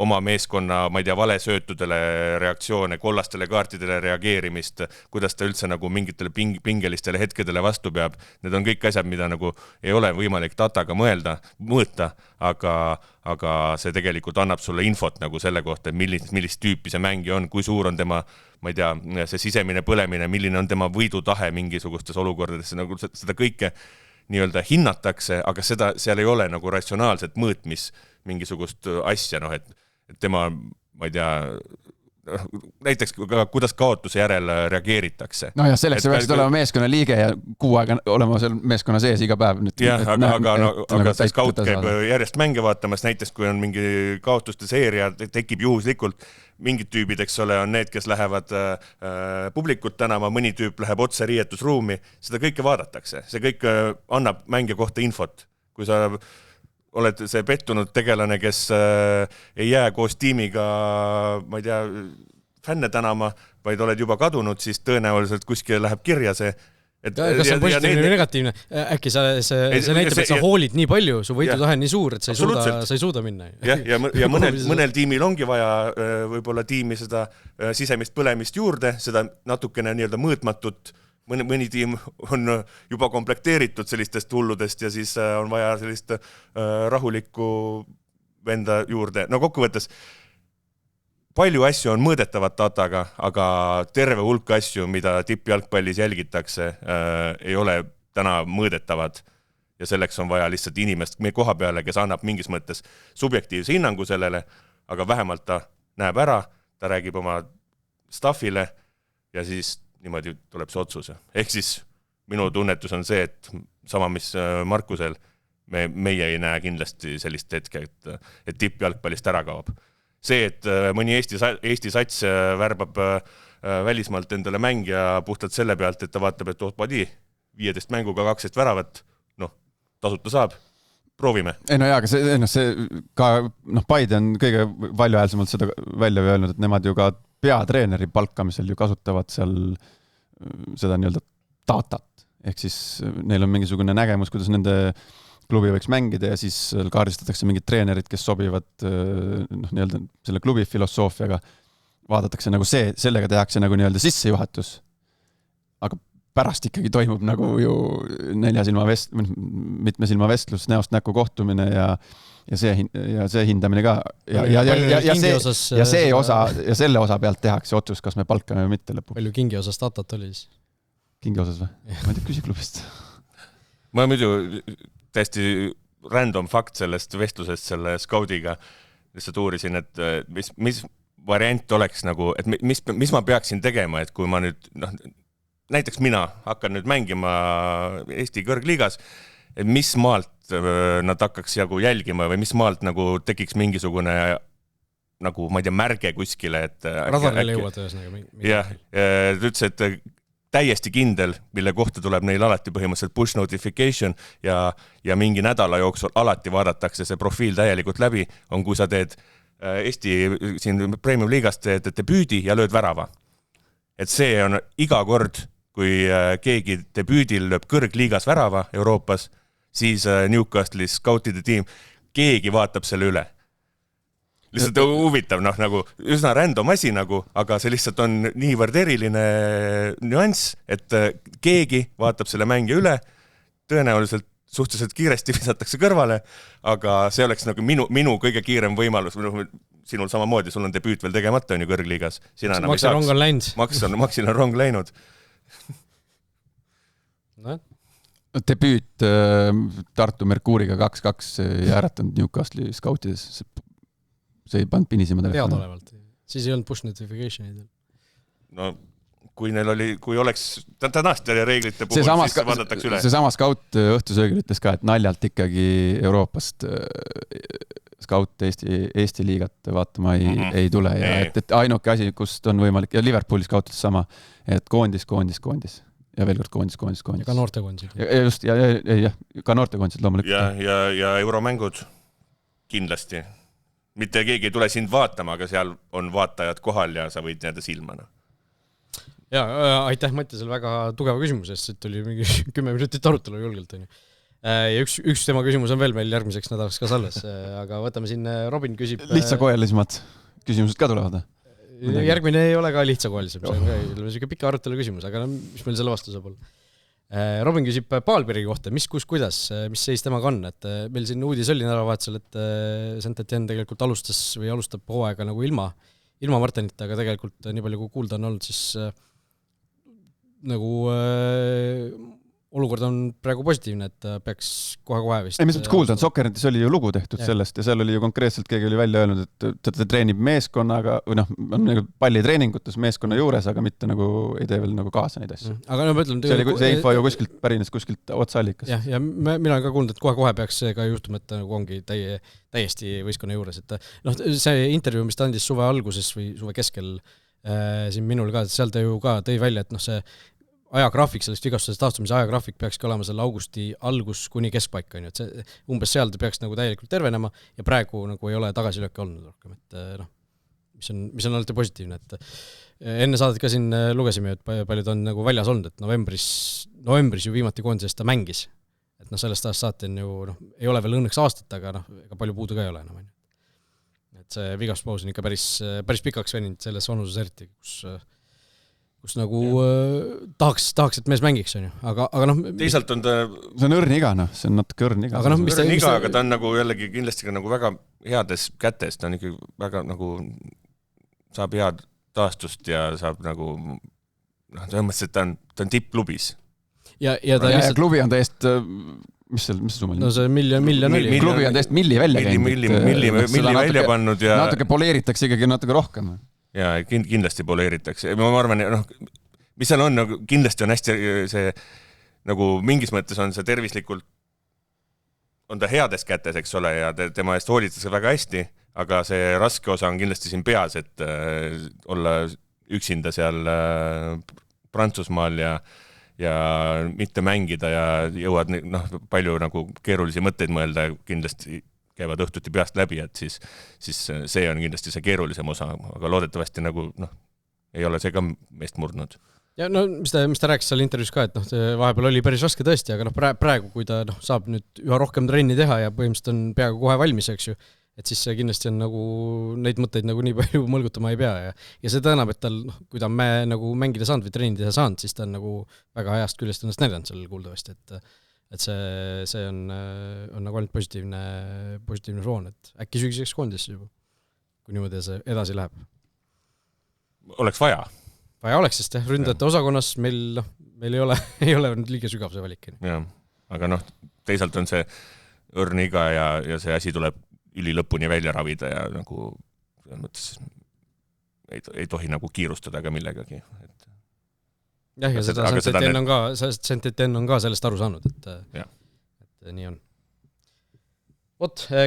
oma meeskonna, ma ei tea, valesöötudele reaktsioone, kollastele kaartidele reageerimist, kuidas ta üldse nagu mingitele pingelistele hetkedele vastu peab. Need on kõik asjad, mida nagu ei ole võimalik dataga mõõta, aga see tegelikult annab sulle infot nagu selle kohta, millist tüüpi see mängi on, kui suur on tema, ma ei tea, see sisemine põlemine, milline on tema võidutahe mingisugustes olukordades, nagu seda kõike nii-öelda hinnatakse, aga seal ei ole nagu ratsionaalset mõõtmis mingisugust asja, et tema, ma ei tea, näiteks kuidas kaotuse järel reageeritakse. Ja selleks peaksid olema meeskonna liige ja 6 aega olema seal meeskonna sees iga päev. Aga see skaut käib järjest mänge vaatamas, näiteks kui on mingi kaotuste seeria, tekib juhuslikult mingid tüübid, eks ole, on need, kes lähevad publikut tänama, mõni tüüp läheb otse riietusruumi, seda kõike vaadatakse. See kõik annab mängija kohta infot. Kui sa oled see pettunud tegelane, kes ei jää koos tiimiga, ma ei tea, fänne tänama, vaid oled juba kadunud, siis tõenäoliselt kuskil läheb kirja see. Kas see on positiivne või negatiivne? Äkki see näitab, et sa hoolid nii palju, su võidutahe on nii suur, et sa ei suuda minna. Ja mõnel tiimil ongi vaja võib-olla tiimi seda sisemist põlemist juurde, seda natukene nii-öelda mõõtmatut. Mõni tiim on juba komplekteeritud sellistest hulludest ja siis on vaja sellist rahulikku venda juurde. No kokkuvõttes palju asju on mõõdetavat dataga, aga terve hulk asju, mida tippjalgpallis jälgitakse, ei ole täna mõõdetavad ja selleks on vaja lihtsalt inimest meie koha peale, kes annab mingis mõttes subjektiivse hinnangu sellele, aga vähemalt ta näeb ära, ta räägib oma staffile ja siis niimoodi tuleb see otsuse. Ehk siis minu tunnetus on see, et sama mis Markusel, meie ei näe kindlasti sellist hetke, et tippjalgpallist ära kaob. See, et mõni Eesti sats värbab välismaalt endale mängija puhtalt selle pealt, et ta vaatab, et 15 mänguga 12 väravat, tasuta saab, proovime. Aga see ka, Paide on kõige valjuhäälsemalt seda välja öelnud, et nemad ju ka peatreeneri palkamisel ju kasutavad seal seda nii-öelda datat, ehk siis neil on mingisugune nägemus, kuidas nende klubi võiks mängida ja siis kaardistatakse mingid treenerid, kes sobivad nii-öelda selle klubi filosoofiaga, vaadatakse nagu sellega tehakse nagu nii-öelda sissejuhatus, aga pärast ikkagi toimub nagu ju mitme silma vestlus, näost näkku kohtumine ja see hindamine ka ja selle osa pealt tehakse otsus, kas me palkame või mitte lõpuks. Palju kingi osas datat oli siis? Kingi osas või? Ma ei tea, küsi klubist. Ma muidu täiesti random fakt sellest vestlusest selle skaudiga lihtsalt uurisin, et mis variant oleks nagu, et mis ma peaksin tegema, et kui ma nüüd, näiteks mina hakkan nüüd mängima Eesti kõrgliigas, et mis maalt nad hakkaks jälgima või mis maalt nagu tekiks mingisugune nagu, ma ei tea, märge kuskile, et radarile jõuad ühesõnaga. Jah, ta ütles, et täiesti kindel, mille kohta tuleb neil alati põhimõtteliselt push notification ja mingi nädala jooksul alati vaadatakse see profiil täielikult läbi, on kui sa teed Eesti siin Premium liigas teed debüüdi ja lööd värava. Et see on iga kord, kui keegi debüüdil lööb kõrgliigas värava Euroopas, siis Newcastle'is scoutide tiim, keegi vaatab selle üle. Lihtsalt huvitav, nagu üsna random asi nagu, aga see lihtsalt on niivõrd eriline nüanss, et keegi vaatab selle mängi üle, tõenäoliselt suhteliselt kiiresti visatakse kõrvale, aga see oleks nagu minu kõige kiirem võimalus, sinul samamoodi, sul on debüüt veel tegemata on ju kõrgliigas. Maksil rong on läinud. Maksil on rong läinud. Debüüt Tartu Merkuuriga 2-2 ja äratanud Newcastle'i skautides. See ei pannud pinisima telefoni. Teadolevalt. Siis ei olnud push notification'id. No, kui oleks tänast reeglite puhul, siis vaadatakse üle. See sama skaut õhtusöögil ütles ka, et naljalt ikkagi Euroopast skaut Eesti liigat vaatama ei tule. Ja et ainuke asi, kust on võimalik, ja Liverpooli skautides sama, et koondis. Ja veel kord koondis. Ja ka noortekoondsid. Just, ja ka noortekoondsid loomulikult. Ja euromängud kindlasti. Mitte keegi ei tule sind vaatama, aga seal on vaatajad kohal ja sa võid jääda silmana. Ja, aitäh Mati selle väga tugeva küsimuse, sest tuli mingi 10 minutit arutelu julgelt. Ja üks tema küsimus on veel meil järgmiseks nädalaks ka salles, aga võtame siin, Robin küsib... Lihtsakoelisemad küsimused ka tulevad. Järgmine ei ole ka lihtsakoelisem, see on pika arutelu küsimus, aga mis meil selle vastu saab olla? Robin küsib Paalberi kohta, mis seis temaga on, et meil siin uudis oli nädalavahetusel, et Saint-Étienne tegelikult alustab hooaega nagu ilma Martenita, aga tegelikult nii palju kui kuulda on olnud, siis nagu olukord on praegu positiivne, et peaks kohe vist... Ei, mis kuulda on, Sokkernettis oli ju lugu tehtud sellest ja seal oli ju konkreetselt keegi oli välja öelnud, et ta treenib meeskonnaga, või on nagu pallitreeningutes meeskonna juures, aga mitte nagu ei tee veel nagu kaasa neid asju. Aga ma ütlen... See info ju pärines kuskilt otsallikas. Ja mina olen ka kuulnud, et kohe peaks see ka juhtuma, et nagu ongi täiesti võistkonna juures. Et, see intervjuu, mis ta andis suve alguses või suve keskel siin minul ka, seal ta ju ka tõi välja, et see ajagraafik, sellest vigastusest taastumise ajagraafik peakski olema selle augusti algus kuni keskpaika, et see umbes seal ta peaks nagu täielikult tervenema ja praegu nagu ei ole tagasilööke olnud rohkem, et mis on alati positiivne, et enne saadet ka siin lugesime, et paljud on nagu väljas olnud, et novembris ju viimati koondises ta mängis, et sellest ajast saati on ju, ei ole veel õnneks aastat, aga ega palju puudu ka ei ole enam. Et see vigastuspaus on ikka päris pikaks veninud selles vanuses eriti, kus nagu tahaks, et mees mängiks, on ju. Aga teisalt on ta... See on õrn iga, see on natuke õrn iga. Aga ta on nagu jällegi kindlasti ka nagu väga heades kätes, ta on ikka väga nagu saab head taastust ja saab nagu ta mõttes, et ta on tippklubis. Ja klubi on täiest... Mis see summa oli? No see miljon oli. Klubi on täiesti milli välja käinud. Milli välja pannud ja... Natuke poleeritakse ikkagi natuke rohkem. Ja kindlasti poleeritakse. Ma arvan, mis seal on, kindlasti on hästi see, nagu mingis mõttes on see tervislikult, on ta heades kätes, eks ole, ja tema eest hoolitakse väga hästi, aga see raske osa on kindlasti siin peas, et olla üksinda seal Prantsusmaal ja mitte mängida ja jõuad palju nagu keerulisi mõtteid mõelda, kindlasti käivad õhtuti peast läbi, et siis see on kindlasti see keerulisem osa, aga loodetavasti nagu ei ole see ka meist murdnud. ja no mis ta rääkis seal intervjuus ka, et vahepeal oli päris raske tõesti, aga praegu, kui ta saab nüüd üha rohkem trenni teha ja põhimõtteliselt on peaaegu kohe valmis, eks ju, et siis see kindlasti on nagu, neid mõtteid nagu nii palju mõlgutama ei pea ja see tõenab, et tal, kui ta on nagu mängida saanud või treenida saanud, siis ta on nagu väga heast küljest ennast näidanud seal kuuldavasti, et see on nagu ainult positiivne foon, et äkki sügiseks koondisse juba, kui niimoodi see edasi läheb. Oleks vaja oleks, sest ründajate osakonnas meil ei ole liiga sügav see valik. Jah, aga teisalt on see õrn iga ja see asi tuleb üli lõpuni välja ravida ja nagu mõttes ei tohi nagu kiirustada ka millegagi. Jah, ja seda Saint-Étienne on ka sellest aru saanud, et nii on.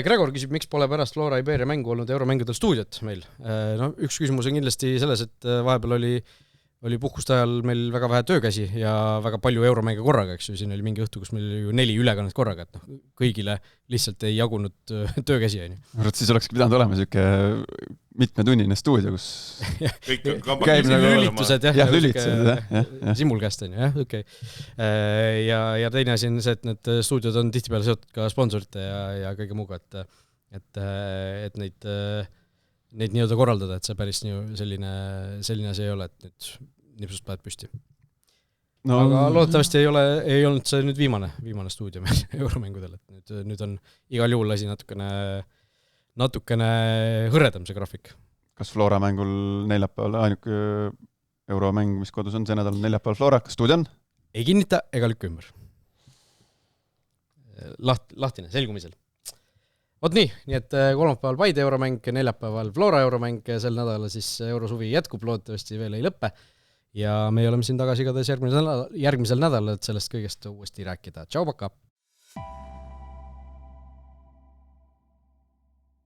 Gregor küsib, miks pole pärast Flora Iberia mängu olnud euromängudel stuudiot meil. Üks küsimus on kindlasti selles, et vahepeal oli puhkuste ajal meil väga vähe töökäsi ja väga palju euromänge korraga, eks ju, siin oli mingi õhtu, kus meil oli ju 4 ülekannet korraga, et kõigile lihtsalt ei jagunud töökäsi, on ju. Siis olekski pidanud olema selline mitmetunnine stuudio, kus käib nagu lülitused, lülitused, simulcast on ju, okei. Ja teine asi on see, et need stuudiod on tihtipeale seotud ka sponsorite ja kõige muuga, et neid nii-öelda korraldada, et see päris selline asi ei ole, et nüüd nipsust paned püsti. Aga loodetavasti ei olnud see nüüd viimane stuudio meil euromängudel, et nüüd on igal juhul asi natukene hõredam see graafik. Kas Flora mängul neljapäeval ainuke euromäng, mis kodus on, see nädal neljapäeval Flora, kas stuudio on? Ei kinnita ega lükka ümber. Lahtine, selgumisel. Nii et kolmapäeval Paide euromäng, neljapäeval Flora euromäng, sel nädalal siis eurosuvi jätkub, loodetavasti veel ei lõppe. Ja me oleme siin tagasi igatahes järgmisel nädalal, et sellest kõigest uuesti rääkida. Tšau, paka!